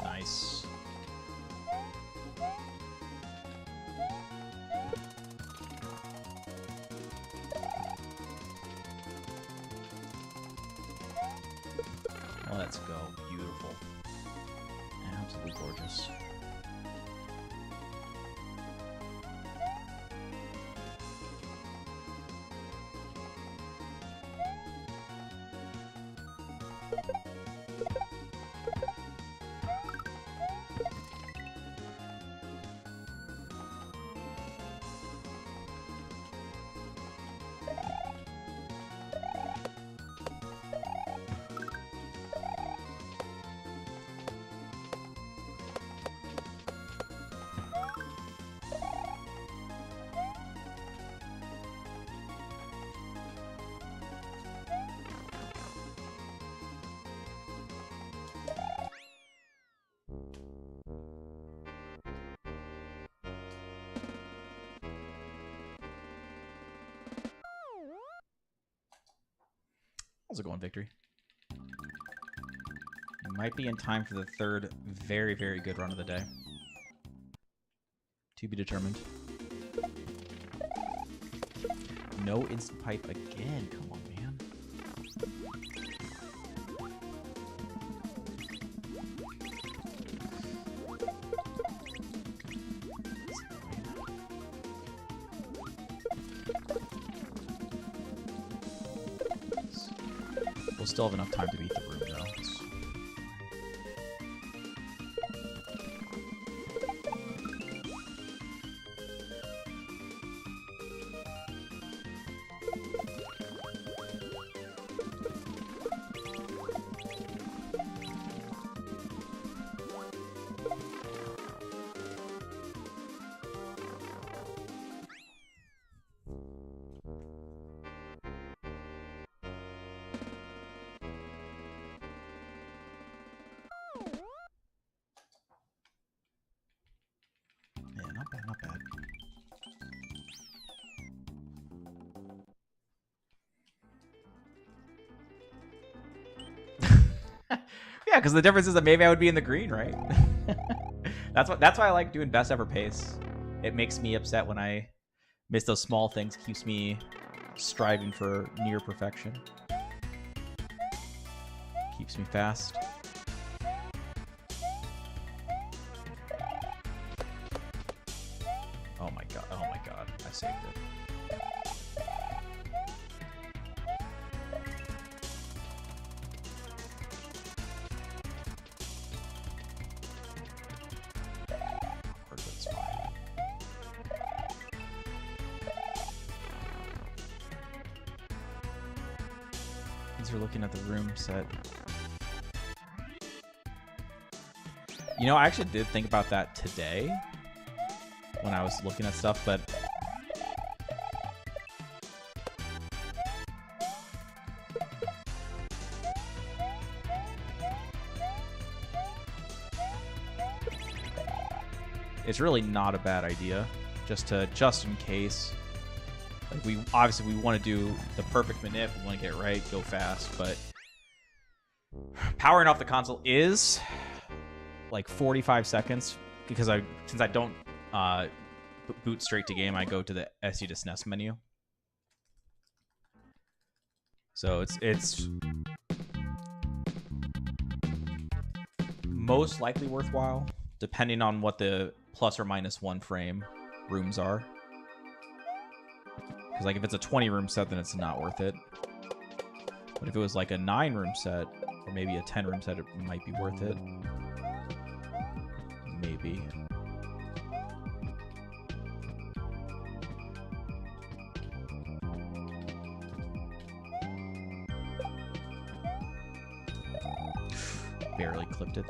Nice. Let's go. Beautiful. Absolutely gorgeous. Also going victory. You might be in time for the third very, very good run of the day. To be determined. No instant pipe again. Come on, man. We'll still have enough time to beat the room, though. Yeah, not bad, not bad. Yeah, because the difference is that maybe I would be in the green, right? That's why I like doing best ever pace. It makes me upset when I miss those small things. Keeps me striving for near perfection. Keeps me fast. Oh my god! Oh my god! I saved it. Are looking at the room set. You know, I actually did think about that today when I was looking at stuff, but it's really not a bad idea just in case. Like we obviously we want to do the perfect manip, we want to get it right, go fast, but powering off the console is like 45 seconds because since I don't boot straight to game, I go to the SU to SNES menu. So it's most likely worthwhile depending on what the plus or minus 1 frame rooms are. Because, like, if it's a 20-room set, then it's not worth it. But if it was, like, a 9-room set, or maybe a 10-room set, it might be worth it. Maybe. Barely clipped it.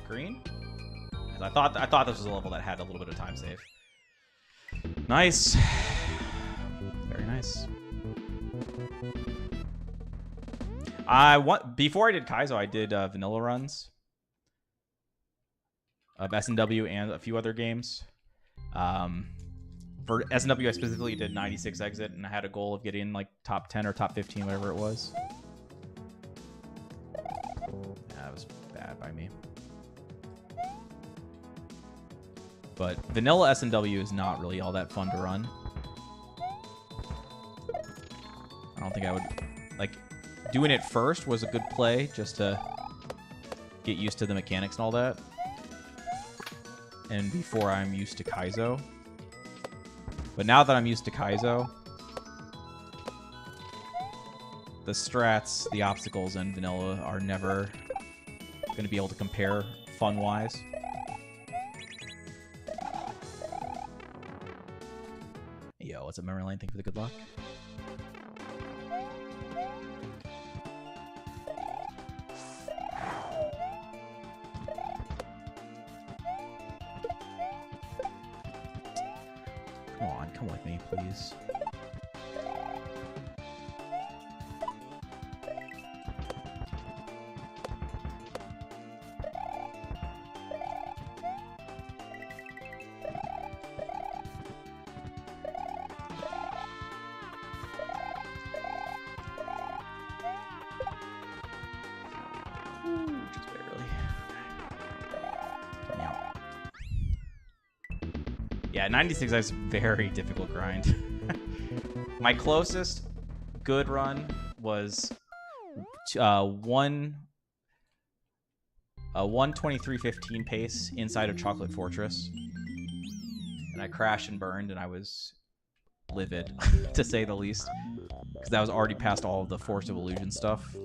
Green? I thought this was a level that had a little bit of time save. Nice. Very nice. Before I did Kaizo, I did vanilla runs of S&W and a few other games. For S&W, I specifically did 96 exit, and I had a goal of getting like top 10 or top 15, whatever it was. That was bad by me. But vanilla S&W is not really all that fun to run. I don't think I would... Like, doing it first was a good play, just to get used to the mechanics and all that. And before I'm used to Kaizo. But now that I'm used to Kaizo, the strats, the obstacles, and vanilla are never going to be able to compare fun-wise. Yo, what's up, Memory Lane? Thank you for the good luck. come with me, please. Just barely. Yeah. Yeah, 96 is a very difficult grind. My closest good run was 1:23:15 pace inside of Chocolate Fortress, and I crashed and burned, and I was livid, to say the least, because that was already past all of the Force of Illusion stuff.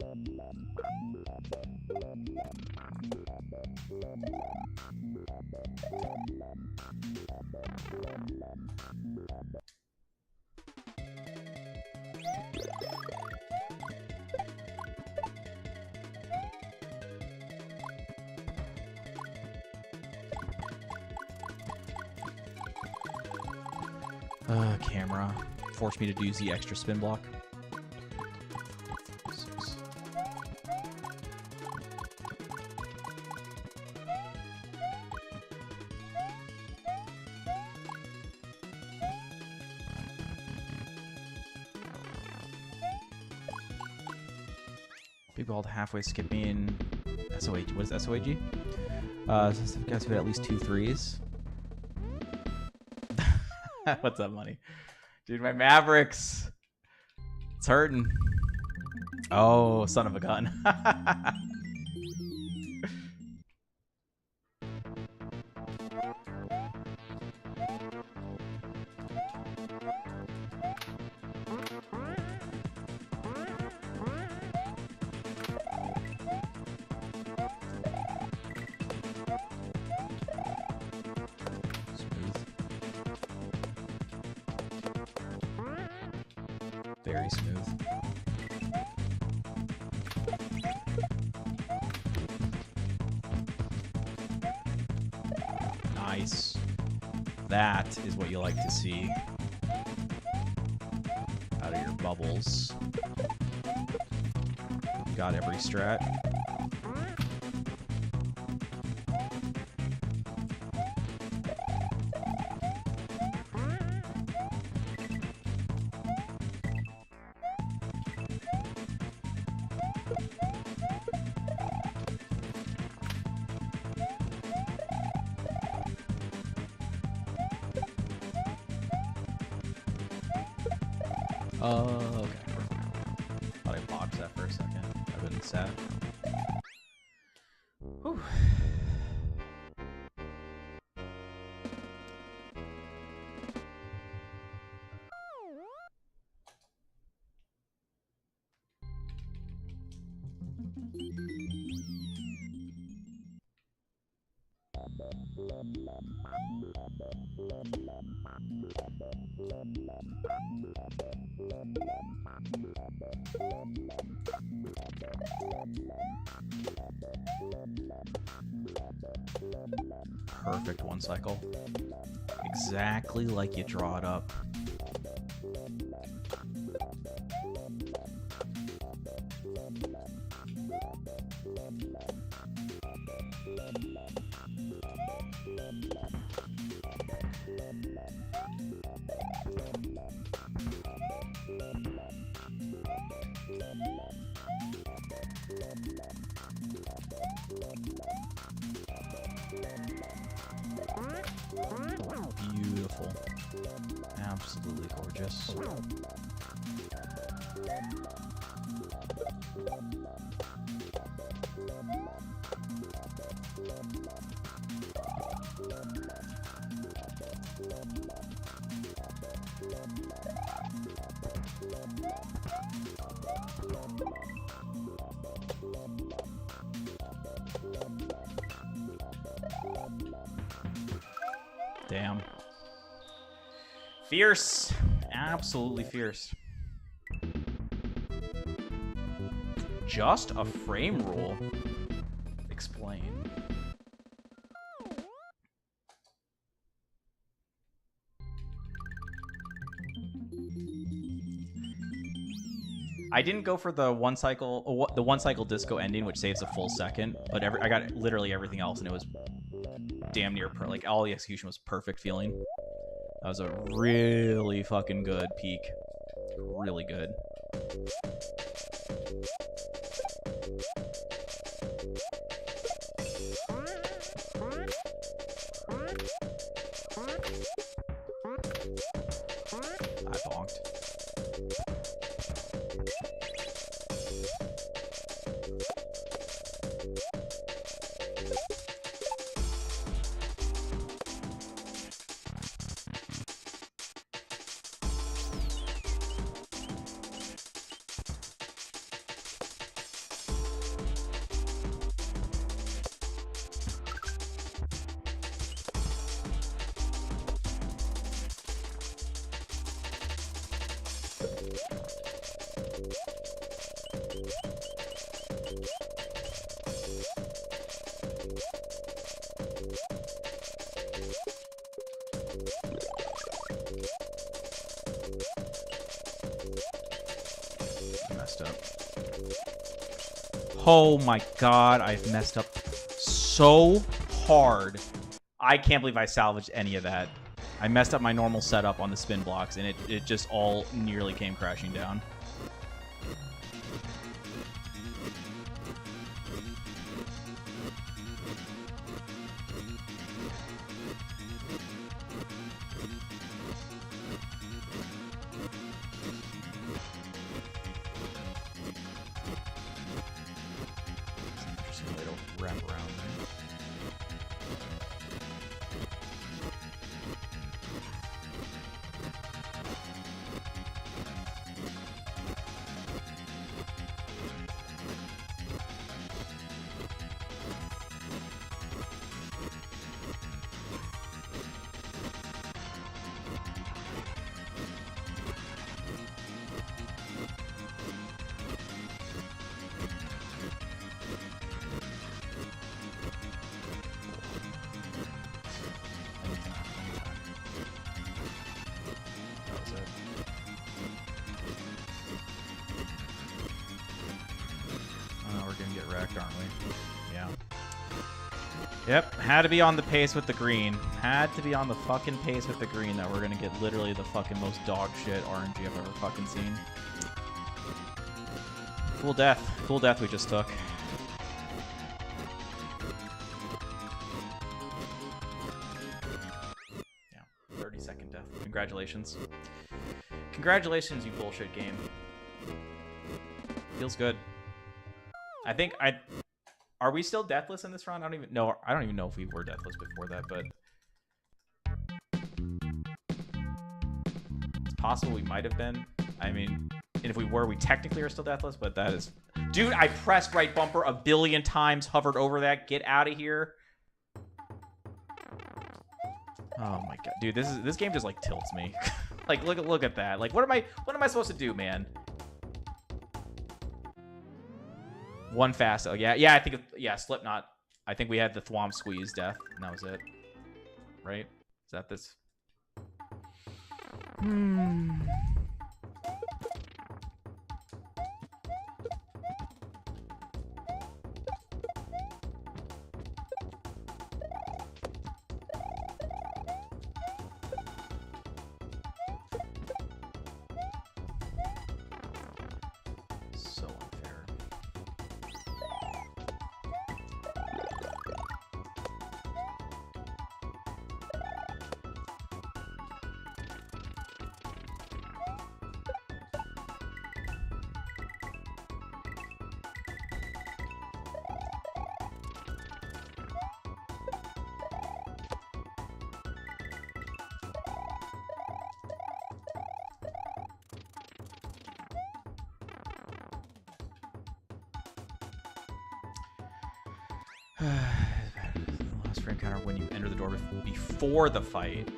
Camera forced me to use the extra spin block. 6. People all halfway skipping SOAG. What is SOAG? Guys who had at least 2 3s. What's up, money? Dude, my Mavericks. It's hurting. Oh, son of a gun. Very smooth. Nice. That is what you like to see out of your bubbles. You got every strat. Okay. Thought I botched that for a second. I've been sad. Whew. Perfect one cycle. Exactly like you draw it up. Beautiful. Absolutely gorgeous. Damn. Fierce. Absolutely fierce. Just a frame rule. Explain. I didn't go for the one cycle disco ending, which saves a full second, but I got literally everything else, and it was damn near like all the execution was perfect feeling. That was a really fucking good peak. Really good. I bonked. Messed up. Oh my god, I've messed up so hard. I can't believe I salvaged any of that. I messed up my normal setup on the spin blocks, and it just all nearly came crashing down. Wrap around there. Aren't we? Yeah. Yep, had to be on the pace with the green. Had to be on the fucking pace with the green that we're gonna get literally the fucking most dog shit RNG I've ever fucking seen. Cool death. Cool death we just took. Yeah, 30-second death. Congratulations. Congratulations, you bullshit game. Feels good. I think are we still deathless in this round? I don't even know if we were deathless before that, but it's possible we might have been. I mean, and if we were, we technically are still deathless, but that is... Dude, I pressed right bumper a billion times, hovered over that. Get out of here. Oh my god. Dude, this game just like tilts me. Like look at that. Like what am I supposed to do, man? One fast. Oh, yeah. Yeah, I think... Yeah, Slipknot. I think we had the Thwomp Squeeze death, and that was it. Right? Is that this? So unfair. Last frame counter when you enter the door before the fight.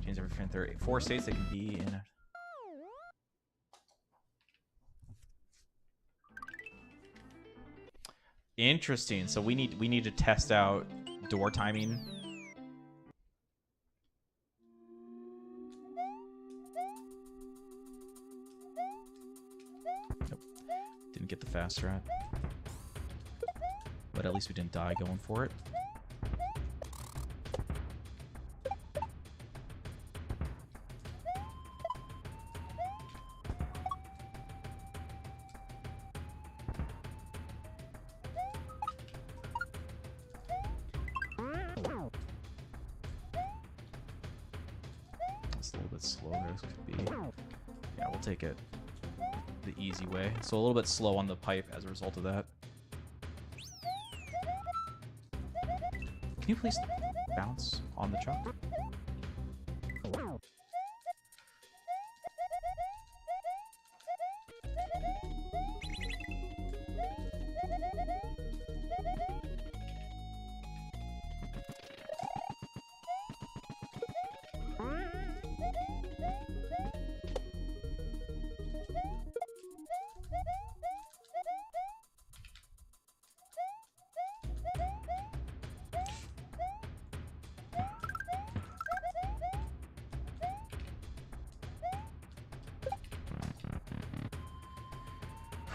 Change every frame. There are 4 states that can be in. Interesting. So we need to test out door timing. Nope. Didn't get the fast strat. But at least we didn't die going for it. It's a little bit slower as could be. Yeah, we'll take it the easy way. So a little bit slow on the pipe as a result of that. Can you please bounce on the truck?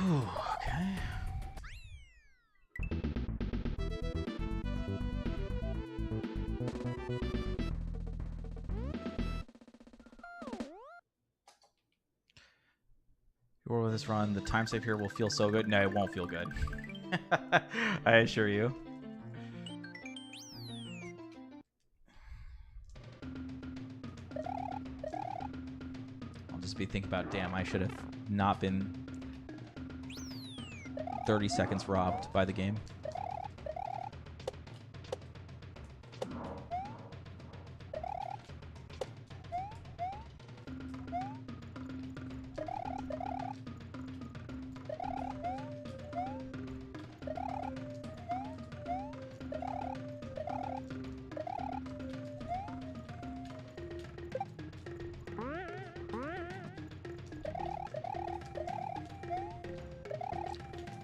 Okay. Or with this run, the time save here will feel so good. No, it won't feel good. I assure you. I'll just be thinking about, damn, I should have not been 30 seconds robbed by the game.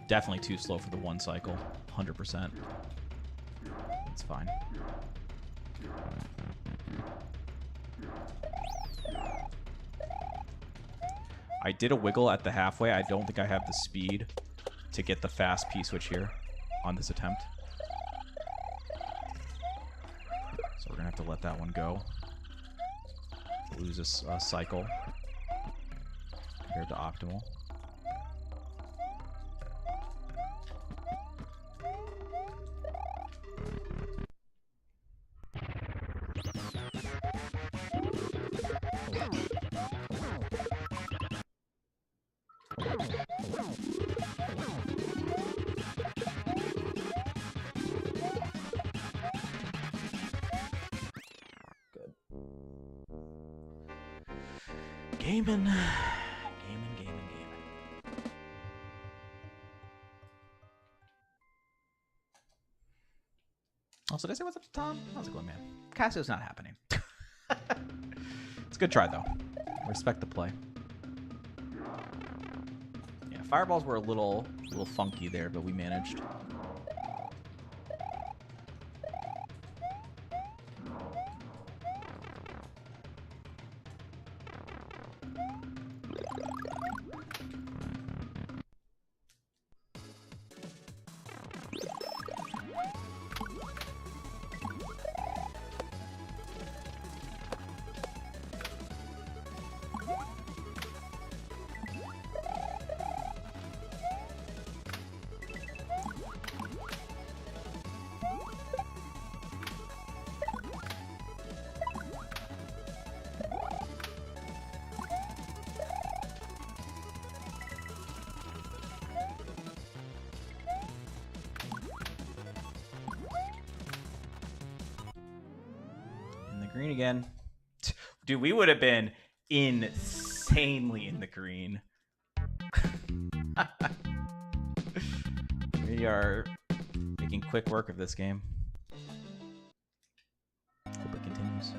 Definitely too slow for the one cycle. 100%. It's fine. I did a wiggle at the halfway. I don't think I have the speed to get the fast P-switch here on this attempt. So we're going to have to let that one go. Lose a cycle compared to optimal. Gaming. Also, did I say what's up to Tom? How's it going, man? Cassio's not happening. It's a good try, though. Respect the play. Yeah, fireballs were a little funky there, but we managed. Green again. Dude, we would have been insanely in the green. We are making quick work of this game. Hope it continues.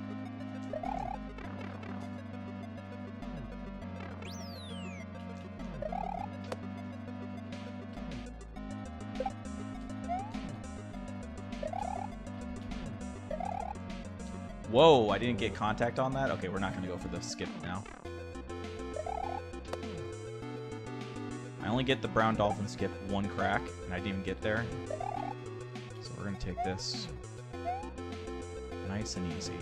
Whoa, I didn't get contact on that? Okay, we're not going to go for the skip now. I only get the brown dolphin skip one crack, and I didn't even get there. So we're going to take this nice and easy.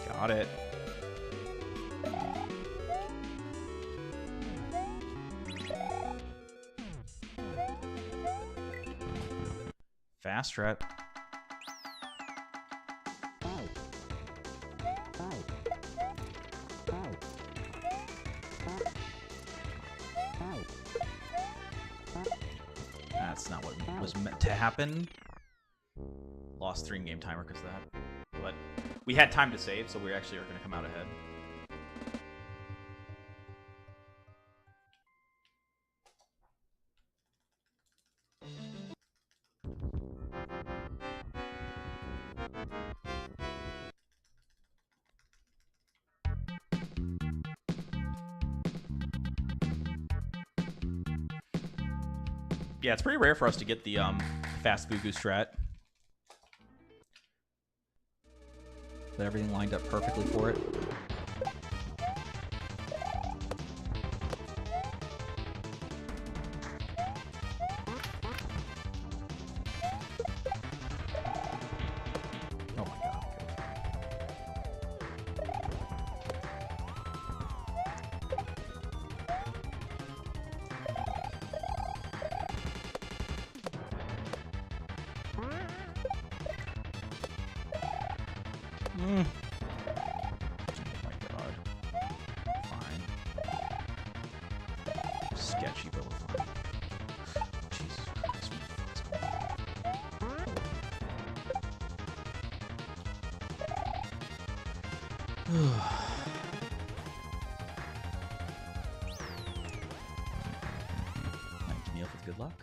Got it. Fast strat. That's not what was meant to happen. Lost 3 in-game timer because of that. But we had time to save, so we actually are going to come out ahead. Yeah, it's pretty rare for us to get the fast Fugu strat. But everything lined up perfectly for it. Oh my god. Oh my god. Fine. Sketchy, but we're fine. Jesus Christ, what the fuck's going on? Thank you, Neil, for the good luck.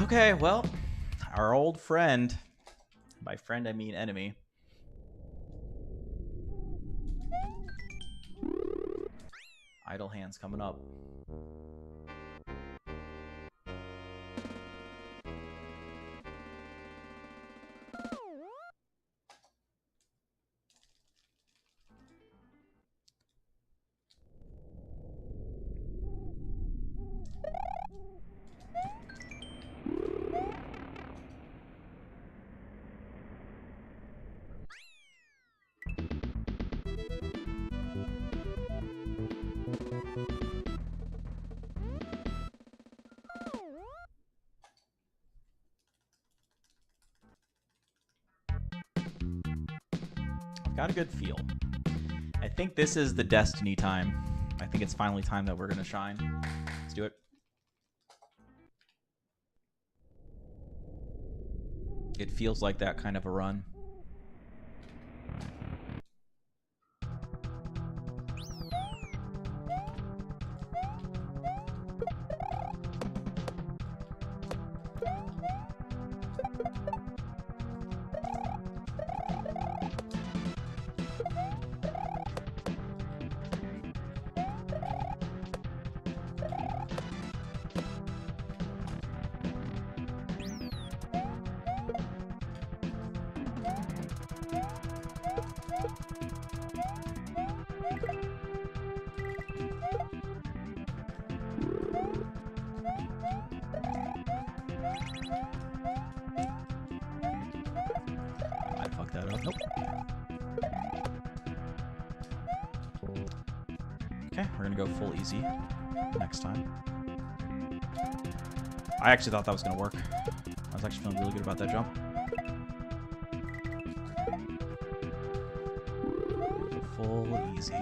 Okay, well, our old friend, by friend I mean enemy, idle hands coming up. Got a good feel. I think this is the destiny time. I think it's finally time that we're going to shine. Let's do it. It feels like that kind of a run. I fucked that up. Nope. Okay, we're gonna go full easy next time. I actually thought that was gonna work. I was actually feeling really good about that jump. Full easy.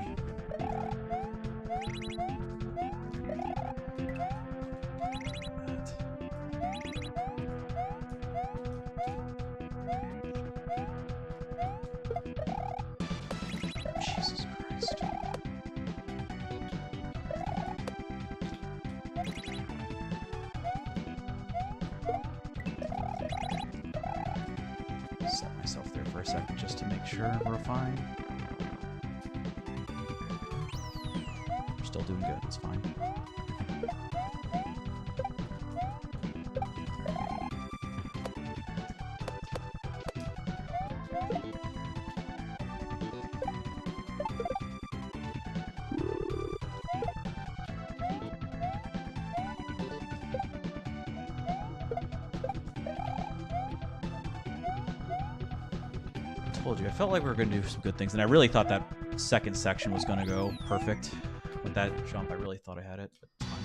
Jesus Christ. Set myself there for a second just to make sure we're fine. We're still doing good, it's fine. Told you, I felt like we were going to do some good things, and I really thought that second section was going to go perfect. With that jump, I really thought I had it, but it's fine.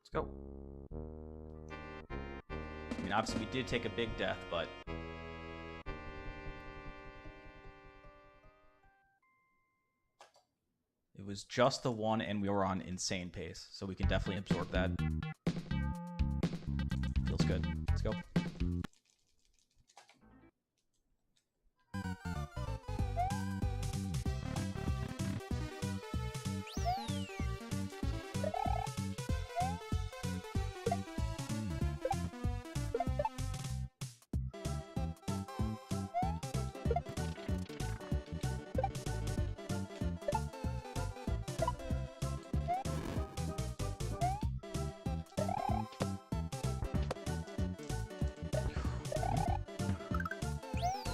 Let's go. I mean, obviously we did take a big death, but it was just the one, and we were on insane pace, so we can definitely absorb that. Feels good. Let's go.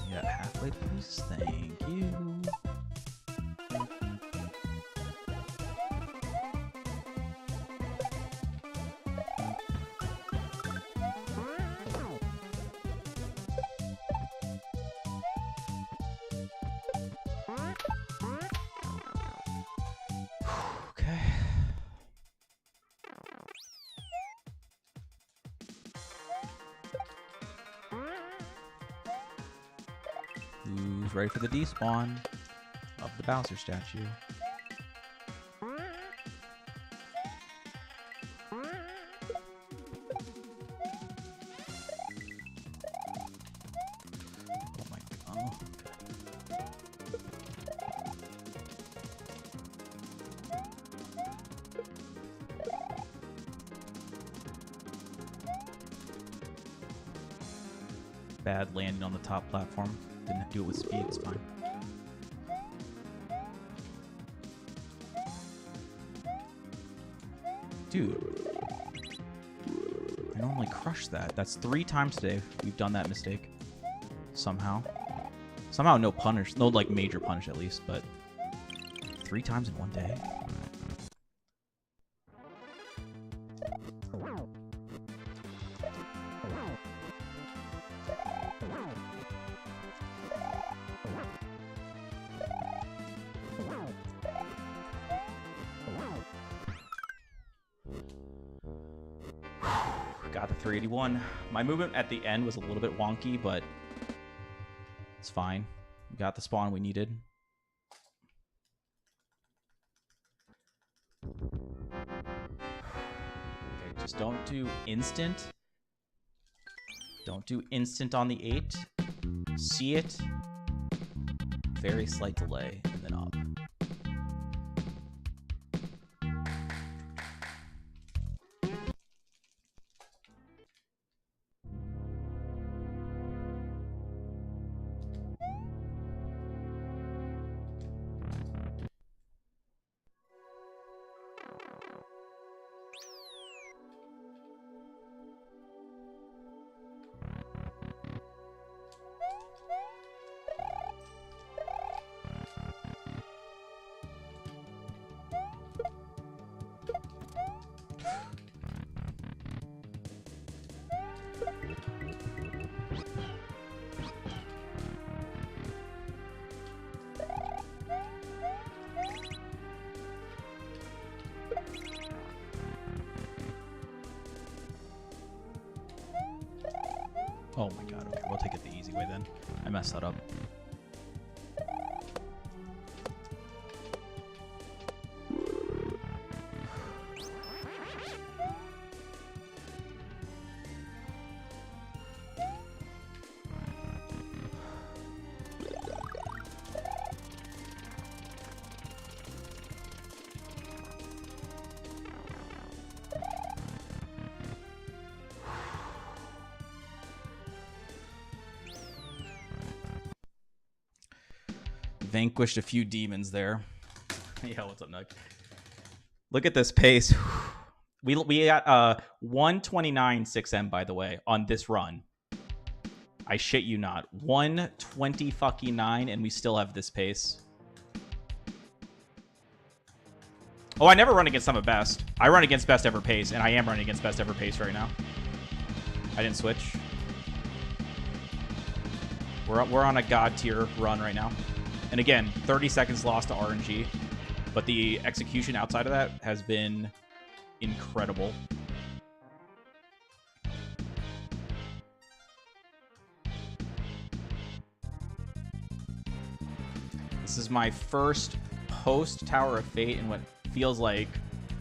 Yeah, halfway, please. Thank you. Okay. Who's ready for the despawn of the Bowser statue? Oh my god. Bad landing on the top platform. Didn't do it with speed, it's fine. Dude. I normally crush that. That's 3 times today we've done that mistake. Somehow. Somehow no punish. No, like, major punish at least, but 3 times in one day? Got the 381. My movement at the end was a little bit wonky, but it's fine. We got the spawn we needed. Okay, just don't do instant. Don't do instant on the 8. See it. Very slight delay, and then up. Oh my god, okay, we'll take it the easy way then. I messed that up. Vanquished a few demons there. Yeah, what's up, Nug? Look at this pace. We got 129 6M, by the way, on this run. I shit you not. 120 fucking 9, and we still have this pace. Oh, I never run against some of best. I run against best ever pace, and I am running against best ever pace right now. I didn't switch. We're on a god tier run right now. And again, 30 seconds lost to RNG, but the execution outside of that has been incredible. This is my first post Tower of Fate in what feels like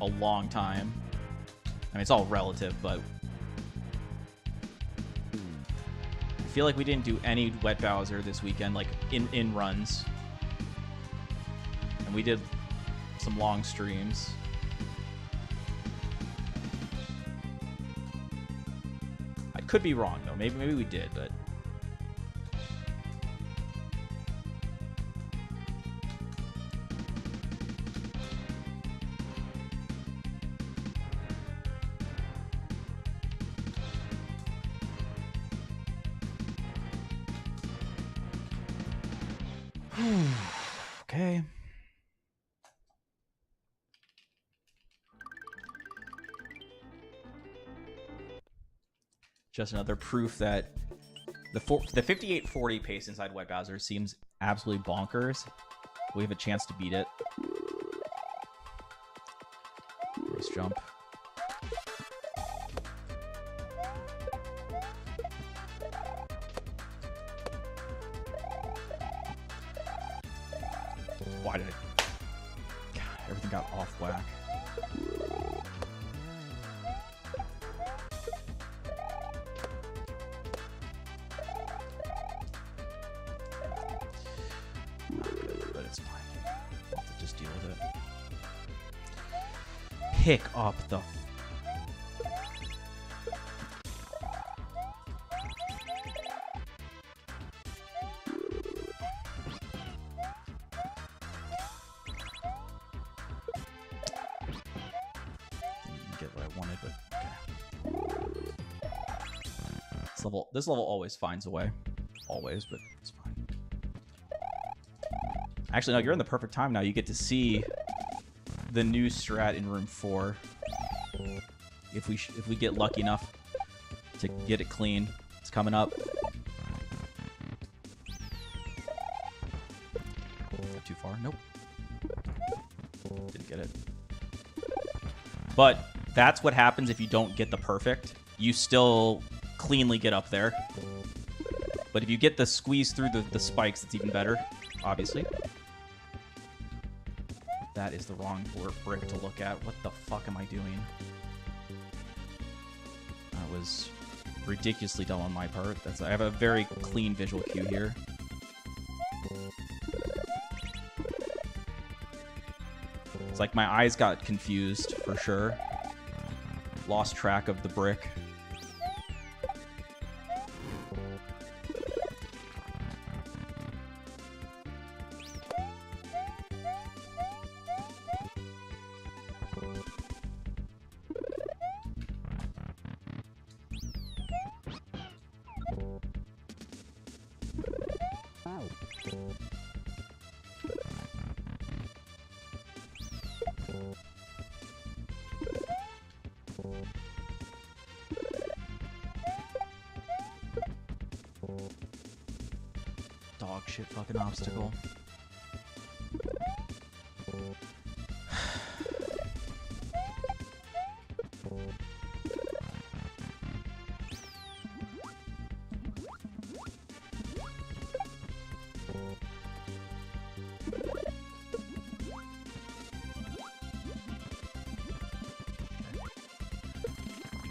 a long time. I mean, it's all relative, but I feel like we didn't do any Wet Bowser this weekend, like in runs. And we did some long streams. I could be wrong though. Maybe we did, but okay. Just another proof that the 5840 pace inside Wet Bowser seems absolutely bonkers. We have a chance to beat it. Nice jump. Why did I... God, everything got off whack. But it's fine. I'll have to just deal with it. Pick up the... This level always finds a way. Always, but it's fine. Actually, no, you're in the perfect time now. You get to see the new strat in room 4. If we get lucky enough to get it clean. It's coming up. Too far? Nope. Didn't get it. But that's what happens if you don't get the perfect. You still cleanly get up there. But if you get the squeeze through the spikes, it's even better, obviously. That is the wrong brick to look at. What the fuck am I doing? That was ridiculously dumb on my part. I have a very clean visual cue here. It's like my eyes got confused, for sure. Lost track of the brick. Dog shit fucking obstacle.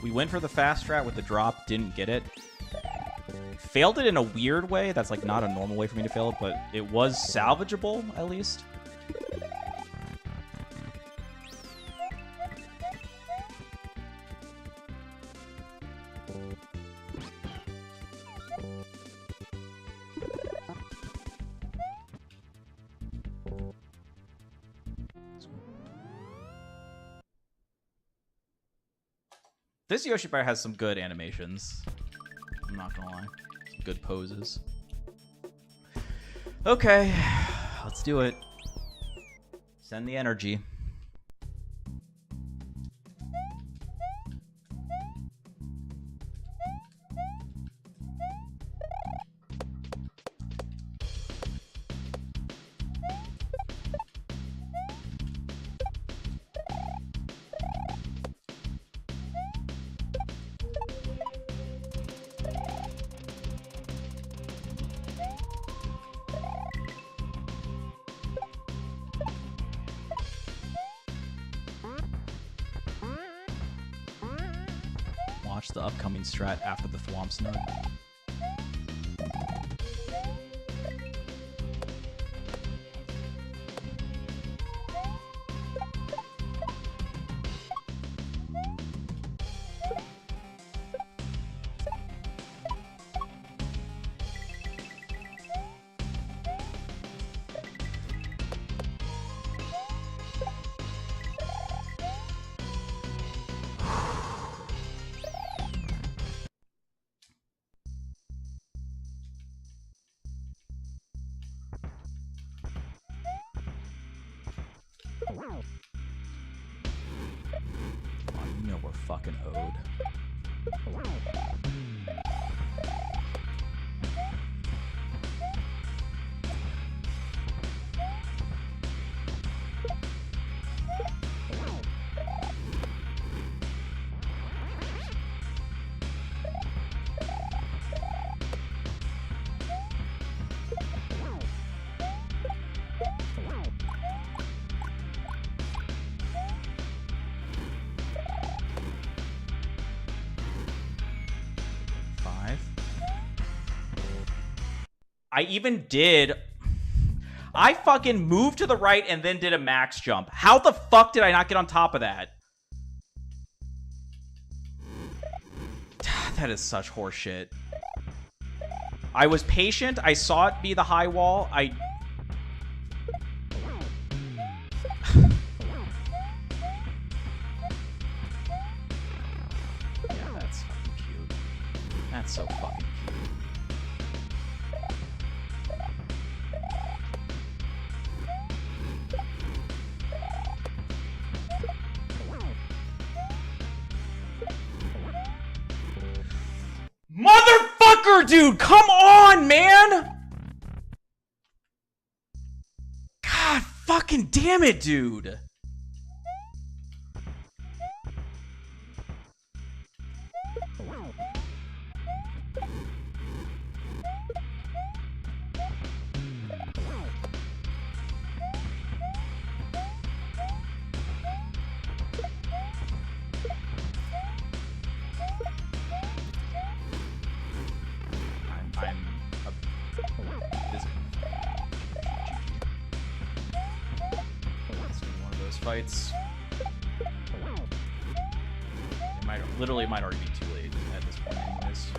We went for the fast strat with the drop, didn't get it. Failed it in a weird way. That's like not a normal way for me to fail it, but it was salvageable, at least. This Yoshi Bear has some good animations. I'm not gonna lie. Some good poses. Okay, let's do it. Send the energy. Watch the upcoming strat after the Thwomp Snug. You know we're fucking owed. I even did... I fucking moved to the right and then did a max jump. How the fuck did I not get on top of that? That is such horseshit. I was patient. I saw it be the high wall. Yeah, that's fucking cute. That's so fucking cute. Motherfucker, dude! Come on, man! God fucking damn it, dude! Fights. It might already be too late at this point anyways.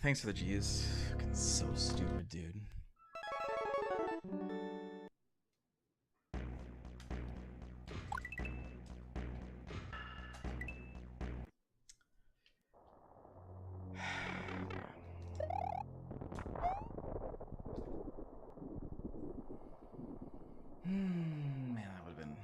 Thanks for the G's. Fucking so stupid, dude. Man, that would have been.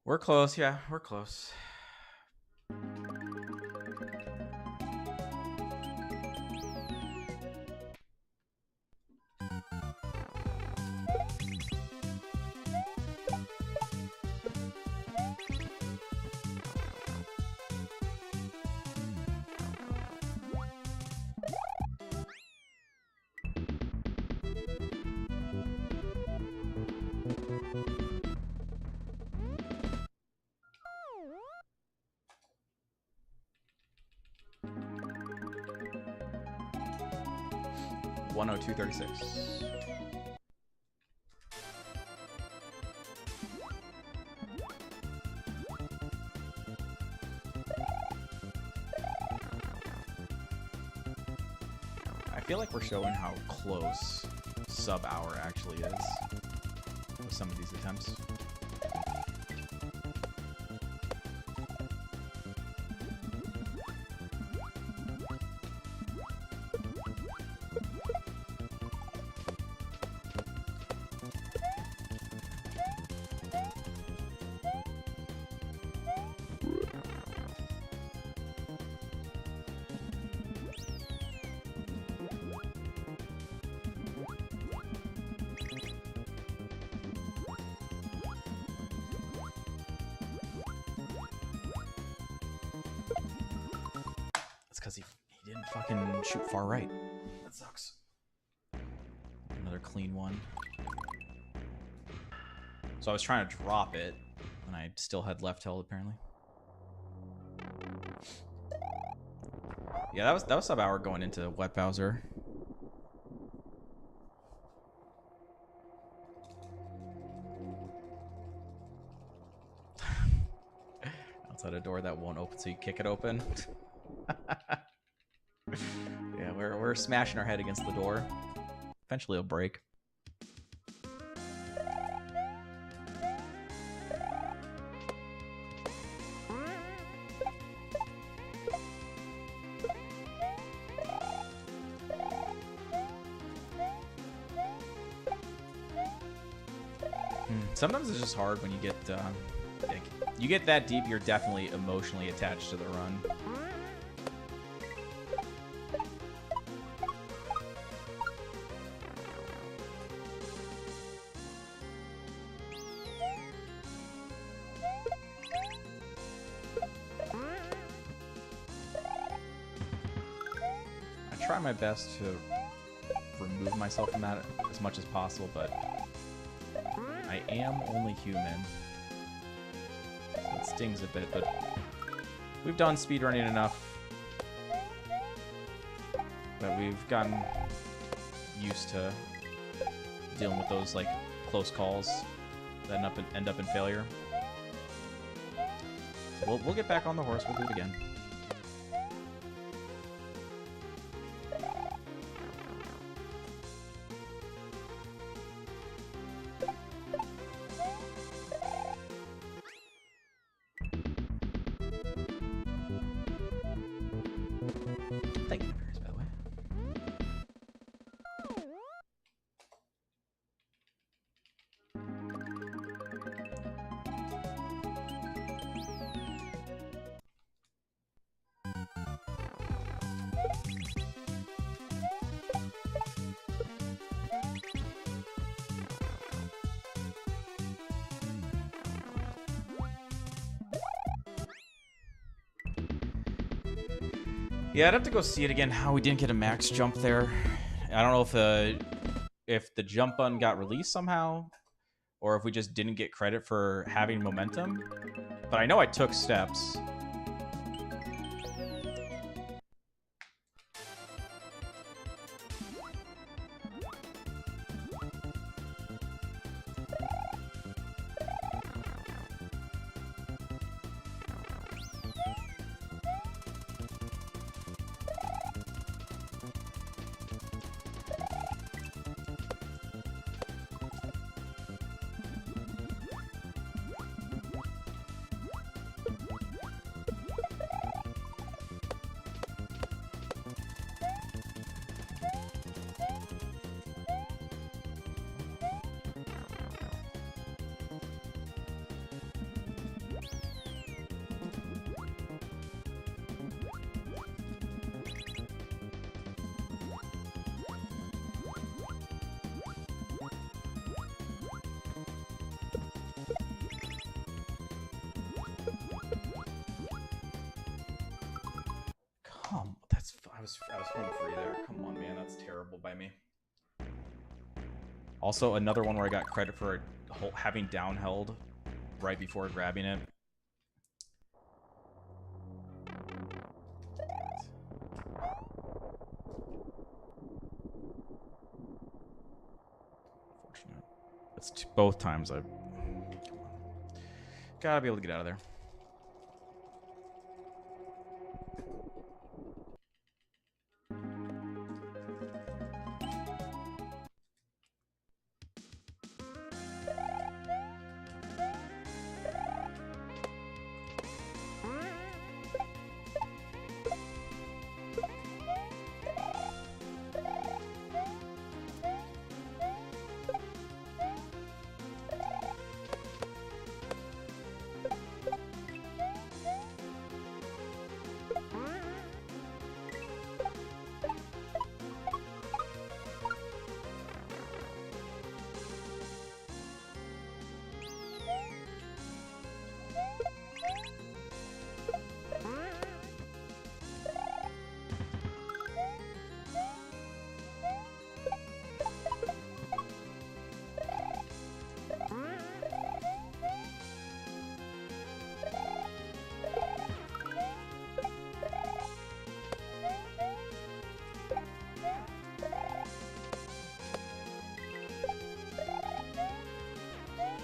We're close, yeah, we're close. $102.36. I feel like we're showing how close sub-hour actually is with some of these attempts. Because he didn't fucking shoot far right. That sucks. Another clean one. So I was trying to drop it, and I still had left held apparently. Yeah, that was sub hour going into wet Bowser. Outside a door that won't open, so you kick it open. Yeah, we're smashing our head against the door. Eventually it'll break. Sometimes it's just hard when you get like, you get that deep. You're definitely emotionally attached to the run. I try my best to remove myself from that as much as possible, but I am only human. So it stings a bit, but we've done speedrunning enough that we've gotten used to dealing with those like close calls that end up in failure. So we'll get back on the horse. We'll do it again. Thank you, Paris, by the way. Yeah, I'd have to go see it again. How we didn't get a max jump there. I don't know if the jump button got released somehow, or if we just didn't get credit for having momentum. But I know I took steps. I was home free there. Come on, man, that's terrible by me. Also, another one where I got credit for having down held right before grabbing it. Unfortunate. It's both times I gotta be able to get out of there.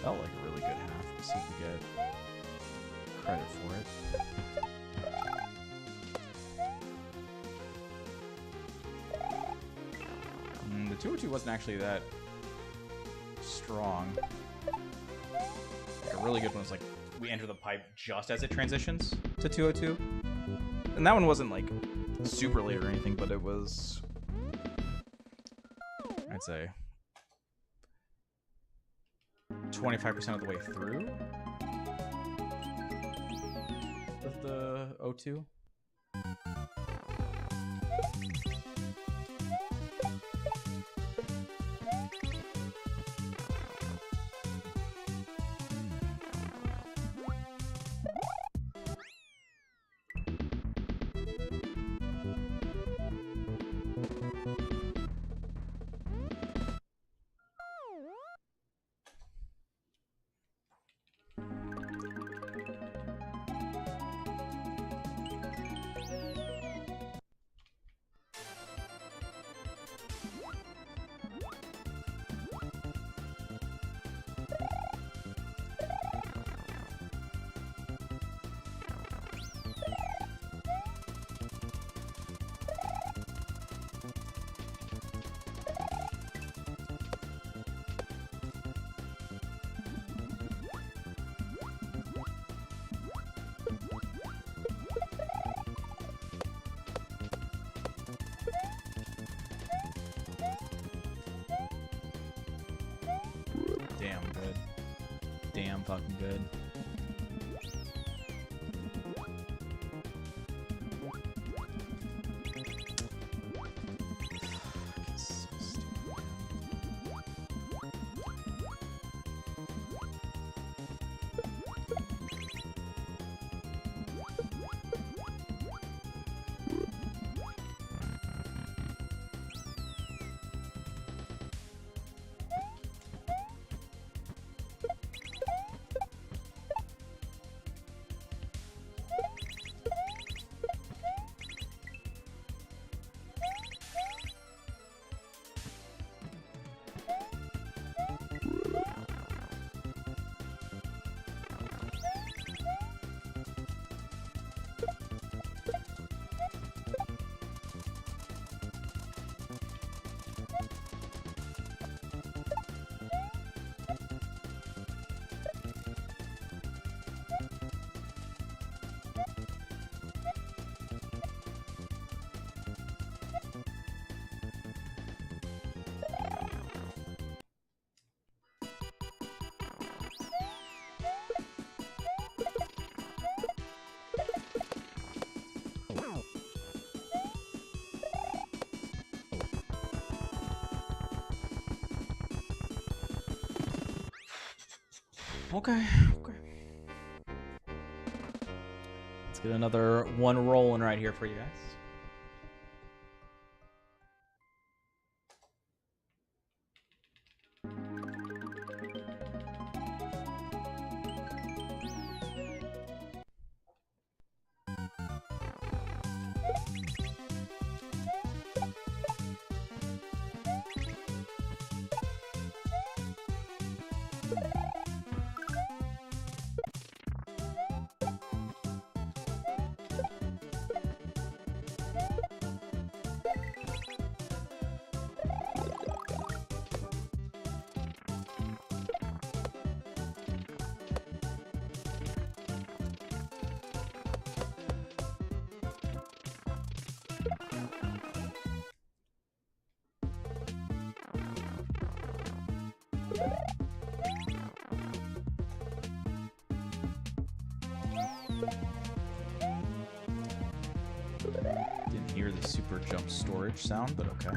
Felt like a really good half. Let's see if we get credit for it. The 202 wasn't actually that strong. Like a really good one was like we enter the pipe just as it transitions to 202. And that one wasn't like super late or anything, but it was, I'd say, 25% of the way through with the O2. damn fucking good. Okay. Let's get another one rolling right here for you guys. Didn't hear the super jump storage sound, but okay.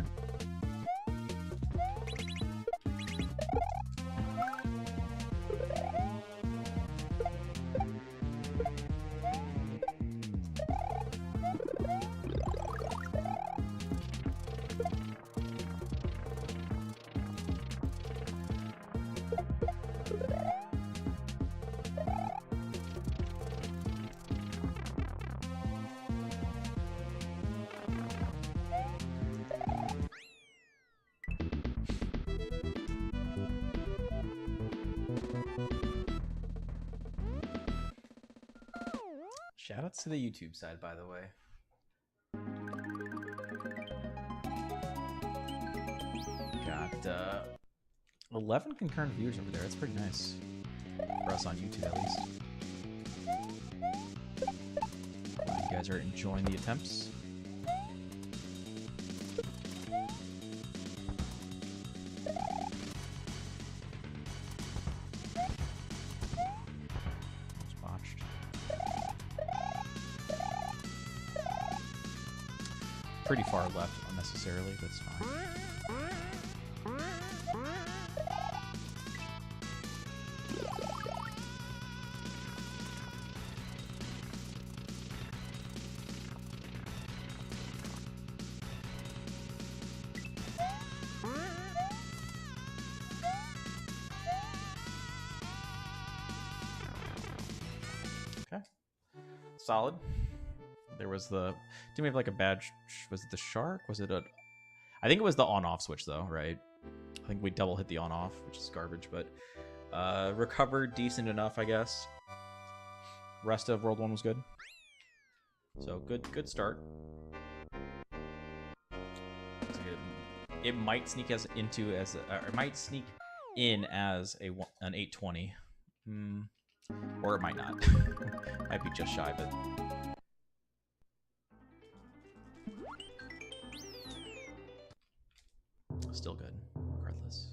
Shoutouts to the YouTube side, by the way. Got 11 concurrent viewers over there. That's pretty nice. For us on YouTube, at least. Glad you guys are enjoying the attempts. Pretty far left unnecessarily, that's fine. Okay. Solid. There was the... Didn't we have like a bad... Was it the shark? Was it a... I think it was the on-off switch though, right? I think we double hit the on-off, which is garbage, but... recovered decent enough, I guess. Rest of World 1 was good. So, good start. It might sneak us into as... it might sneak in as an 820. Or it might not. Might be just shy, but... Still good, regardless.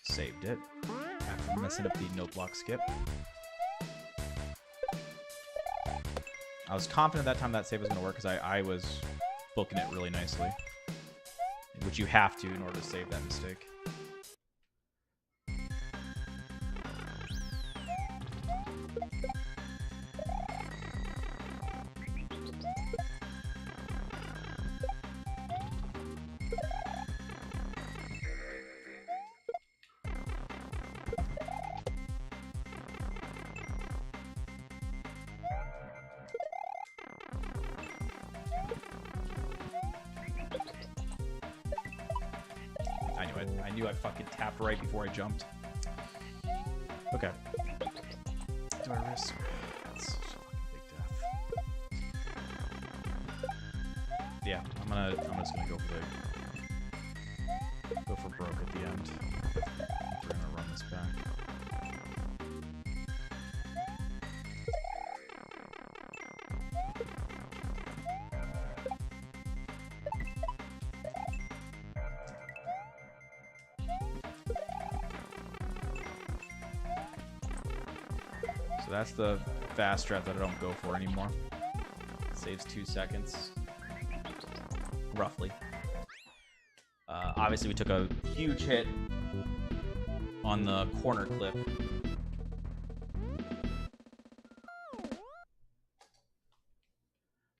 Saved it after messing up the no block skip. I was confident that time that save was going to work because I was booking it really nicely, which you have to in order to save that mistake. I knew I fucking tapped right before I jumped. Okay. Do I risk? That's such a fucking big death. Yeah, I'm just gonna go for broke at the end. We're gonna run this back. So that's the fast strat that I don't go for anymore. Saves 2 seconds. Roughly. Obviously, we took a huge hit on the corner clip.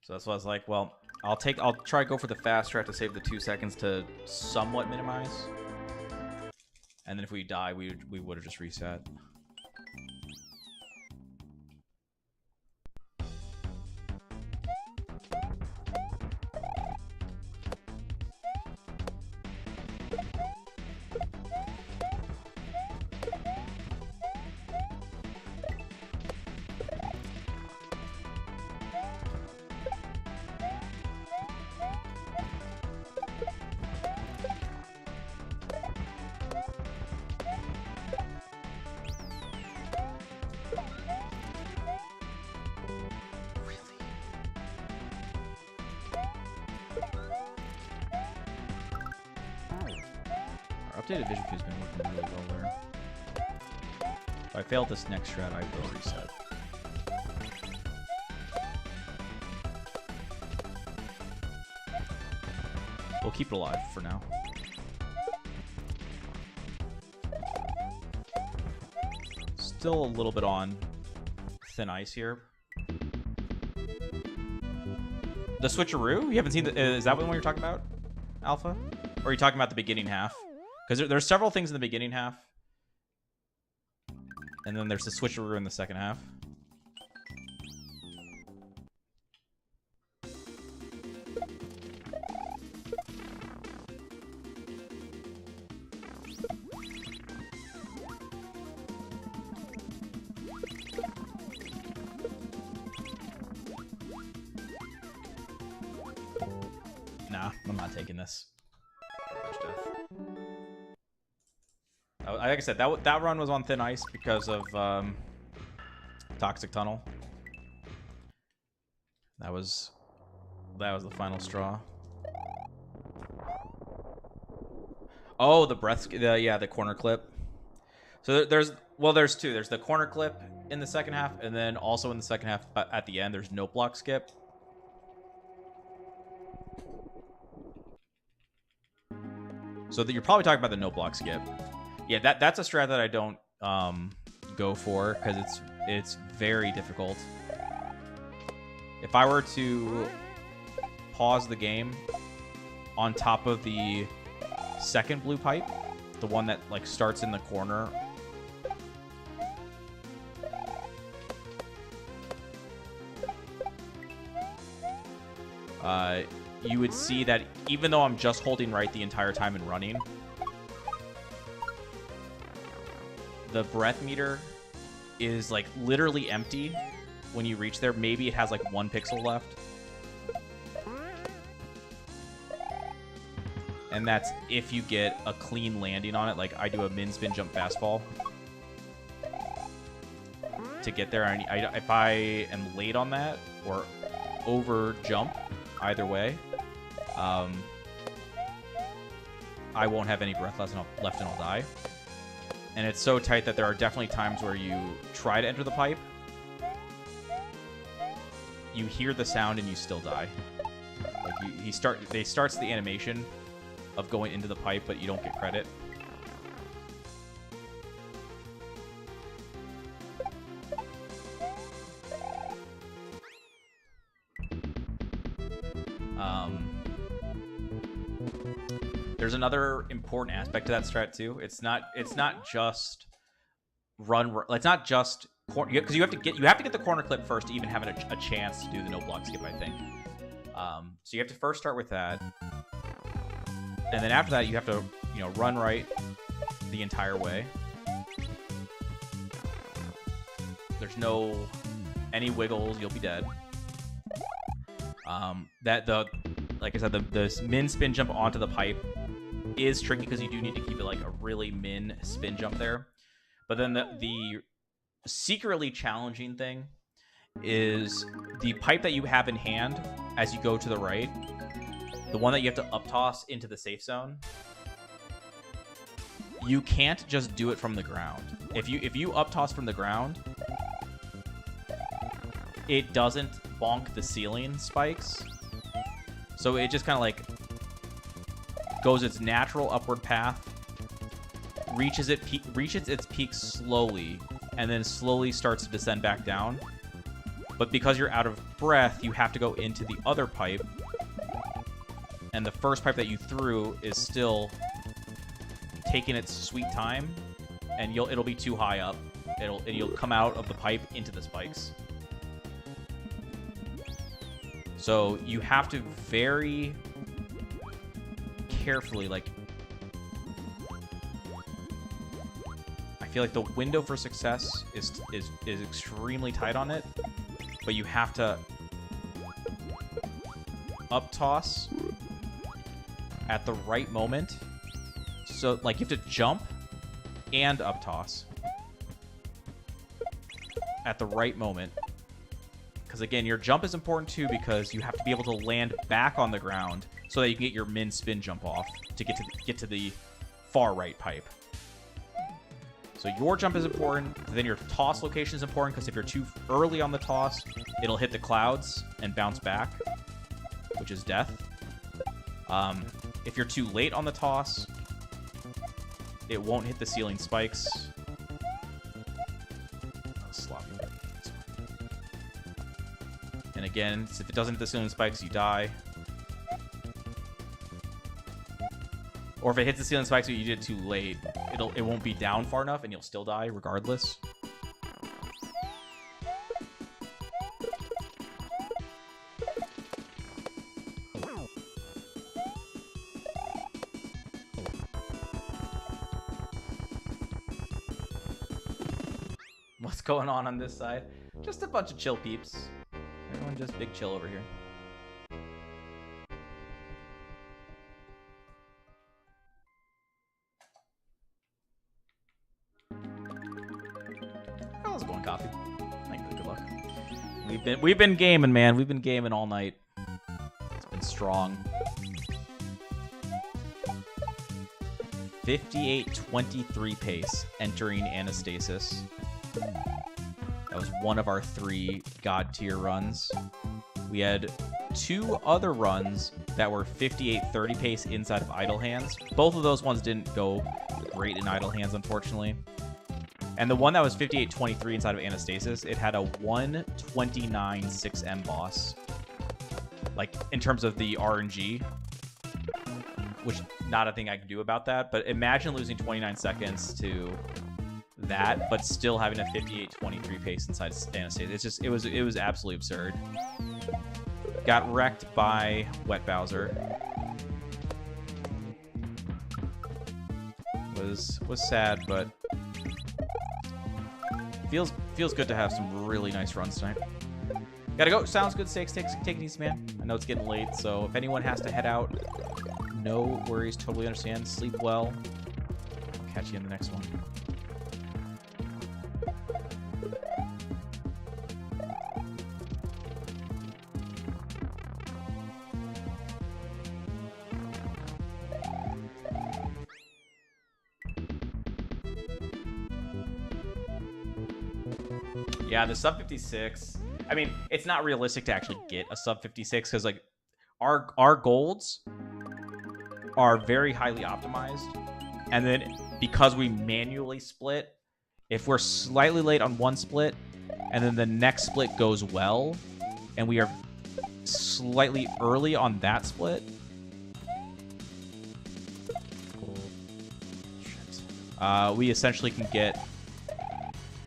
So that's why I was like, well, I'll try to go for the fast strat to save the 2 seconds to somewhat minimize. And then if we die, we would have just reset. Updated vision has been working really well there. If I fail this next strat, I will reset. We'll keep it alive for now. Still a little bit on thin ice here. The switcheroo? You haven't seen the... Is that the one you're talking about, Alpha? Or are you talking about the beginning half? Because there's several things in the beginning half. And then there's the switcheroo in the second half. Nah, I'm not taking this. Like I said, that run was on thin ice because of Toxic Tunnel. That was the final straw. Oh, the breath, the corner clip. So there's two. There's the corner clip in the second half, and then also in the second half at the end, there's no block skip. So you're probably talking about the no block skip. Yeah, that's a strat that I don't go for because it's very difficult. If I were to pause the game on top of the second blue pipe, the one that like starts in the corner you would see that even though I'm just holding right the entire time and running, the breath meter is like literally empty when you reach there. Maybe it has like 1 pixel left. And that's if you get a clean landing on it, like I do a min spin jump fastball. To get there, if I am late on that or over jump, either way, I won't have any breath left and I'll die. And it's so tight that there are definitely times where you try to enter the pipe, you hear the sound and you still die. Like they starts the animation of going into the pipe, but you don't get credit. There's another important aspect to that strat too. It's not just run. It's not just because you have to get the corner clip first to even have a chance to do the no block skip, I think. So you have to first start with that, and then after that you have to run right the entire way. There's no any wiggles, you'll be dead. Like I said, the min spin jump onto the pipe is tricky because you do need to keep it like a really min spin jump there. But then the secretly challenging thing is the pipe that you have in hand as you go to the right, the one that you have to up toss into the safe zone. You can't just do it from the ground. If you up toss from the ground, it doesn't bonk the ceiling spikes. So it just kind of like goes its natural upward path, reaches its peak slowly, and then slowly starts to descend back down. But because you're out of breath, you have to go into the other pipe, and the first pipe that you threw is still taking its sweet time, and it'll be too high up. You'll come out of the pipe into the spikes. So you have to very carefully, like, I feel like the window for success is extremely tight on it, but you have to up toss at the right moment. So like you have to jump and up toss at the right moment. Because again, your jump is important too, because you have to be able to land back on the ground so that you can get your min spin jump off to get to the far right pipe. So your jump is important. Then your toss location is important, because if you're too early on the toss, it'll hit the clouds and bounce back, which is death. If you're too late on the toss, it won't hit the ceiling spikes. And again, if it doesn't hit the ceiling spikes, you die. Or if it hits the ceiling spikes but you did it too late, it won't be down far enough and you'll still die regardless. What's going on this side? Just a bunch of chill peeps. Everyone just big chill over here. How's it going, Coffee? Thank you. Good luck. We've been gaming, man. We've been gaming all night. It's been strong. 58-23 pace entering Anastasis. That was one of our 3 God tier runs. We had 2 other runs that were 58-30 pace inside of Idle Hands. Both of those ones didn't go great in Idle Hands, unfortunately. And the one that was 58-23 inside of Anastasis, it had a 129 6M boss. Like, in terms of the RNG, which not a thing I can do about that, but imagine losing 29 seconds to that, but still having a 58-23 pace inside Anastasia. It was absolutely absurd. Got wrecked by Wet Bowser. Was sad, but feels good to have some really nice runs tonight. Gotta go. Sounds good, Stakes. Take it easy, man. I know it's getting late, so if anyone has to head out, no worries. Totally understand. Sleep well. I'll catch you in the next one. Yeah, the sub 56. I mean, it's not realistic to actually get a sub 56 because like our golds are very highly optimized, and then because we manually split, if we're slightly late on one split and then the next split goes well and we are slightly early on that split, we essentially can get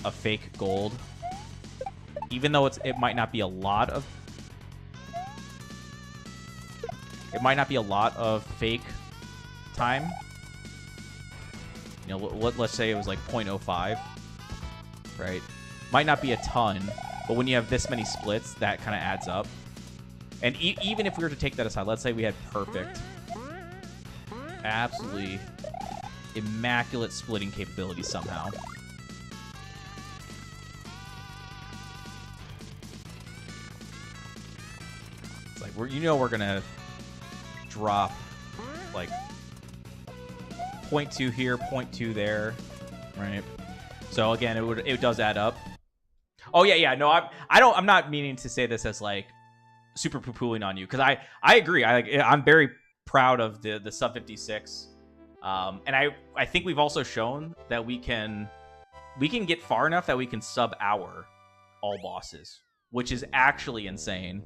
a fake gold. Even though it might not be a lot of fake time. You know, let's say it was like 0.05, right? Might not be a ton, but when you have this many splits, that kind of adds up. And even if we were to take that aside, let's say we had perfect, absolutely immaculate splitting capability somehow. We're gonna drop like 0.2 here, 0.2 there, right? So again, it does add up. Oh yeah. No, I'm not meaning to say this as like super poo-pooing on you, because I agree. I'm very proud of the sub 56, and I think we've also shown that we can get far enough that we can sub our all bosses, which is actually insane.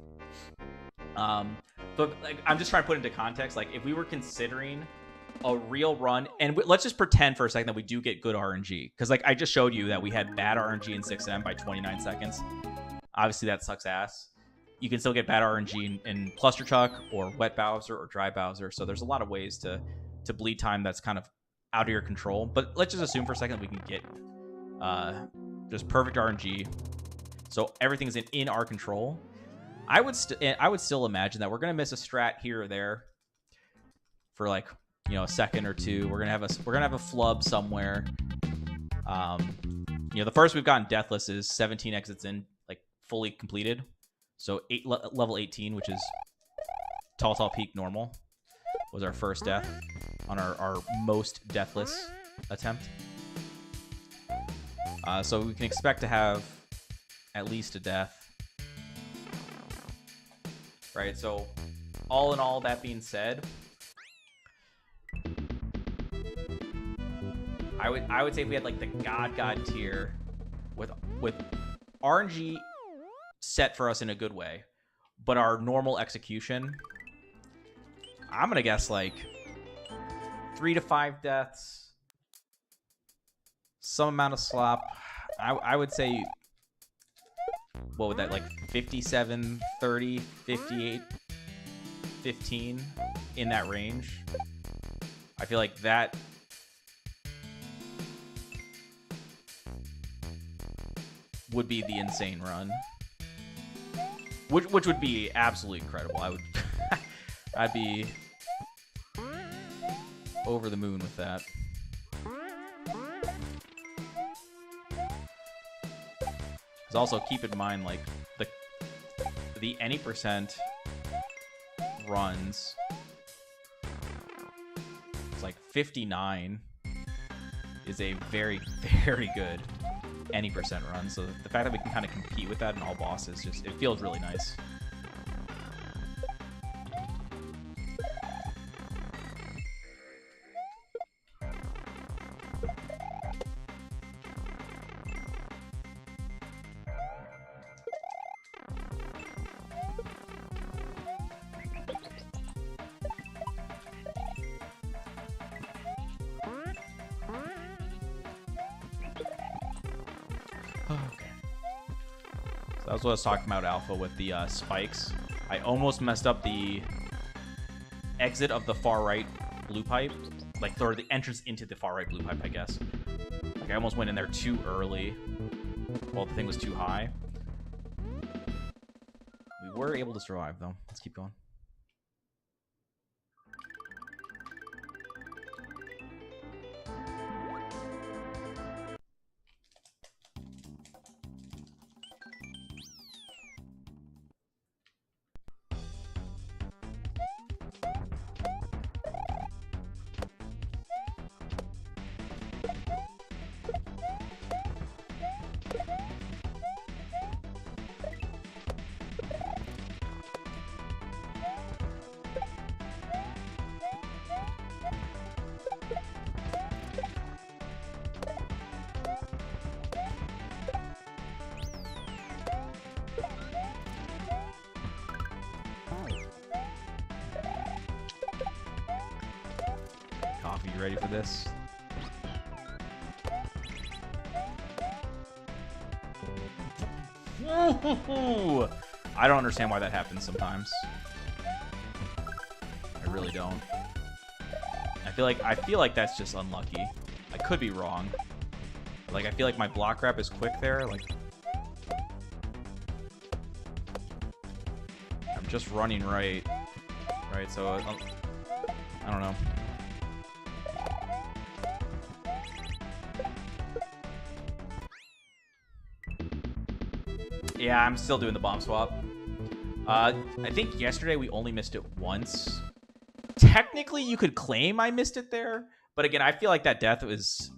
So like, I'm just trying to put into context, like if we were considering a real run, and let's just pretend for a second that we do get good RNG, because like I just showed you that we had bad RNG in 6M by 29 seconds. Obviously that sucks ass. You can still get bad RNG in Cluster Chuck or Wet Bowser or Dry Bowser, so there's a lot of ways to bleed time that's kind of out of your control. But let's just assume for a second we can get just perfect RNG, so everything's in our control. I would still imagine that we're gonna miss a strat here or there for like, you know, a second or two. We're gonna have a flub somewhere. You know, the first we've gotten deathless is 17 exits in, like fully completed. So level 18, which is Tall Peak normal, was our first death on our most deathless attempt. So we can expect to have at least a death. Right, so all in all, that being said, I would say if we had like the God tier with RNG set for us in a good way, but our normal execution, I'm gonna guess like 3 to 5 deaths, some amount of slop. I would say, what would that, like 57, 30, 58, 15, in that range. I feel like that would be the insane run, which would be absolutely incredible. I'd be over the moon with that. Also keep in mind, like the any percent runs, it's like 59 is a very, very good any percent run. So the fact that we can kind of compete with that in all bosses, it feels really nice. That's what I was talking about, Alpha, with the spikes. I almost messed up the exit of the far right blue pipe. Like, or the entrance into the far right blue pipe, I guess. Like, I almost went in there too early. Well, the thing was too high. We were able to survive, though. Let's keep going. Coffee, you ready for this? I don't understand why that happens sometimes. I really don't. I feel like that's just unlucky. I could be wrong. Like, I feel like my block grab is quick there. Like, I'm just running right. Right, so I don't know. Yeah, I'm still doing the bomb swap. I think yesterday we only missed it once. Technically, you could claim I missed it there, but again, I feel like that death was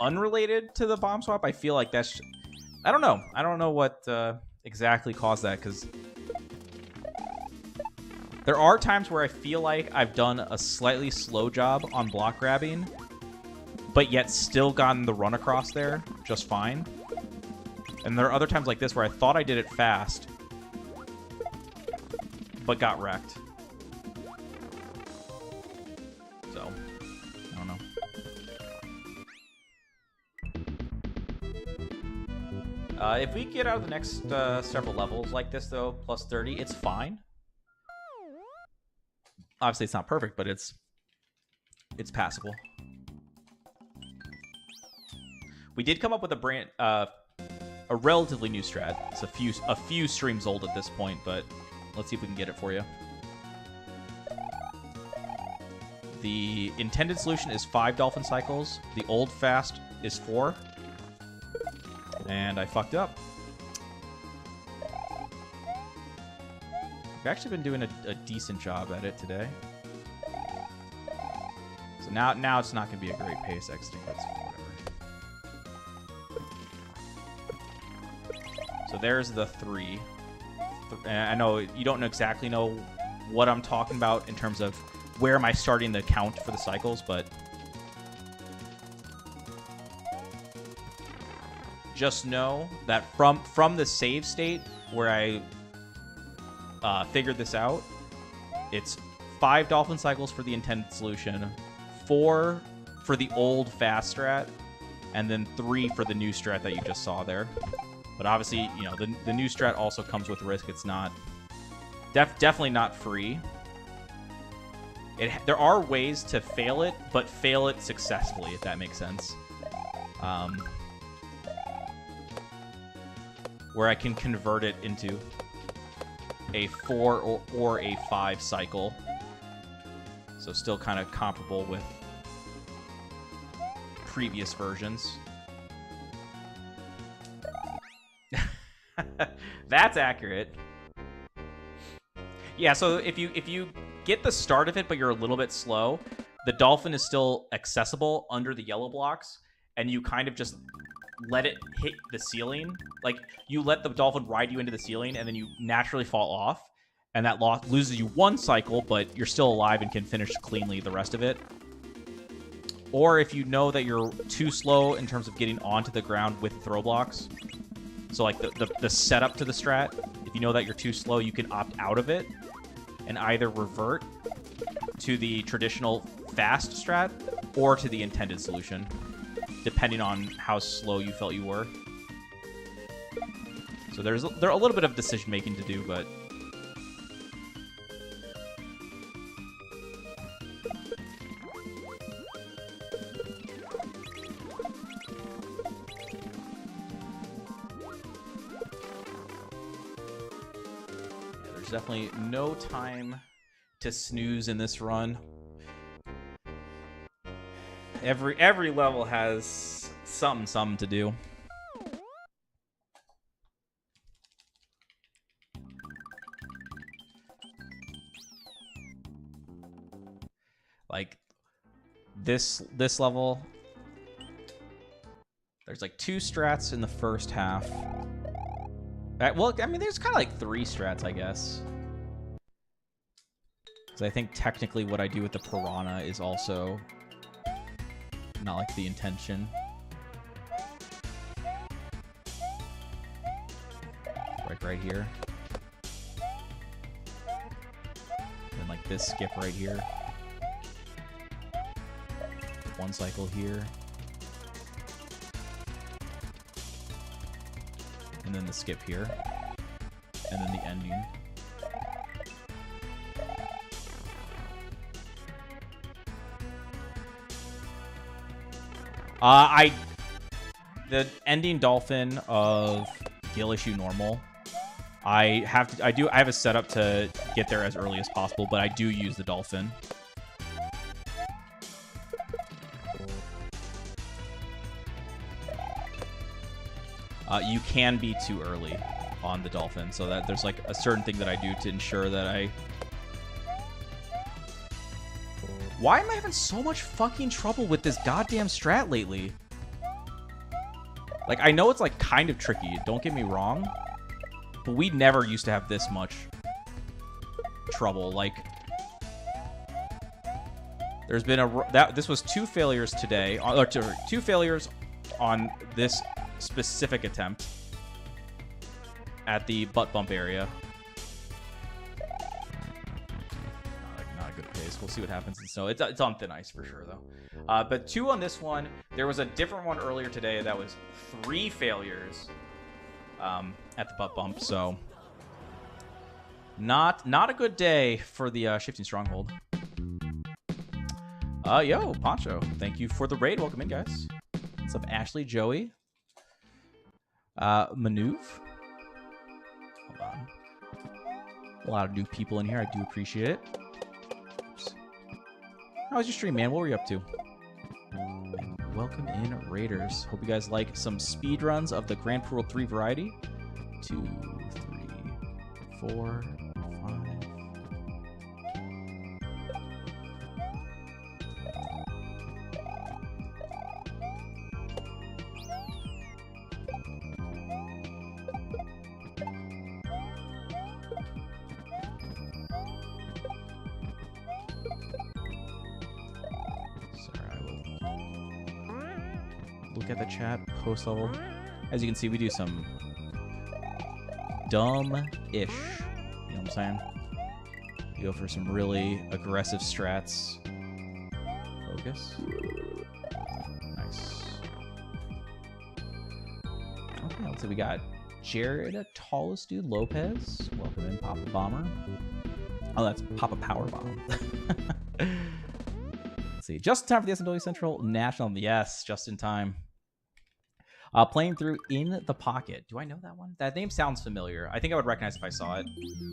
unrelated to the bomb swap. I feel like that's... I don't know. I don't know what exactly caused that, because there are times where I feel like I've done a slightly slow job on block grabbing, but yet still gotten the run across there just fine. And there are other times like this where I thought I did it fast, but got wrecked. So, I don't know. If we get out of the next several levels like this, though, plus 30, it's fine. Obviously, it's not perfect, but it's passable. We did come up with a relatively new strat. It's a few streams old at this point, but let's see if we can get it for you. The intended solution is 5 dolphin cycles. The old fast is 4. And I fucked up. We've actually been doing a decent job at it today. So now it's not going to be a great pace exiting, but whatever. So there's the 3. And I know you don't exactly know what I'm talking about in terms of where am I starting the count for the cycles, but just know that from the save state where I figured this out, it's 5 dolphin cycles for the intended solution, 4 for the old fast strat, and then 3 for the new strat that you just saw there. But obviously, you know, the new strat also comes with risk. It's not definitely not free. There are ways to fail it, but fail it successfully, if that makes sense. Where I can convert it into a 4 or a 5 cycle. So still kind of comparable with previous versions. That's accurate. Yeah, so if you get the start of it, but you're a little bit slow, the dolphin is still accessible under the yellow blocks, and you kind of just let it hit the ceiling. Like, you let the dolphin ride you into the ceiling, and then you naturally fall off, and that loses you 1 cycle, but you're still alive and can finish cleanly the rest of it. Or if you know that you're too slow in terms of getting onto the ground with throw blocks, so like the setup to the strat, if you know that you're too slow, you can opt out of it and either revert to the traditional fast strat or to the intended solution, depending on how slow you felt you were. So there's a little bit of decision making to do, but definitely no time to snooze in this run. Every level has something to do. Like this level, there's like 2 strats in the first half. Well, I mean, there's kind of like 3 strats, I guess. Because I think technically what I do with the piranha is also not like the intention. Like right here. And like this skip right here. 1 cycle here. And then the skip here. And then the ending. The ending dolphin of Gill Issue Normal. I have a setup to get there as early as possible, but I do use the dolphin. You can be too early on the dolphin, so that there's like a certain thing that I do to ensure that I... Why am I having so much fucking trouble with this goddamn strat lately? Like, I know it's like kind of tricky, don't get me wrong, but we never used to have this much trouble. Like, there's been this was 2 failures today, or 2 failures on this specific attempt at the butt bump area. Not a good pace. We'll see what happens in snow. It's on thin ice for sure, though. But 2 on this one. There was a different one earlier today that was 3 failures at the butt bump. So not a good day for the Shifting Stronghold. Yo, Poncho, thank you for the raid. Welcome in, guys. What's up, Ashley, Joey? Maneuver. Hold on. A lot of new people in here. I do appreciate it. Oops. How was your stream, man? What were you up to? And welcome in, Raiders. Hope you guys like some speed runs of the Grand Prix World 3 variety. 2, 3, 4, 5. At the chat post level. As you can see, we do some dumb-ish. You know what I'm saying? You go for some really aggressive strats. Focus. Nice. Okay, let's see. We got Jared, tallest dude, Lopez. Welcome in, Papa Bomber. Oh, that's Papa Power Bomb. Let's see. Just in time for the SMW Central National. Yes, just in time. Playing through In the Pocket. Do I know that one? That name sounds familiar. I think I would recognize if I saw it.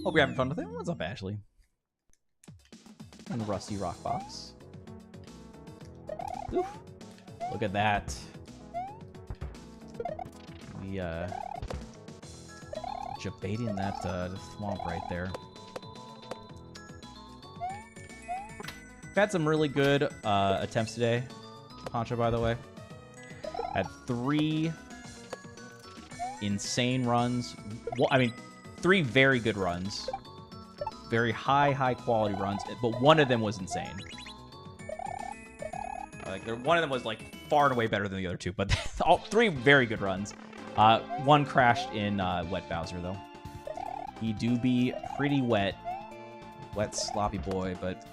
Hope you're having fun with it. What's up, Ashley? And the Rusty Rock Box. Oof. Look at that. We, debating that thwomp right there. We've had some really good attempts today, Poncho, by the way. Had 3 insane runs. Well, I mean, 3 very good runs. Very high quality runs, but one of them was insane. Like, one of them was like far and away better than the other 2, but all 3 very good runs. One crashed in Wet Bowser, though. He do be pretty wet. Wet, sloppy boy, but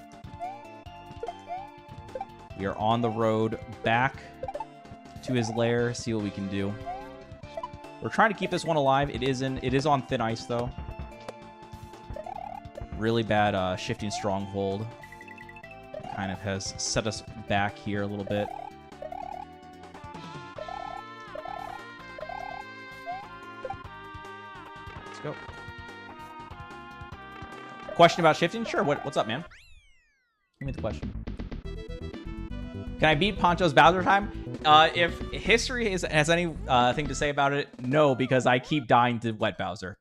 we are on the road back to his lair, see what we can do. We're trying to keep this one alive. It is on thin ice, though. Really bad Shifting Stronghold. Kind of has set us back here a little bit. Let's go. question about shifting? Sure. What's up, man? Give me the question. Can I beat Poncho's Bowser time? If history has any thing to say about it, no, because I keep dying to Wet Bowser.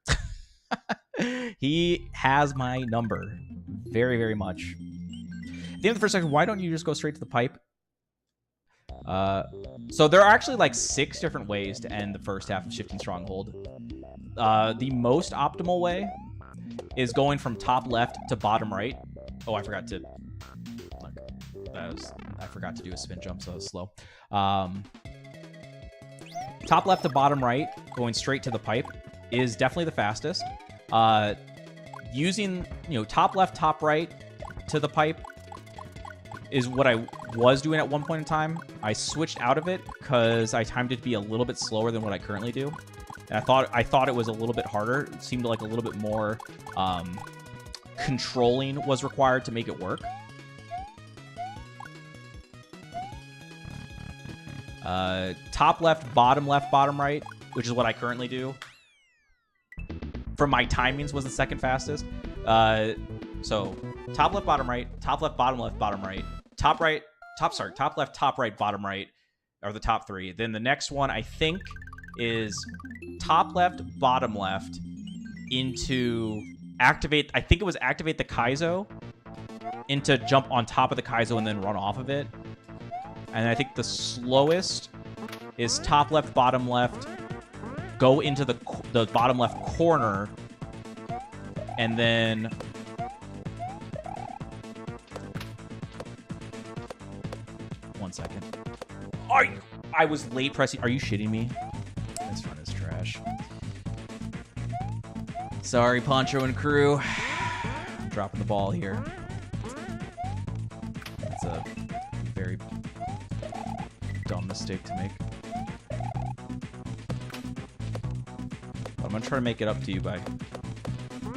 He has my number very, very much. At the end of the first section, why don't you just go straight to the pipe? So there are actually like 6 different ways to end the first half of Shifting Stronghold. The most optimal way is going from top left to bottom right. Oh, I forgot to... I forgot to do a spin jump, so it was slow. Top left to bottom right, going straight to the pipe, is definitely the fastest. Using, top left, top right to the pipe is what I was doing at one point in time. I switched out of it because I timed it to be a little bit slower than what I currently do. And I thought it was a little bit harder. It seemed like a little bit more controlling was required to make it work. Top left, bottom right, which is what I currently do. For my timings was the second fastest. So top left, bottom right, top left, bottom left, bottom right, top left, top right, bottom right are the top 3. Then the next one I think is top left, bottom left into activate. I think it was activate the Kaizo into jump on top of the Kaizo and then run off of it. And I think the slowest is top left, bottom left, go into the bottom left corner, and then one second. I was late pressing. Are you shitting me? This run is trash. Sorry, Poncho and crew. I'm dropping the ball here. It's a very dumb mistake to make. But I'm gonna try to make it up to you by...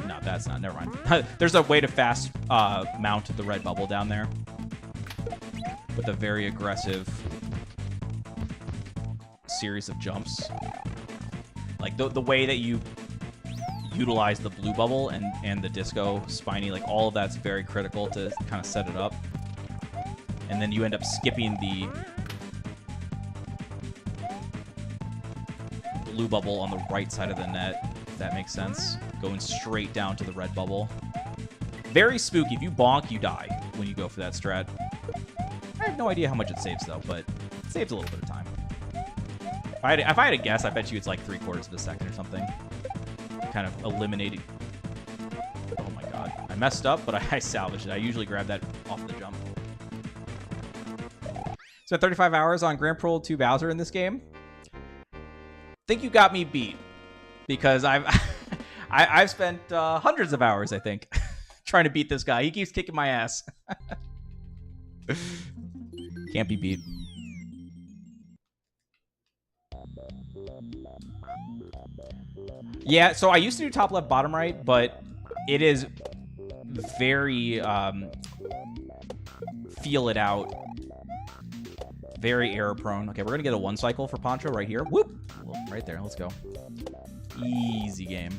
No, that's not. Never mind. There's a way to fast mount the red bubble down there with a very aggressive series of jumps. Like the way that you utilize the blue bubble and the disco spiny, like all of that's very critical to kind of set it up. And then you end up skipping the blue bubble on the right side of the net, if that makes sense. Going straight down to the red bubble. Very spooky. If you bonk, you die when you go for that strat. I have no idea how much it saves, though, but it saves a little bit of time. If I had to guess, I bet you it's like 3/4 of a second or something. Kind of eliminating... Oh my god. I messed up, but I salvaged it. I usually grab that off the jump. So 35 hours on Grand Prix 2 Bowser in this game. Think you got me beat, because I've spent hundreds of hours, I think, trying to beat this guy. He keeps kicking my ass. Can't be beat. Yeah, so I used to do top left, bottom right, but it is very feel it out. Very error prone. Okay, we're gonna get a 1 cycle for Poncho right here. Whoop! Right there. Let's go. Easy game.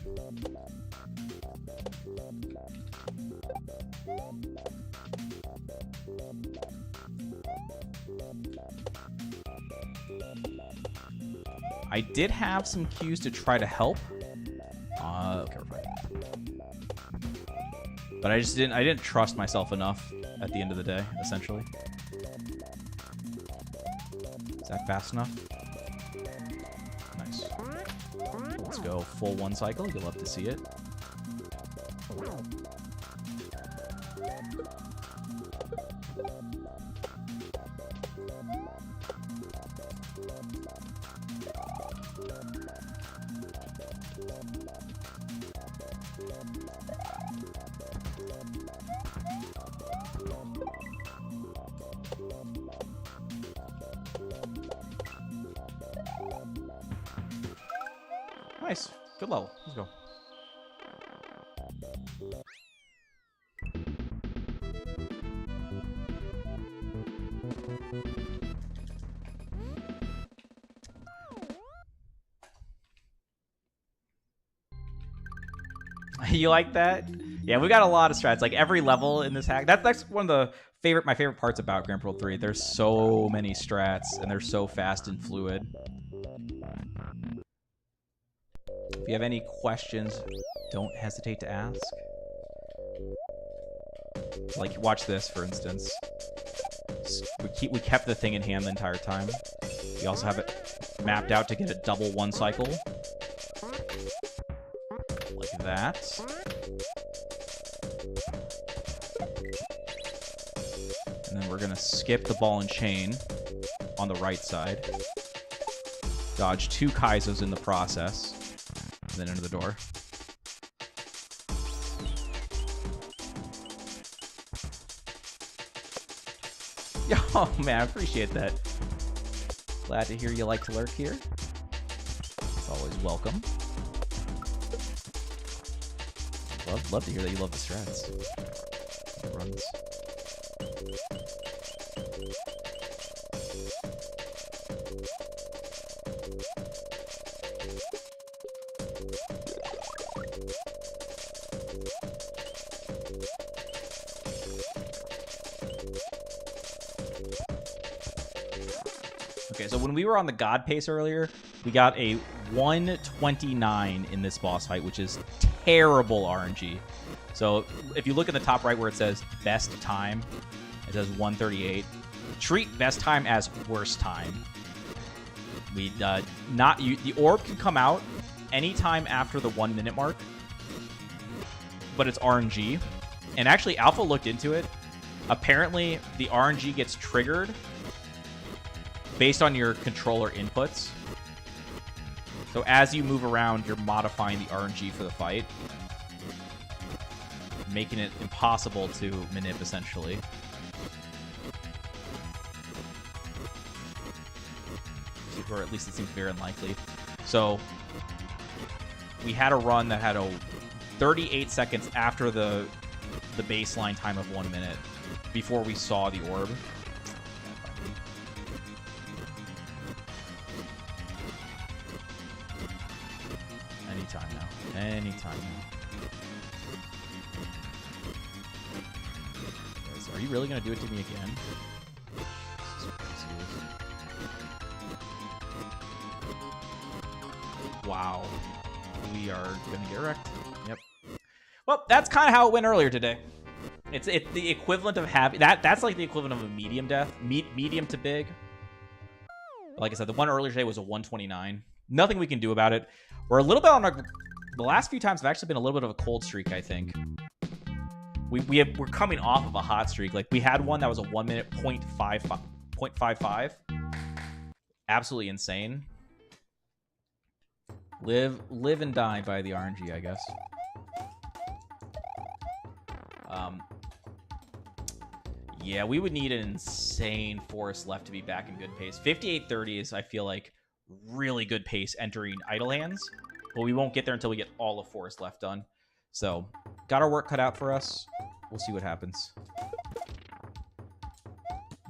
I did have some cues to try to help. Okay, we're fine. But I didn't trust myself enough at the end of the day, essentially. Is that fast enough? Nice. Let's go full 1 cycle. You'll love to see it. Nice. Good level. Let's go. You like that? Yeah, we got a lot of strats. Like every level in this hack. That's one of my favorite parts about Grand Prix 3. There's so many strats and they're so fast and fluid. If you have any questions, don't hesitate to ask. Like, watch this, for instance. We kept the thing in hand the entire time. We also have it mapped out to get a double one cycle. Like that. And then we're going to skip the ball and chain on the right side. Dodge 2 Kaizos in the process. And then into the door. Oh, man, I appreciate that. Glad to hear you like to lurk here. It's always welcome. Love to hear that you love the strats. The runs. Okay, so when we were on the God pace earlier, we got a 129 in this boss fight, which is terrible RNG. So if you look at the top right where it says best time, it says 138. Treat best time as worst time. The orb can come out anytime after the 1 minute mark, but it's RNG. And actually, Alpha looked into it. Apparently, the RNG gets triggered based on your controller inputs. So as you move around, you're modifying the RNG for the fight, making it impossible to manip, essentially. Or at least it seems very unlikely. So we had a run that had 38 seconds after the baseline time of 1 minute before we saw the orb. Anytime now. Anytime now. Guys, are you really going to do it to me again? Wow. We are going to get wrecked. Yep. Well, that's kind of how it went earlier today. It's the equivalent of having... That's like the equivalent of a medium death. Medium to big. Like I said, the one earlier today was a 129. Nothing we can do about it. We're a little bit on the last few times have actually been a little bit of a cold streak, I think. We're coming off of a hot streak. Like, we had one that was a 1 minute 0.55. Absolutely insane. Live and die by the RNG, I guess. Yeah, we would need an insane forest left to be back in good pace. 58:30 is, I feel like, really good pace entering idle hands, but we won't get there until we get all of forest left done. So, got our work cut out for us. We'll see what happens.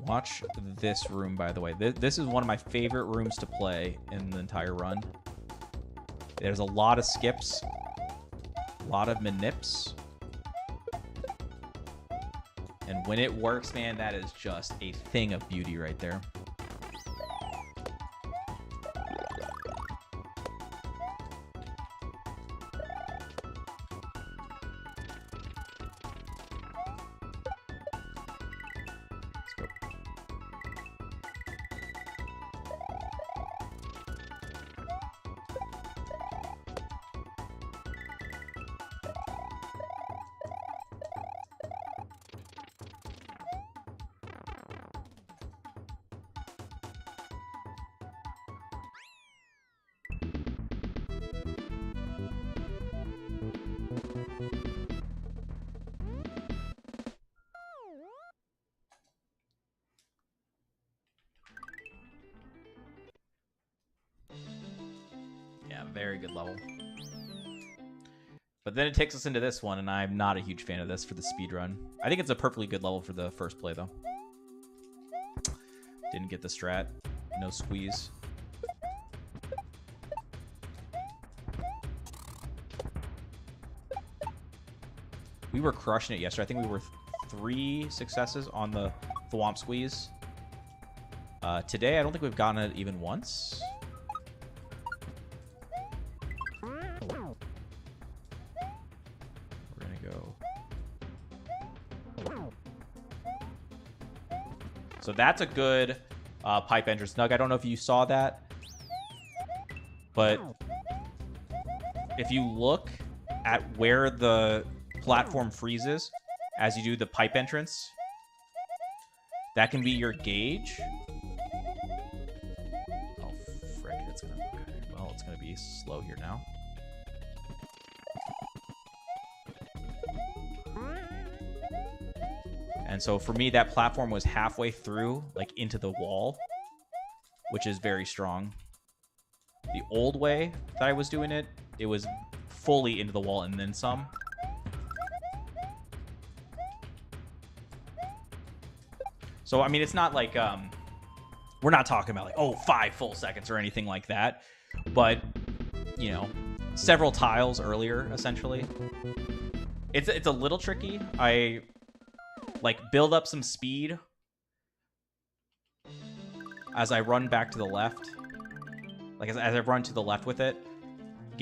Watch this room, by the way. This is one of my favorite rooms to play in the entire run. There's a lot of skips, a lot of manips. And when it works, man, that is just a thing of beauty right there. Very good level. But then it takes us into this one, and I'm not a huge fan of this for the speedrun. I think it's a perfectly good level for the first play, though. Didn't get the strat. No squeeze. We were crushing it yesterday. I think we were 3 successes on the Thwomp Squeeze. Today, I don't think we've gotten it even once. We're gonna go. So that's a good pipe entrance. Nug, I don't know if you saw that, but if you look at where the platform freezes as you do the pipe entrance, that can be your gauge. Oh, frick. It's gonna, okay, well, it's going to be slow here now. And so for me, that platform was halfway through, like, into the wall, which is very strong. The old way that I was doing it, it was fully into the wall and then some. So, I mean, it's not like, we're not talking about like, oh, 5 full seconds or anything like that. But, you know, several tiles earlier, essentially. It's a little tricky. I, like, build up some speed as I run back to the left. Like, as I run to the left with it.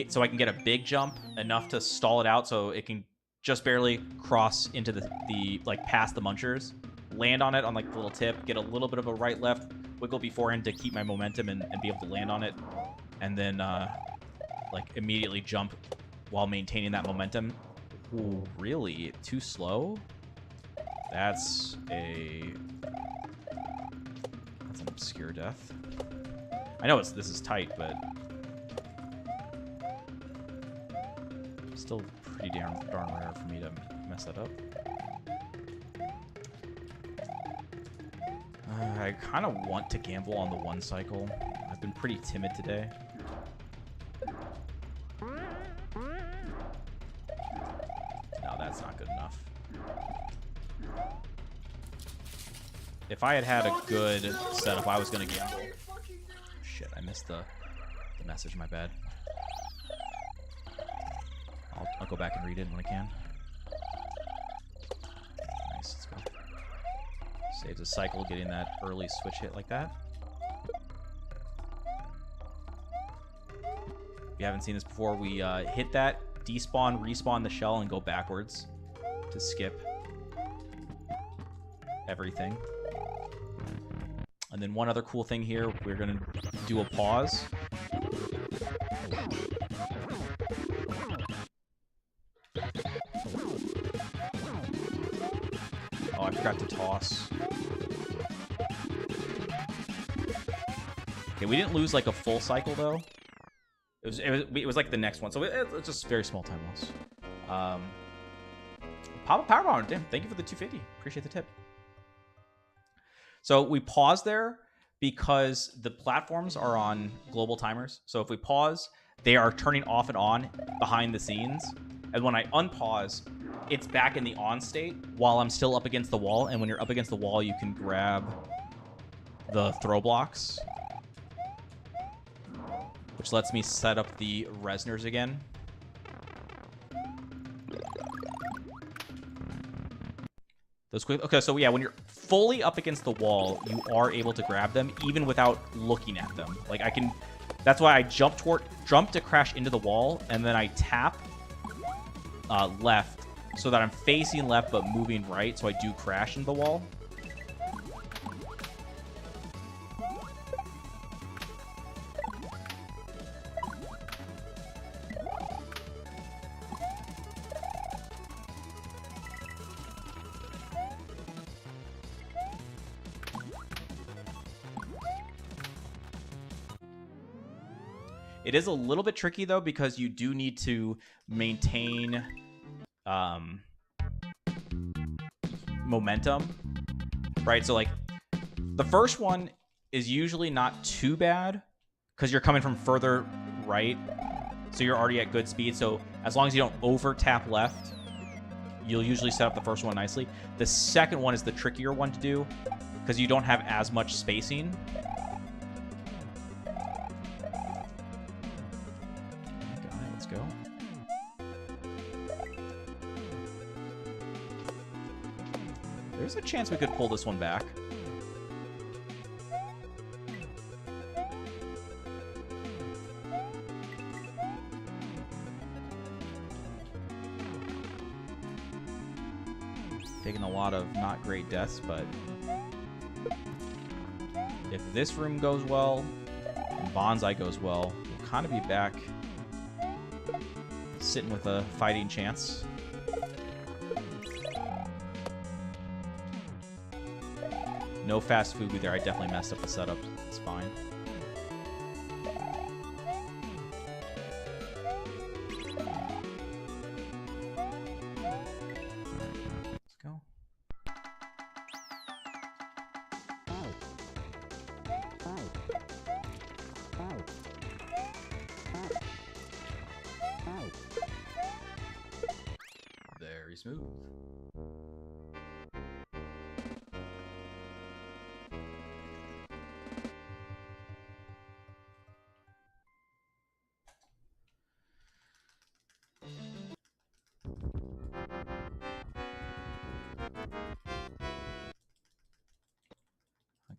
So I can get a big jump, enough to stall it out so it can just barely cross into the like, past the munchers. Land on it on, like, the little tip. Get a little bit of a right-left wiggle beforehand to keep my momentum and be able to land on it. And then, like, immediately jump while maintaining that momentum. Ooh, really? Too slow? That's an obscure death. I know this is tight, but still pretty darn rare for me to mess that up. I kind of want to gamble on the 1 cycle. I've been pretty timid today. No, that's not good enough. If I had a good setup, I was going to gamble. Shit, I missed the message, my bad. I'll go back and read it when I can. Nice, let's go. Saves a cycle getting that early switch hit like that. If you haven't seen this before, we hit that, despawn, respawn the shell, and go backwards to skip everything. And then one other cool thing here, we're going to do a pause. Oh, I forgot to toss. Okay, we didn't lose like a full cycle though. It was like the next one, so it's just very small time loss. Pop Power Bomber, damn! Thank you for the 250. Appreciate the tip. So we pause there because the platforms are on global timers. So if we pause, they are turning off and on behind the scenes, and when I unpause, it's back in the on state while I'm still up against the wall. And when you're up against the wall, you can grab the throw blocks, which lets me set up the Resners again. Those quick. Okay, so yeah, when you're fully up against the wall, you are able to grab them even without looking at them. Like I can. That's why I jump to crash into the wall, and then I tap left so that I'm facing left but moving right, so I do crash into the wall. It is a little bit tricky, though, because you do need to maintain momentum, right? So, like, the first one is usually not too bad because you're coming from further right, so you're already at good speed. So as long as you don't over-tap left, you'll usually set up the first one nicely. The second one is the trickier one to do because you don't have as much spacing. There's a chance we could pull this one back. Taking a lot of not great deaths, but if this room goes well and Bonsai goes well, we'll kind of be back sitting with a fighting chance. No fast food there. I definitely messed up the setup. It's fine. Let's go. Very smooth.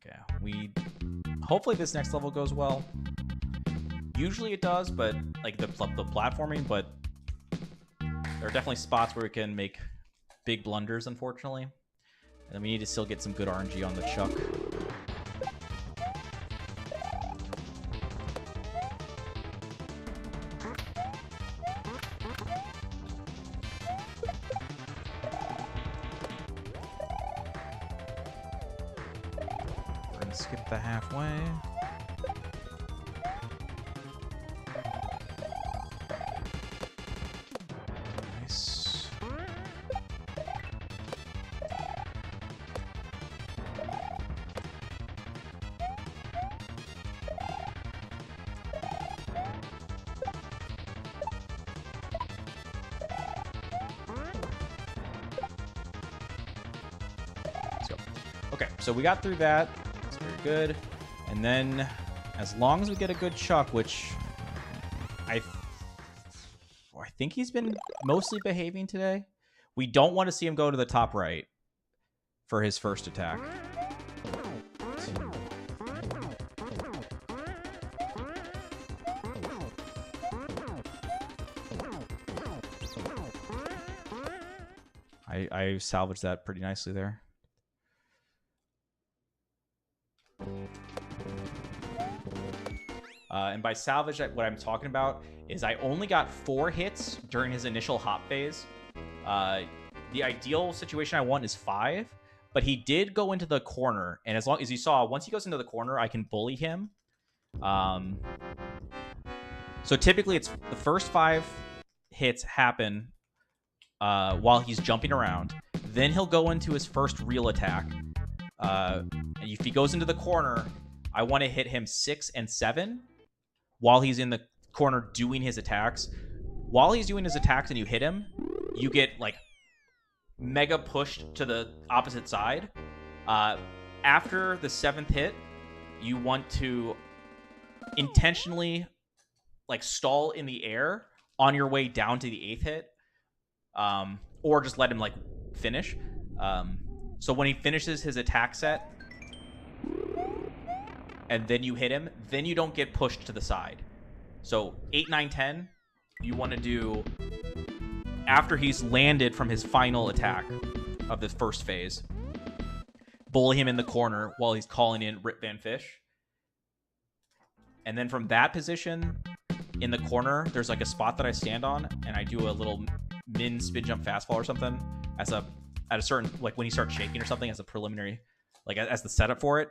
Okay, hopefully this next level goes well. Usually it does, but like the platforming, but there are definitely spots where we can make big blunders, unfortunately. And we need to still get some good RNG on the Chuck. We're gonna skip the halfway. Nice. Let's go. Okay, so we got through that. That's very good. And then, as long as we get a good Chuck, which I think he's been mostly behaving today. We don't want to see him go to the top right for his first attack. I salvaged that pretty nicely there. And by salvage, what I'm talking about is I only got 4 hits during his initial hop phase. The ideal situation I want is 5, but he did go into the corner, and as long as you saw, once he goes into the corner, I can bully him. So typically, it's the first 5 hits happen while he's jumping around. Then he'll go into his first real attack. If he goes into the corner, I want to hit him 6 and 7 while he's in the corner doing his attacks. While he's doing his attacks and you hit him, you get like mega pushed to the opposite side. After the 7th hit, you want to intentionally like stall in the air on your way down to the 8th hit, or just let him like finish. So when he finishes his attack set and then you hit him, then you don't get pushed to the side. So 8, 9, 10, you want to do after he's landed from his final attack of this first phase. Bully him in the corner while he's calling in Rip Van Fish. And then from that position in the corner, there's like a spot that I stand on, and I do a little min spin jump fastfall or something at a certain, like when he starts shaking or something, as a preliminary, like as the setup for it,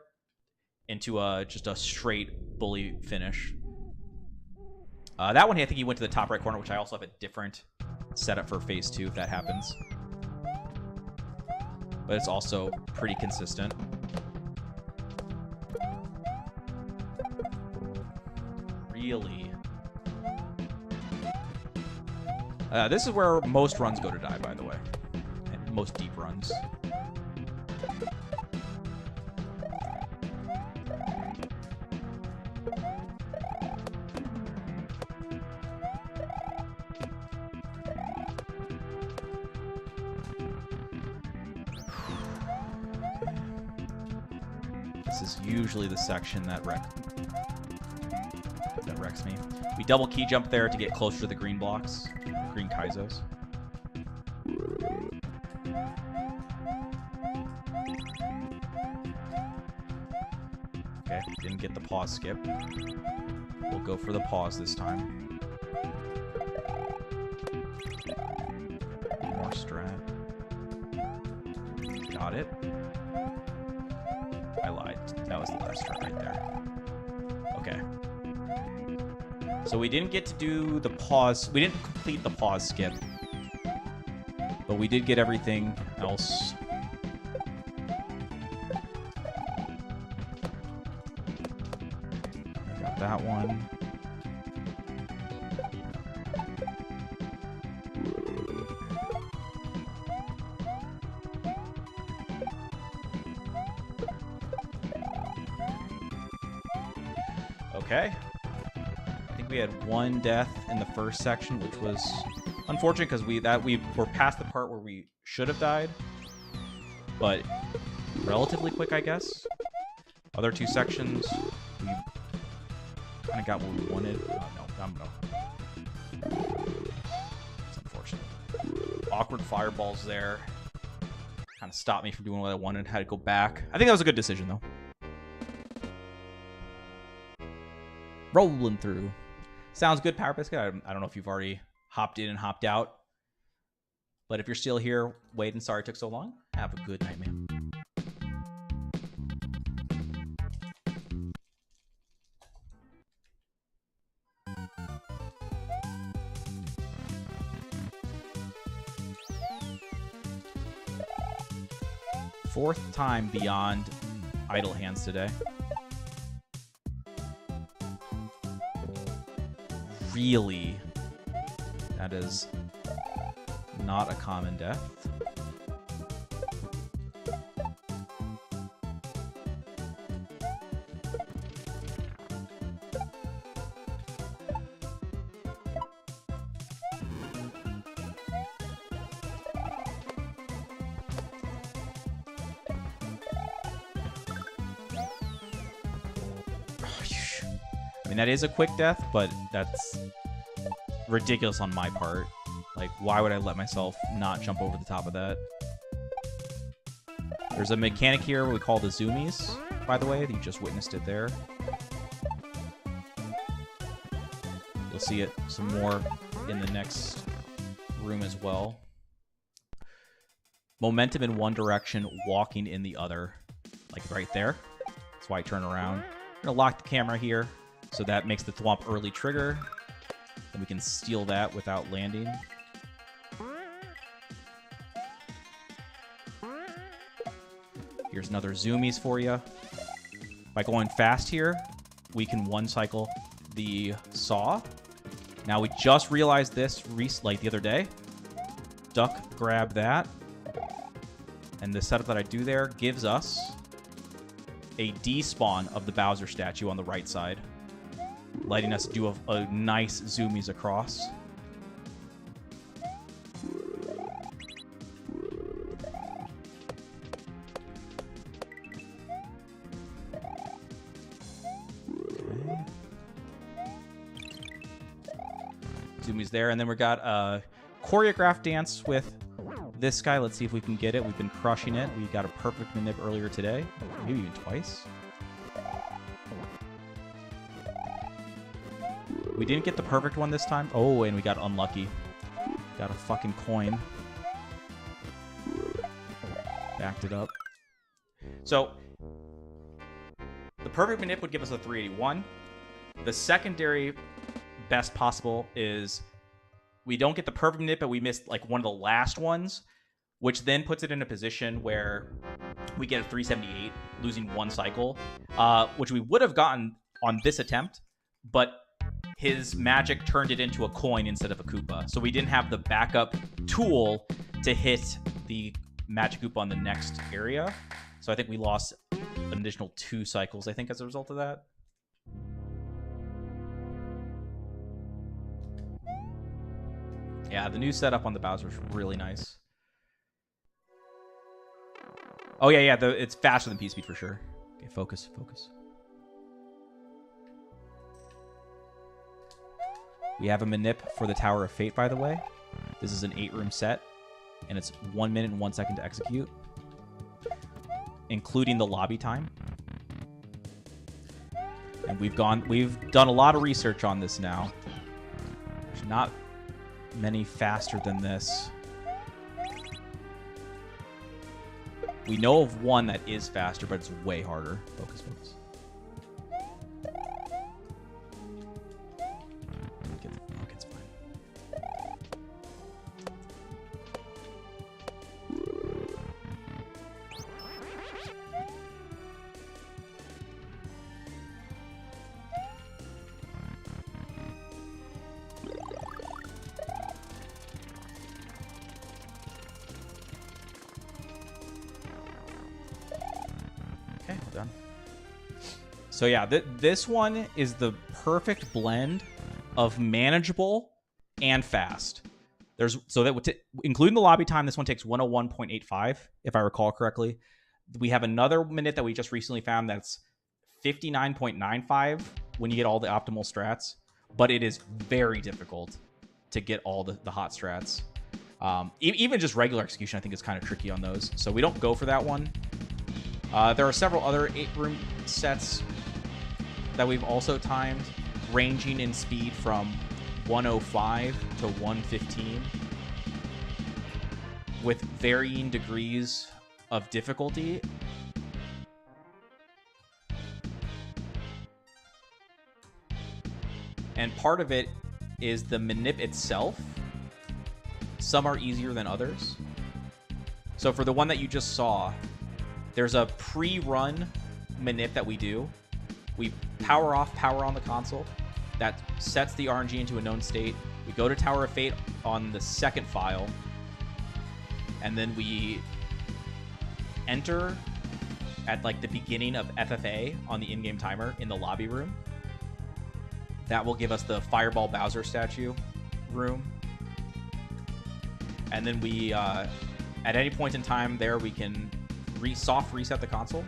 into just a straight bully finish. That one, I think he went to the top right corner, which I also have a different setup for phase 2 if that happens. But it's also pretty consistent. Really. This is where most runs go to die, by the way. And most deep runs. This is usually the section that wrecks me. We double key jump there to get closer to the green blocks, green Kaizos. Okay, didn't get the pause skip. We'll go for the pause this time. More strat. Got it. I lied. That was the last strat right there. Okay. So we didn't get to do the pause. We didn't complete the pause skip. But we did get everything else. I got that one. Okay. I think we had one death in the first section, which was unfortunate because we were past the part where we should have died, but relatively quick, I guess. Other two sections, we kind of got what we wanted. Oh, no. It's unfortunate. Awkward fireballs there. Kind of stopped me from doing what I wanted. Had to go back. I think that was a good decision, though. Rolling through. Sounds good, Power Biscuit. I don't know if you've already hopped in and hopped out. But if you're still here, waiting, sorry it took so long. Have a good night, man. Fourth time beyond idle hands today. Really, that is not a common death. I mean, that is a quick death, but that's ridiculous on my part. Like, why would I let myself not jump over the top of that? There's a mechanic here we call the zoomies, by the way. You just witnessed it there. You'll see it some more in the next room as well. Momentum in one direction, walking in the other. Like right there. That's why I turn around. I'm going to lock the camera here. So that makes the thwomp early trigger. Then we can steal that without landing. Here's another zoomies for you. By going fast here, we can one cycle the saw. Now we just realized this like the other day. Duck, grab that. And the setup that I do there gives us a despawn of the Bowser statue on the right side, letting us do a nice zoomies across. Okay. Zoomies there, and then we got a choreographed dance with this guy. Let's see if we can get it. We've been crushing it. We got a perfect manip earlier today, maybe even twice. We didn't get the perfect one this time. Oh, and we got unlucky. Got a fucking coin. Backed it up. So, the perfect manip would give us a 381. The secondary best possible is we don't get the perfect manip, but we missed like one of the last ones, which then puts it in a position where we get a 378, losing one cycle, which we would have gotten on this attempt, but his magic turned it into a coin instead of a Koopa. So we didn't have the backup tool to hit the magic Koopa on the next area. So I think we lost an additional 2 cycles, I think, as a result of that. Yeah, the new setup on the Bowser is really nice. Oh, yeah, it's faster than P-Speed for sure. Okay, focus, focus. We have a manip for the Tower of Fate, by the way. This is an 8-room set, and it's 1 minute and 1 second to execute, including the lobby time. And we've done a lot of research on this now. There's not many faster than this. We know of one that is faster, but it's way harder. Focus, focus. Okay, it's fine. Okay, well done. So yeah, this one is the perfect blend of manageable and fast. Including the lobby time, this one takes 101.85, if I recall correctly. We have another minute that we just recently found that's 59.95 when you get all the optimal strats, but it is very difficult to get all the hot strats. Even just regular execution, I think, is kind of tricky on those. So we don't go for that one. There are several other 8-room sets that we've also timed, ranging in speed from 105 to 115, with varying degrees of difficulty. And part of it is the manip itself. Some are easier than others. So for the one that you just saw, there's a pre-run manip that we do. We power off, power on the console. That sets the RNG into a known state. We go to Tower of Fate on the second file. And then we enter at like the beginning of FFA on the in-game timer in the lobby room. That will give us the Fireball Bowser statue room. And then we, at any point in time there, we can soft reset the console,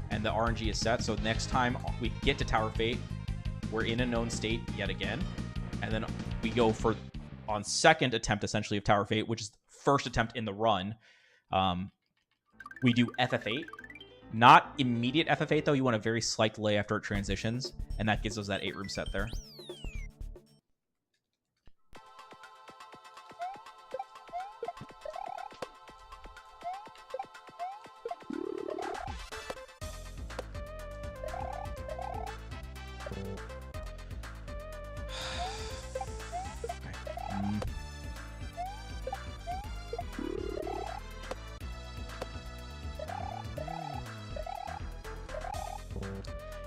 and the RNG is set. So next time we get to Tower of Fate, we're in a known state yet again. And then we go for, on second attempt, essentially, of Tower of Fate, which is the first attempt in the run. We do FF8. Not immediate FF8, though. You want a very slight delay after it transitions, and that gives us that 8-room set there.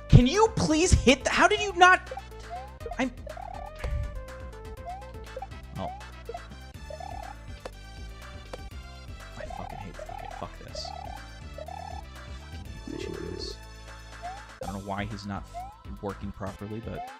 Can you please hit the... How did you not... I'm... Oh. I fucking hate... Okay, fuck this. I fucking hate fishing goose. I don't know why he's not working properly, but...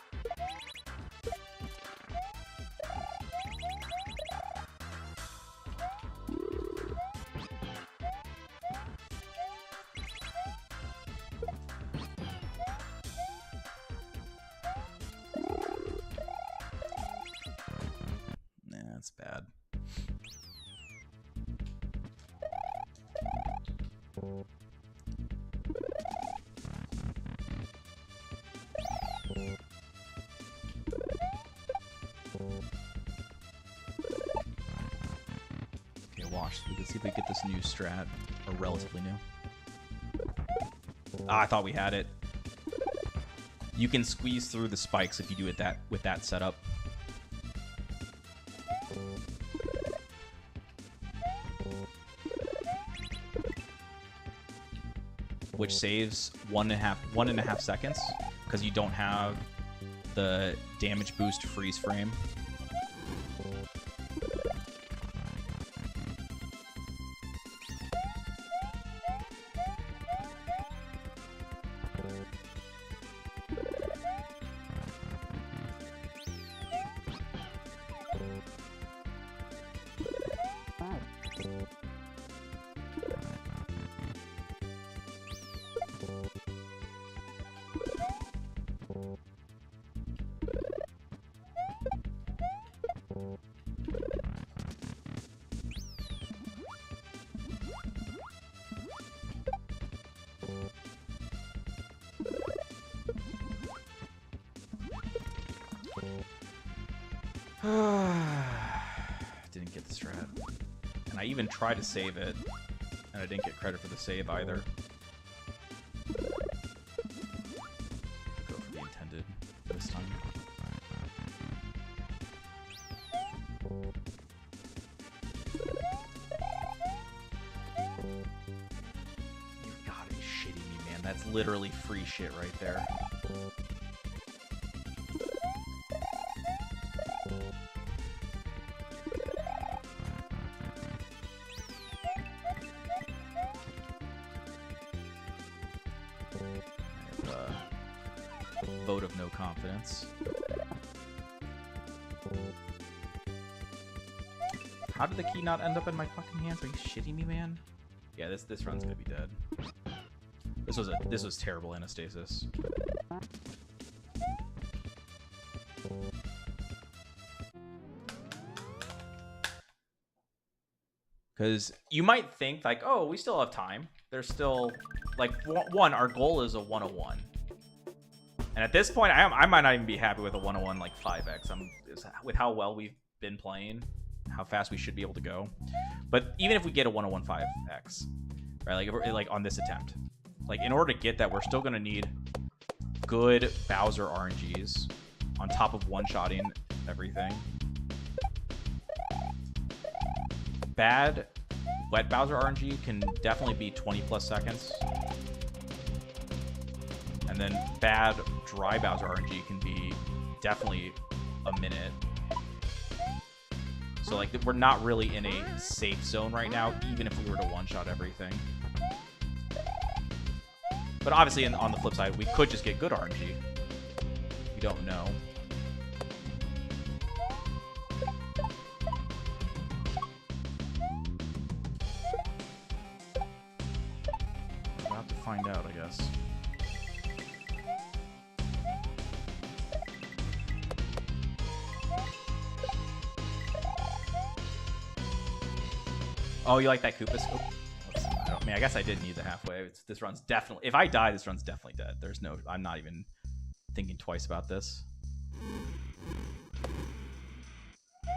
That's bad. Okay, watch. We can see if we get this new strat, or relatively new. Ah, I thought we had it. You can squeeze through the spikes if you do it with that setup. Which saves one and a half seconds because you don't have the damage boost freeze frame. Didn't get the strat. And I even tried to save it, and I didn't get credit for the save either. Go for the intended this time. You gotta be shitting me, man. That's literally free shit right there. Vote of no confidence. How did the key not end up in my fucking hands? Are you shitting me, man? Yeah, this run's gonna be dead. This was terrible Anastasis. Because you might think like, oh, we still have time. There's still like one. Our goal is a 101. And at this point, I might not even be happy with a 101 like 5x. With how well we've been playing, how fast we should be able to go. But even if we get a 101 5x, right? Like on this attempt, like in order to get that, we're still gonna need good Bowser RNGs on top of one-shotting everything. Bad wet Bowser RNG can definitely be 20 plus seconds. And then bad dry Bowser RNG can be definitely a minute. So like we're not really in a safe zone right now, even if we were to one-shot everything. But obviously on the flip side, we could just get good RNG. We don't know. We'll have to find out, I guess. Oh, you like that Koopa scope? I mean, I guess I did need the halfway. This run's definitely... If I die, this run's definitely dead. There's no... I'm not even thinking twice about this.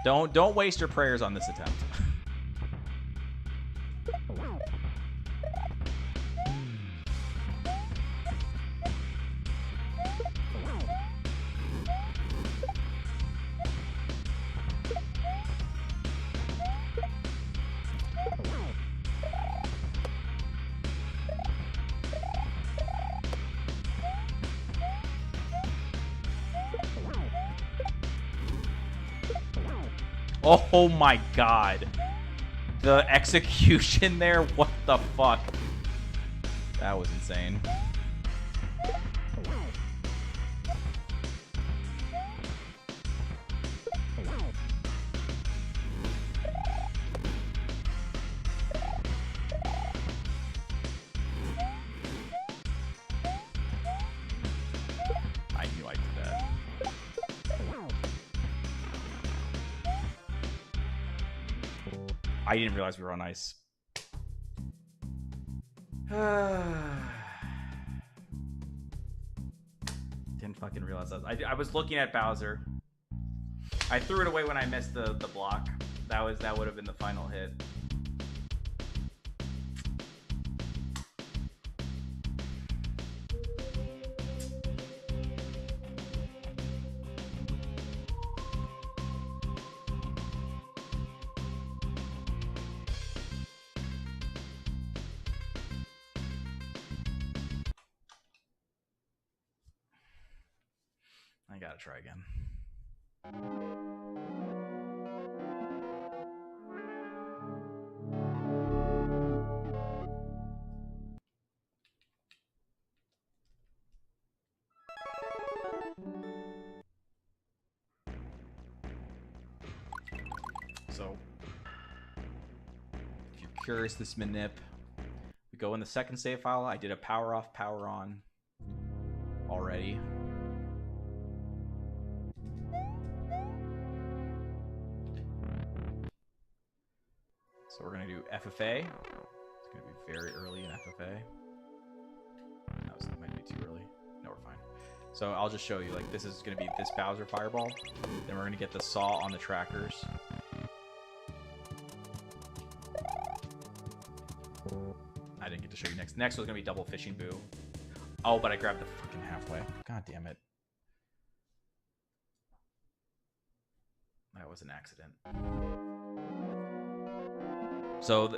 Don't waste your prayers on this attempt. Oh my god. The execution there, what the fuck? That was insane. I knew I did that. I didn't realize we were on ice. Didn't fucking realize that. I was looking at Bowser. I threw it away when I missed the block. That would have been the final hit. I gotta try again. So, if you're curious, this manip, we go in the second save file. I did a power off, power on already. So we're going to do FFA. It's going to be very early in FFA. That might be too early. No, we're fine. So I'll just show you. Like, this is going to be this Bowser Fireball. Then we're going to get the saw on the trackers. I didn't get to show you next. Next was going to be double fishing boo. Oh, but I grabbed the freaking halfway. God damn it. That was an accident. So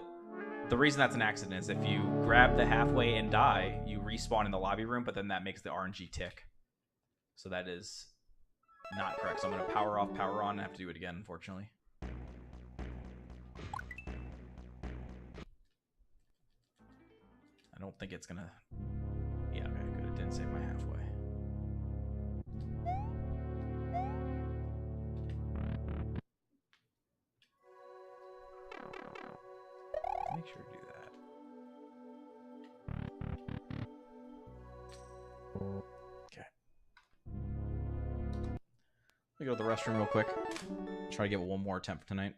the reason that's an accident is if you grab the halfway and die, you respawn in the lobby room, but then that makes the RNG tick. So that is not correct. So I'm going to power off, power on, and have to do it again, unfortunately. I don't think it's going to... Yeah, okay, good. It didn't save my halfway. Make sure to do that. Okay. Let me go to the restroom real quick. Try to get one more attempt tonight.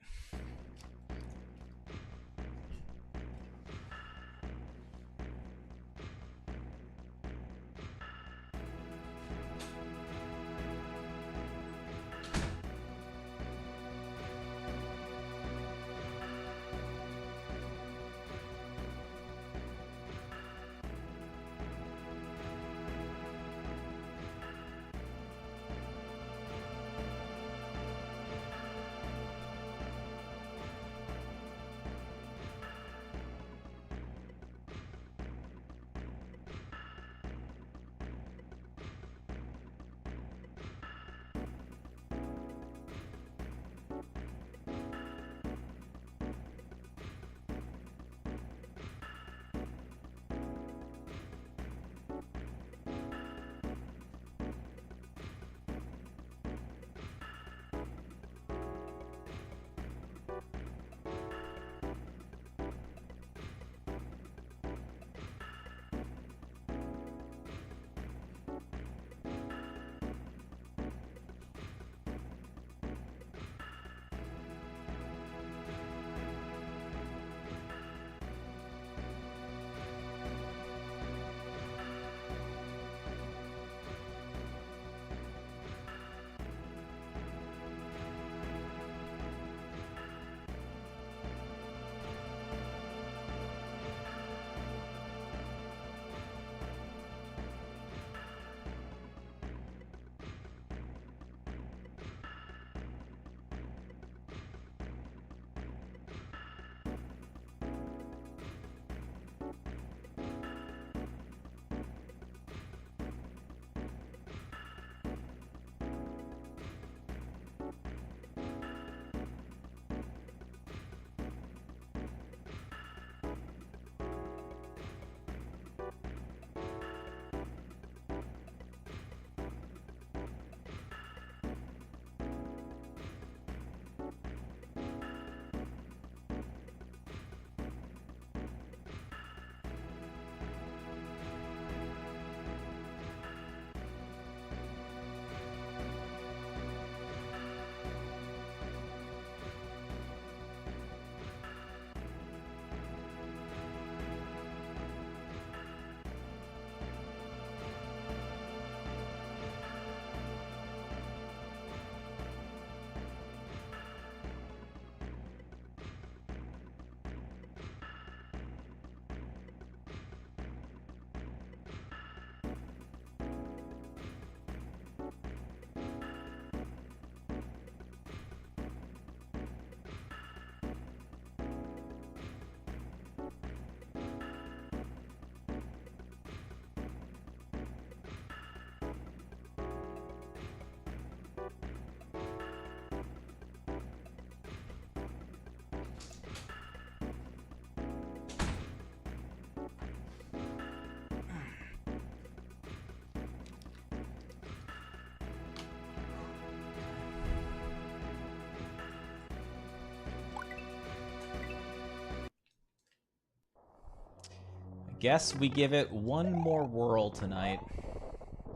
Guess we give it one more whirl tonight.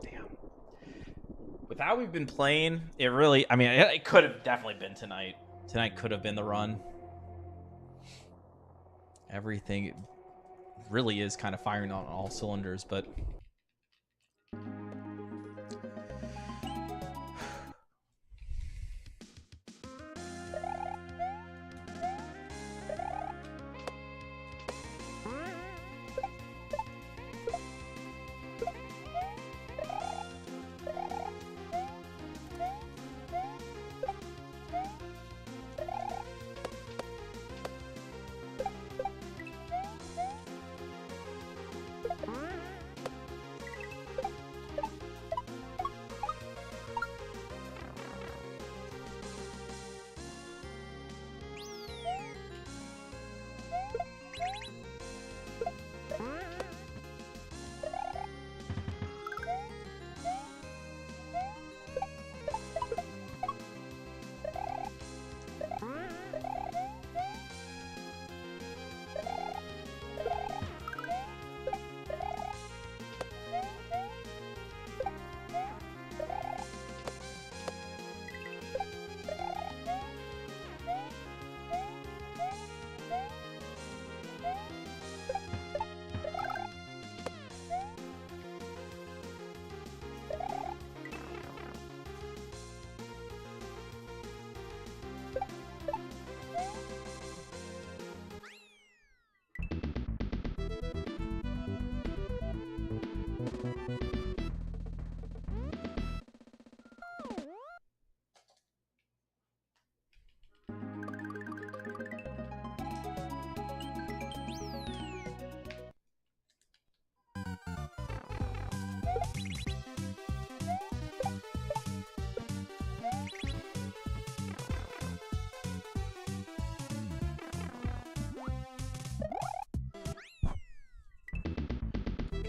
Damn. With how we've been playing, it really... I mean, it could have definitely been tonight. Tonight could have been the run. Everything really is kind of firing on all cylinders, but...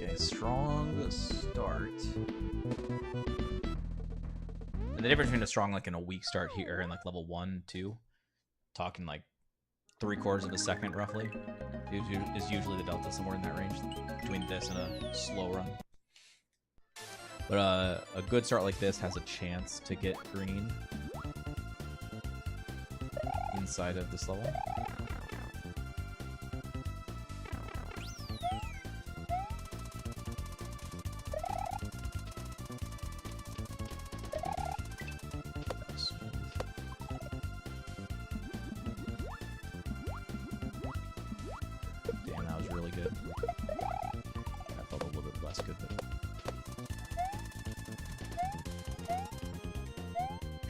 Okay, strong start. And the difference between a strong like and a weak start here and like level 1, 2, talking like 3/4 of a second roughly, is usually the delta, somewhere in that range between this and a slow run. But a good start like this has a chance to get green inside of this level. Damn, that was really good. That felt a little bit less good, but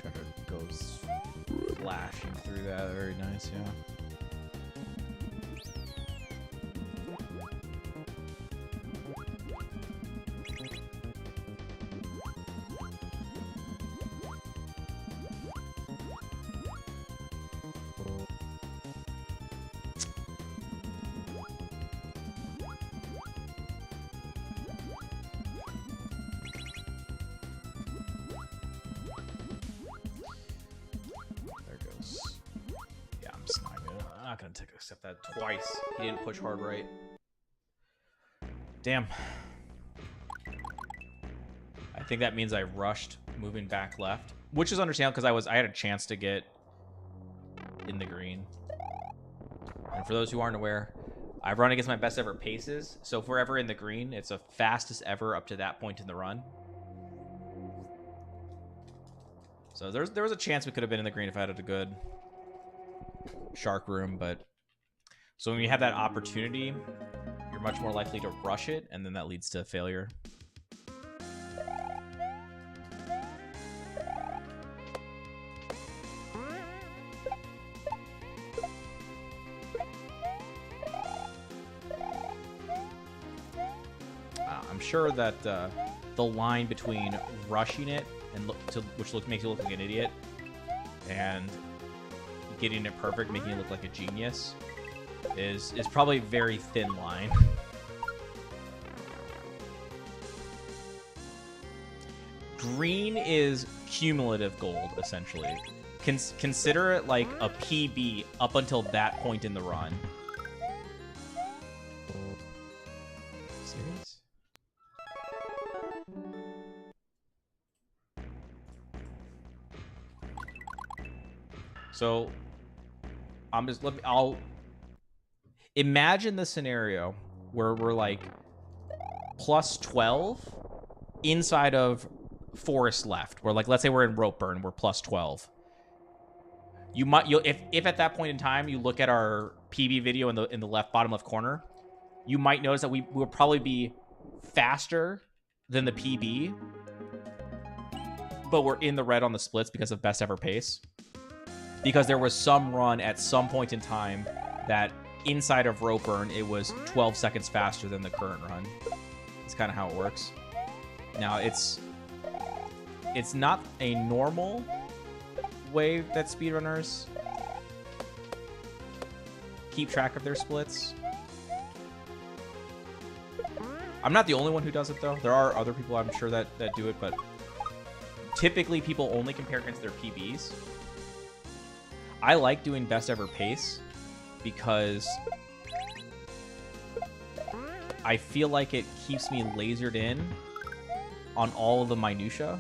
try to go flashing through that. Very nice, yeah. I'm not gonna accept that twice. He didn't push hard right. Damn. I think that means I rushed moving back left, which is understandable because I had a chance to get in the green. And for those who aren't aware, I've run against my best ever paces. So if we're ever in the green, it's the fastest ever up to that point in the run. So there was a chance we could have been in the green if I had a good shark room, but so when you have that opportunity, you're much more likely to rush it, and then that leads to failure. I'm sure that the line between rushing it and makes you look like an idiot, and getting it perfect, making it look like a genius, is probably a very thin line. Green is cumulative gold, essentially. Consider it like a PB up until that point in the run. Serious? So I'll imagine the scenario where we're like plus 12 inside of forest left, where like let's say we're in rope burn, we're plus 12. If at that point in time you look at our PB video in the bottom left corner, you might notice that we will probably be faster than the PB, but we're in the red on the splits because of best ever pace. Because there was some run at some point in time that inside of rope burn, it was 12 seconds faster than the current run. It's kind of how it works. Now, it's not a normal way that speedrunners keep track of their splits. I'm not the only one who does it, though. There are other people, I'm sure, that do it, but typically people only compare against their PBs. I like doing best ever pace because I feel like it keeps me lasered in on all of the minutia.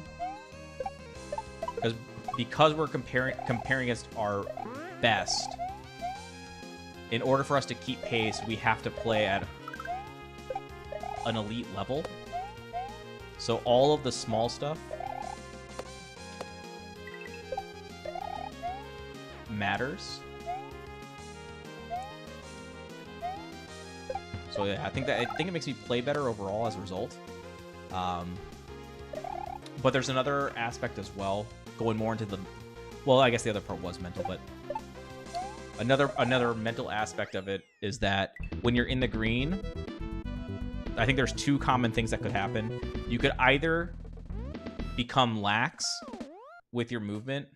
Because we're comparing against our best, in order for us to keep pace, we have to play at an elite level. So all of the small stuff matters. So yeah, I think it makes me play better overall as a result. But there's another aspect as well, going more into the, well, I guess the other part was mental, but another mental aspect of it is that when you're in the green, I think there's two common things that could happen. You could either become lax with your movement,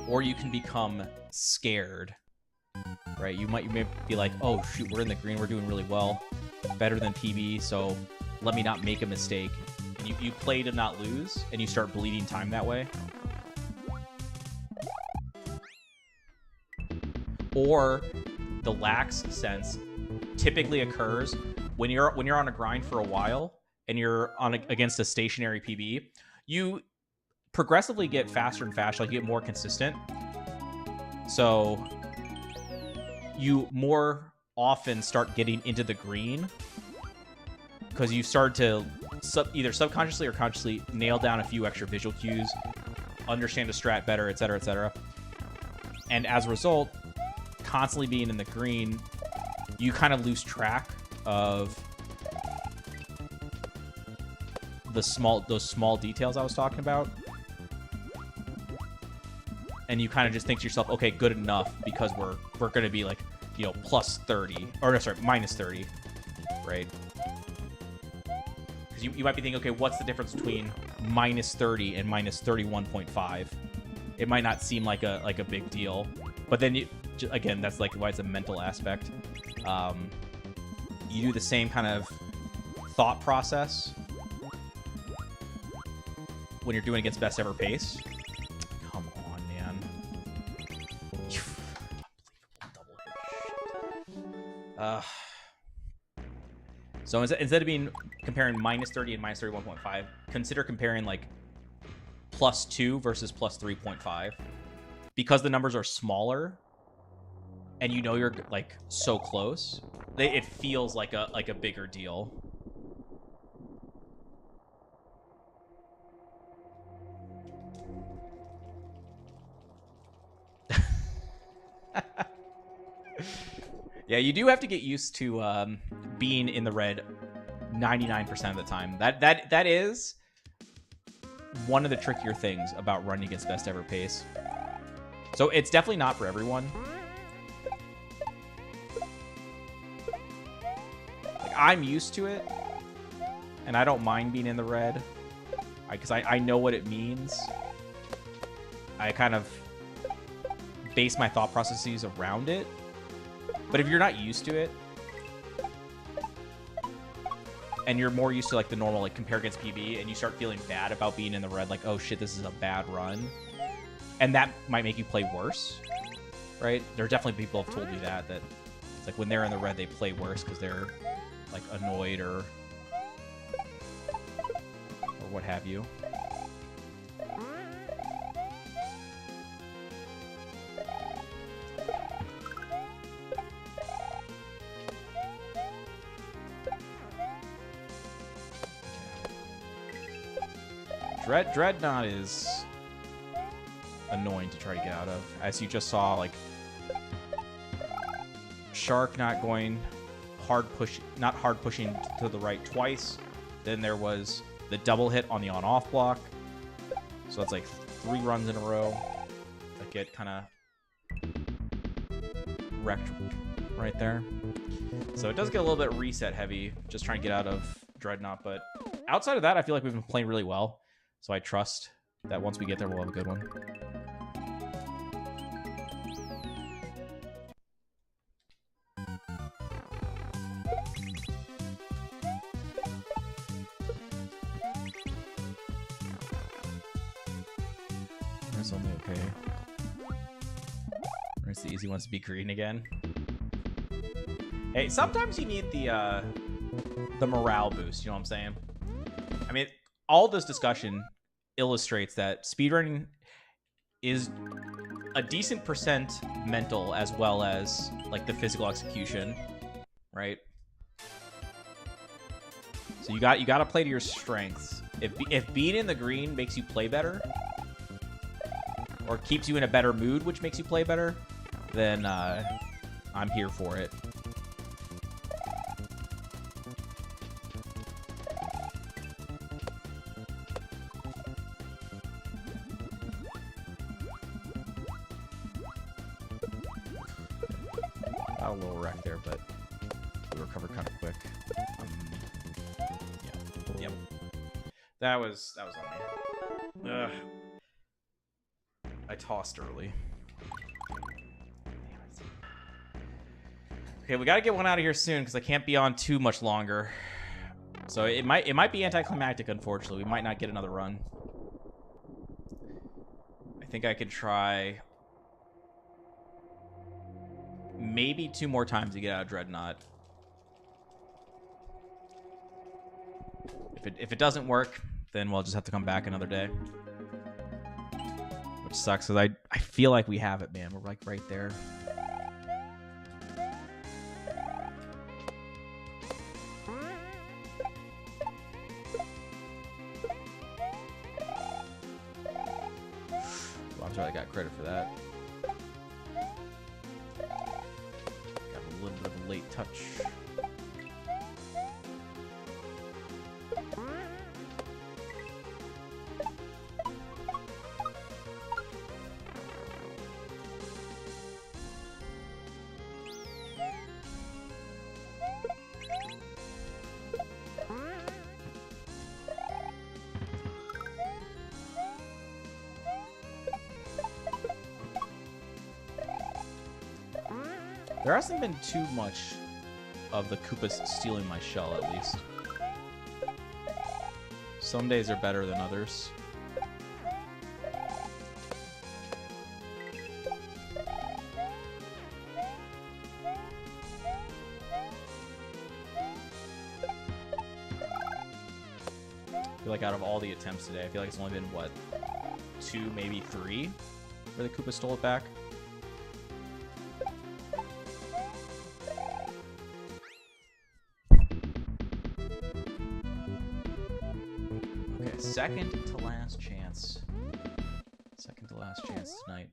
or you can become scared right? You may be like, oh shoot, we're in the green, we're doing really well, better than PB, so let me not make a mistake. And you play to not lose, and you start bleeding time that way. Or the lax sense typically occurs when you're on a grind for a while and you're against a stationary PB. You progressively get faster and faster, like you get more consistent. So you more often start getting into the green because you start to either subconsciously or consciously nail down a few extra visual cues, understand a strat better, etc., etc. And as a result, constantly being in the green, you kind of lose track of those small details I was talking about. And you kind of just think to yourself, okay, good enough, because we're going to be like, you know, plus 30, or no, sorry, minus 30, right? Because you might be thinking, okay, what's the difference between minus 30 and minus 31.5? It might not seem like a big deal, but then again, that's like why it's a mental aspect. You do the same kind of thought process when you're doing against best ever pace. Come on, man. Unbelievable double hit. So instead of comparing minus 30 and minus 31.5, consider comparing like plus 2 versus plus 3.5. Because the numbers are smaller and you know you're like so close, it feels like a bigger deal. Yeah, you do have to get used to being in the red 99% of the time. That is one of the trickier things about running against best ever pace. So it's definitely not for everyone. Like, I'm used to it, and I don't mind being in the red because I know what it means. I kind of base my thought processes around it. But if you're not used to it, and you're more used to like the normal like compare against PB, and you start feeling bad about being in the red, like, oh shit, this is a bad run, and that might make you play worse, right? There are definitely people who have told me that it's like when they're in the red, they play worse because they're like annoyed or what have you. Dreadnought is annoying to try to get out of. As you just saw, like, Shark not going not hard pushing to the right twice. Then there was the double hit on the on-off block. So that's like 3 runs in a row that get kind of wrecked right there. So it does get a little bit reset heavy, just trying to get out of Dreadnought. But outside of that, I feel like we've been playing really well. So I trust that once we get there, we'll have a good one. That's only okay. It's the easy ones to be green again. Hey, sometimes you need the morale boost, you know what I'm saying? I mean, all this discussion illustrates that speedrunning is a decent percent mental as well as like the physical execution, right? So you got to play to your strengths. If being in the green makes you play better, or keeps you in a better mood, which makes you play better, then I'm here for it. Got a little wreck there, but we recovered kind of quick. Yeah. Yep. That was on me. Ugh. I tossed early. Okay, we got to get one out of here soon because I can't be on too much longer. So it might be anticlimactic, unfortunately. We might not get another run. I think I could try maybe 2 more times to get out of Dreadnought. If it doesn't work, then we'll just have to come back another day. Which sucks because I feel like we have it, man. We're like right there. I'm sorry, I got credit for that. Got a little bit of a late touch. There hasn't been too much of the Koopas stealing my shell, at least. Some days are better than others. I feel like out of all the attempts today, I feel like it's only been, what, 2, maybe 3 where the Koopa stole it back. Second to last chance. Second to last chance tonight.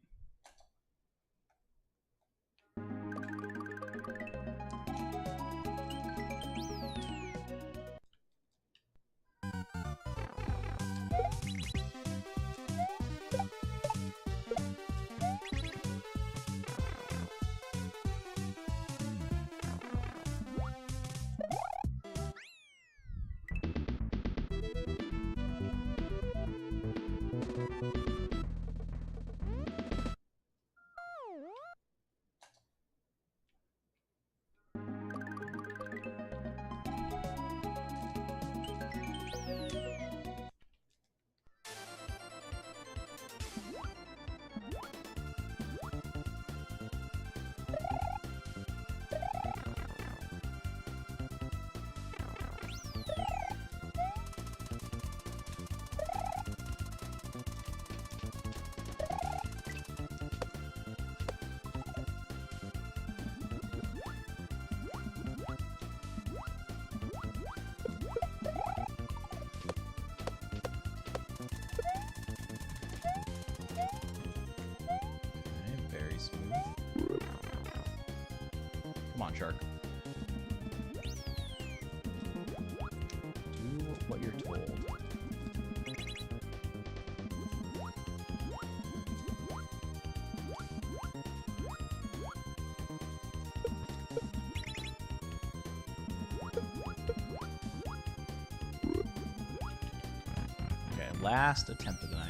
Come on, shark. Do what you're told. Okay, last attempt of the night.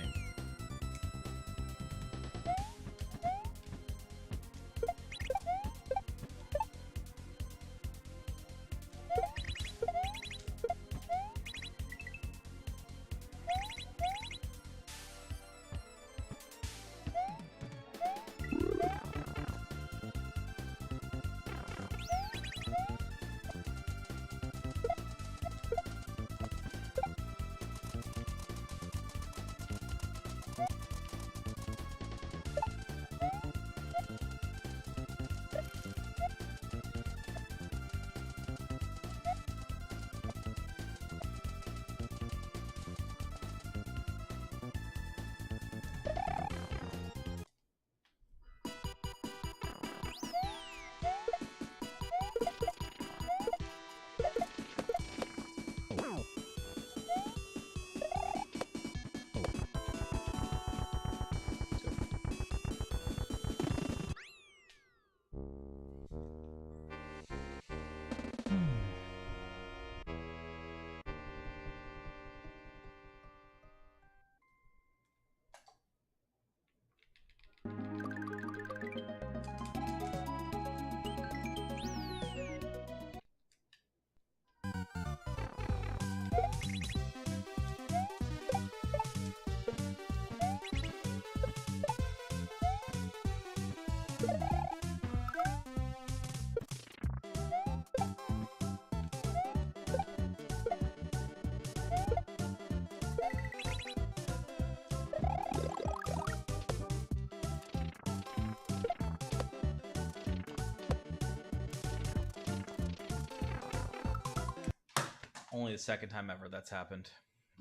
only the second time ever that's happened.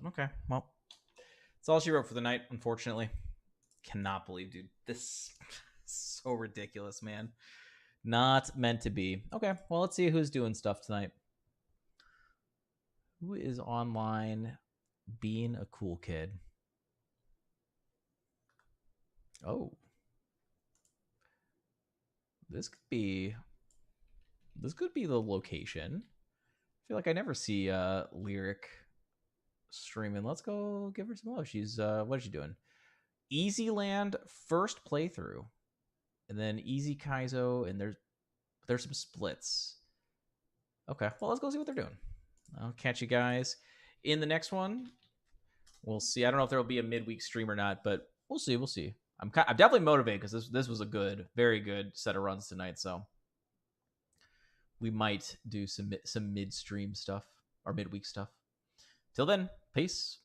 Okay, well, that's all she wrote for the night, unfortunately. Cannot believe, dude. This is so ridiculous, man. Not meant to be. Okay, well, let's see who's doing stuff tonight. Who is online being a cool kid? Oh. This could be the location. I feel like I never see Lyric streaming. Let's go give her some love. She's what is she doing? Easy Land first playthrough. And then Easy Kaizo, and there's some splits. Okay, well, let's go see what they're doing. I'll catch you guys in the next one. We'll see. I don't know if there will be a midweek stream or not, but we'll see. We'll see. I'm definitely motivated because this was a very good set of runs tonight. So we might do some midstream stuff or midweek stuff. Till then, peace.